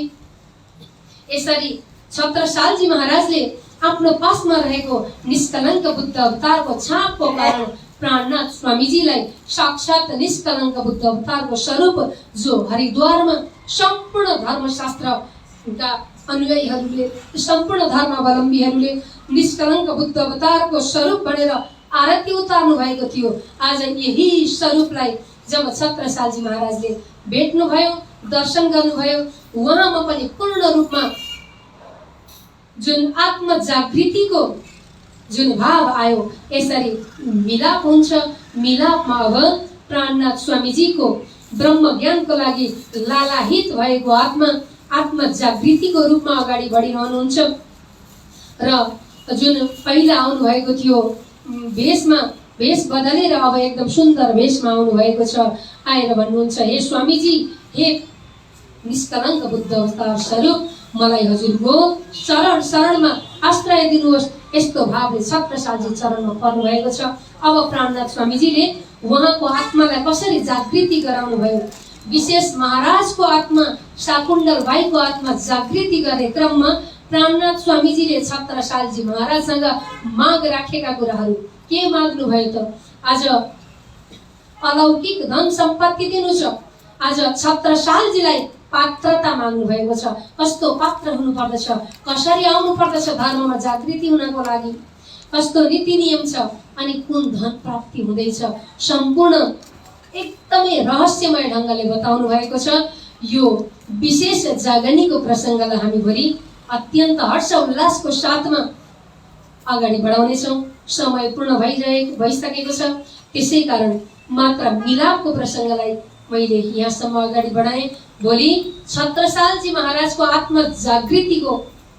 Speaker 1: यसरी छत्रसालजी महाराजले आफ्नो पासमा रहेको निष्कलङ्क बुद्ध अवतारको छापको कारण प्राणनाथ स्वामीजीलाई साक्षात निष्कलङ्क बुद्ध अवतारको स्वरूप, जो हरिद्वारमा सम्पूर्ण धर्मशास्त्रका अनुयायीहरूले, सम्पूर्ण धर्मावलम्बीहरूले निष्कलङ्क बुद्ध अवतारको स्वरूप भनेर आरती उतार्नु भएको थियो। आज यही स्वरूपलाई जब छत्रसालजी महाराजले भेट्नुभयो, दर्शन गर्नुभयो, उहाँमा पनि पूर्ण रूपमा जुन आत्म जागृतिको जुन भाव आयो, यसरी मिलाप हुन्छ। मिलापमा अब प्राणनाथ स्वामीजीको ब्रह्म ज्ञानको लागि लालाहित भएको आत्म जागृतिको रूपमा अगाडि बढिरहनुहुन्छ। र जुन पहिला आउनु भएको थियो भेष बदलेर अब एकदम सुन्दर भेषमा आउनु भएको छ। आएर भन्नुहुन्छ, हे स्वामीजी, हे निष्कलङ्क बुद्ध अवतार स्वरूप, मलाई हजुरको चरण शरणमा आश्रय दिनुहोस्। यस्तो भावले छत्रसालजी चरणमा पर्नु भएको छ। अब प्राणनाथ स्वामीजीले उहाँको आत्मालाई कसरी जागृति गराउनु भयो, विशेष महाराजको आत्मा, शाकुण्डल भाइको आत्मा जागृति गर्ने क्रममा प्राणनाथ स्वामीजीले छत्रसालजी महाराजसँग माग राखेका कुराहरू के माग्नु भयो त? आज अलौकिक धन सम्पत्ति दिनु छ। आज छत्रसालजीलाई पात्रता माग्नु भएको छ। कस्तो पात्र हुनु पर्दछ, कसरी आउनु पर्दछ धर्ममा जागृति हुनको लागि, कस्तो नीति नियम छ अनि कुन धन प्राप्ति हुँदैछ, सम्पूर्ण एकदमै रहस्यमय ढङ्गले बताउनु भएको छ। यो विशेष जागनीको प्रसङ्गलाई हामी भोलि अत्यन्त हर्ष उल्लासको साथमा अगाडि बढाउनेछौँ। समय पूर्ण भइसकेको छ, त्यसै कारण मात्र मिलापको प्रसङ्गलाई मैले यहाँसम्म अगाडि बढाएँ। भोलि छत्रसालजी महाराजको आत्म जागृतिको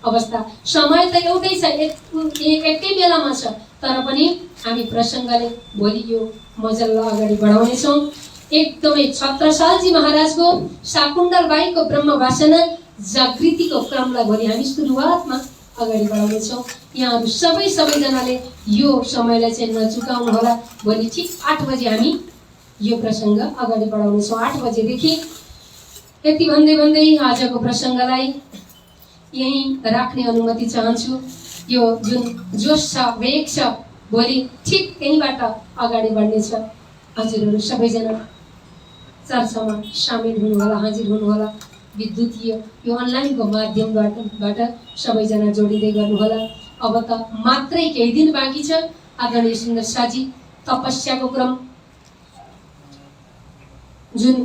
Speaker 1: अवस्था, समय त एउटै छ, एकै बेलामा छ, तर पनि हामी प्रसङ्गले भोलि यो मजल्लो अगाडि बढाउनेछौँ। एकदमै छत्रसालजी महाराजको शाकुन्तल बाईको ब्रह्म वासना जागृतिको क्रमलाई भोलि हामी सुरुवातमा अगाडि बढाउनेछौँ। यहाँहरू सबैजनाले यो समयलाई चाहिँ नचुकाउनु होला। भोलि ठिक 8 बजे हामी यो प्रसङ्ग अगाडि बढाउनेछौँ। 8 बजेदेखि यति भन्दै आजको प्रसङ्गलाई यहीँ राख्ने अनुमति चाहन्छु। यो जुन जोस छ, वेग छ, भोलि ठिक त्यहीँबाट अगाडि बढ्नेछ। हजुरहरू सबैजना चर्चामा सामेल हुनुहोला, हाजिर हुनुहोला। विद्युतीय यो अनलाइनको माध्यमबाट सबैजना जोडिँदै गर्नुहोला। अब त मात्रै केही दिन बाँकी छ। आदरणीय सुन्दर शाहजी, तपस्याको क्रम जुन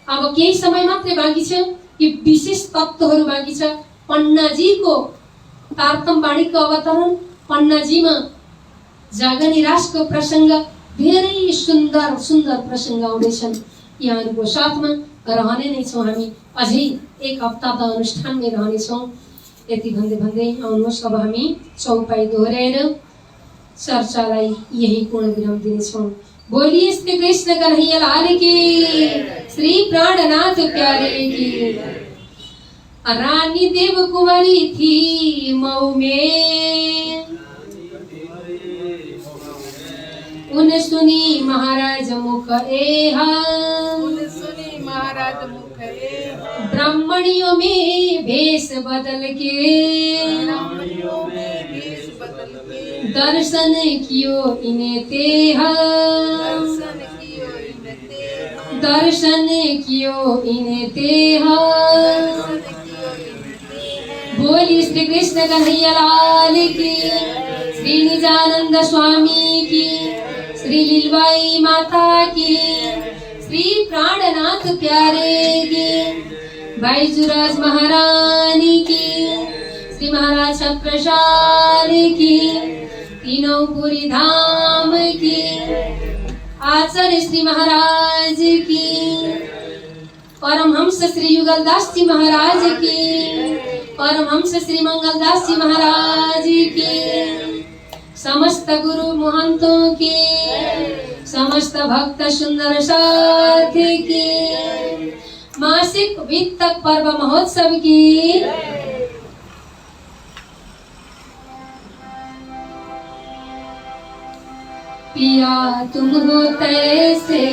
Speaker 1: अब केही समय मात्रै बाँकी छ। यो विशेष तत्त्वहरू बाँकी छ। पन्नाजीको तारतम वाणीको अवतरण, पन्नाजीमा जागनी रासको प्रसङ्ग, धेरै सुन्दर प्रसङ्ग आउँदैछन्। यहाँहरूको साथमा रहने नै छौँ हामी। अझै 1 हप्ता त अनुष्ठानमै रहनेछौँ। यति भन्दै आउनुहोस्, अब हामी चौपाई दोहोऱ्याएर चर्चालाई यही पूर्ण विराम दिनेछौँ। बोलिए श्री कृष्ण कन्हैया लाल की, श्री प्राणनाथ प्यारे की। रानी देव कुंवरी थी मऊ में, उन सुनी महाराज मुख एहा, ब्राह्मणियों में भेष बदल के, दर्शन कियो इन्हें तेहा, दर्शन कियो इन्हें तेहा। बोली श्री कृष्ण कन्हैया लाल की, श्री निजानंद स्वामी की, श्री लीलबाई माता की, श्री प्राणनाथ प्यारे की, बैजुराज महारानी की, श्री महाराज छत्रसाल की, तीनों पुरी धाम की, आचार्य श्री महाराज की, परमहंस श्री युगलदास जी महाराज की, परमहंस श्री मंगलदास जी महाराज की, समस्त गुरु महंतों की, समस्त भक्त सुंदर साथी की, मासिक वित्तक पर्व महोत्सव की, पिया तुम हो तैसे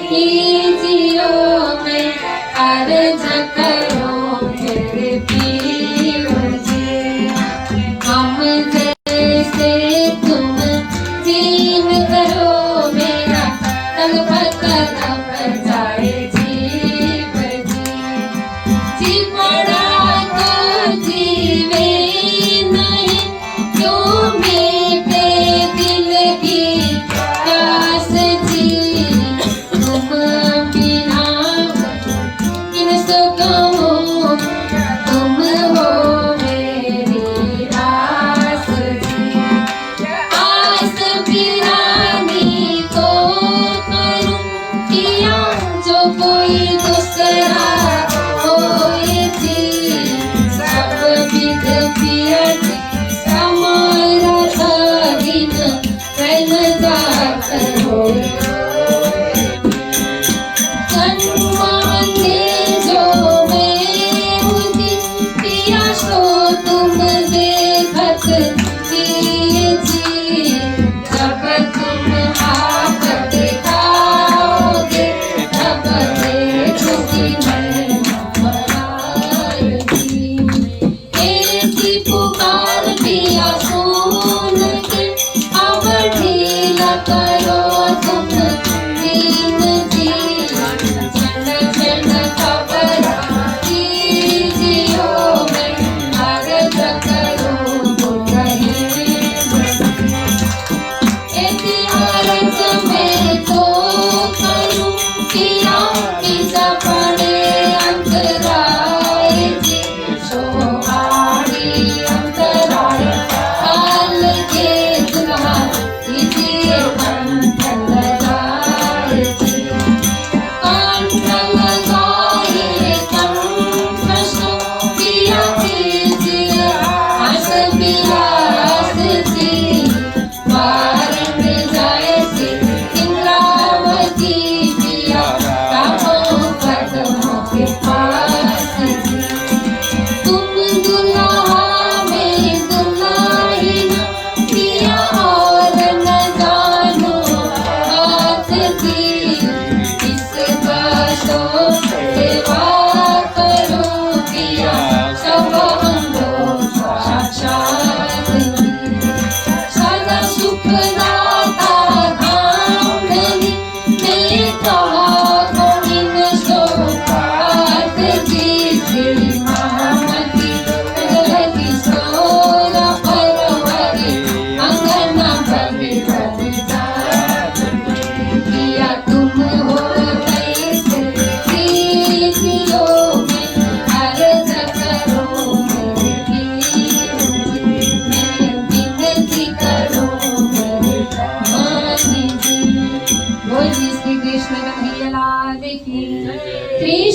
Speaker 1: कीजियो मैं अर्ज करो मेरे पीर जी, हम जैसे तुम जीव करो मेरा तलब तलब जाए जीव जी पड़ा तो जीवे नहीं, क्यों मेरे दिल की प्यास जी, तुम बिना किन सो कहूँ, तुम हो मेरी रास जी, आस बिरानी तो करूँ किया जो कोई दूसरा होए जी, सब विध पिया हमारा अधीन रहन जात हो, कन्वाने जो मैं मुझे पिया सो तुम देखत कीजिए, जब तुम आप दिखाओगे तब देखूंगी मैं महाराज की, एक ही पुकार पिया सुन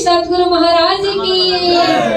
Speaker 1: सतगुरु महाराज की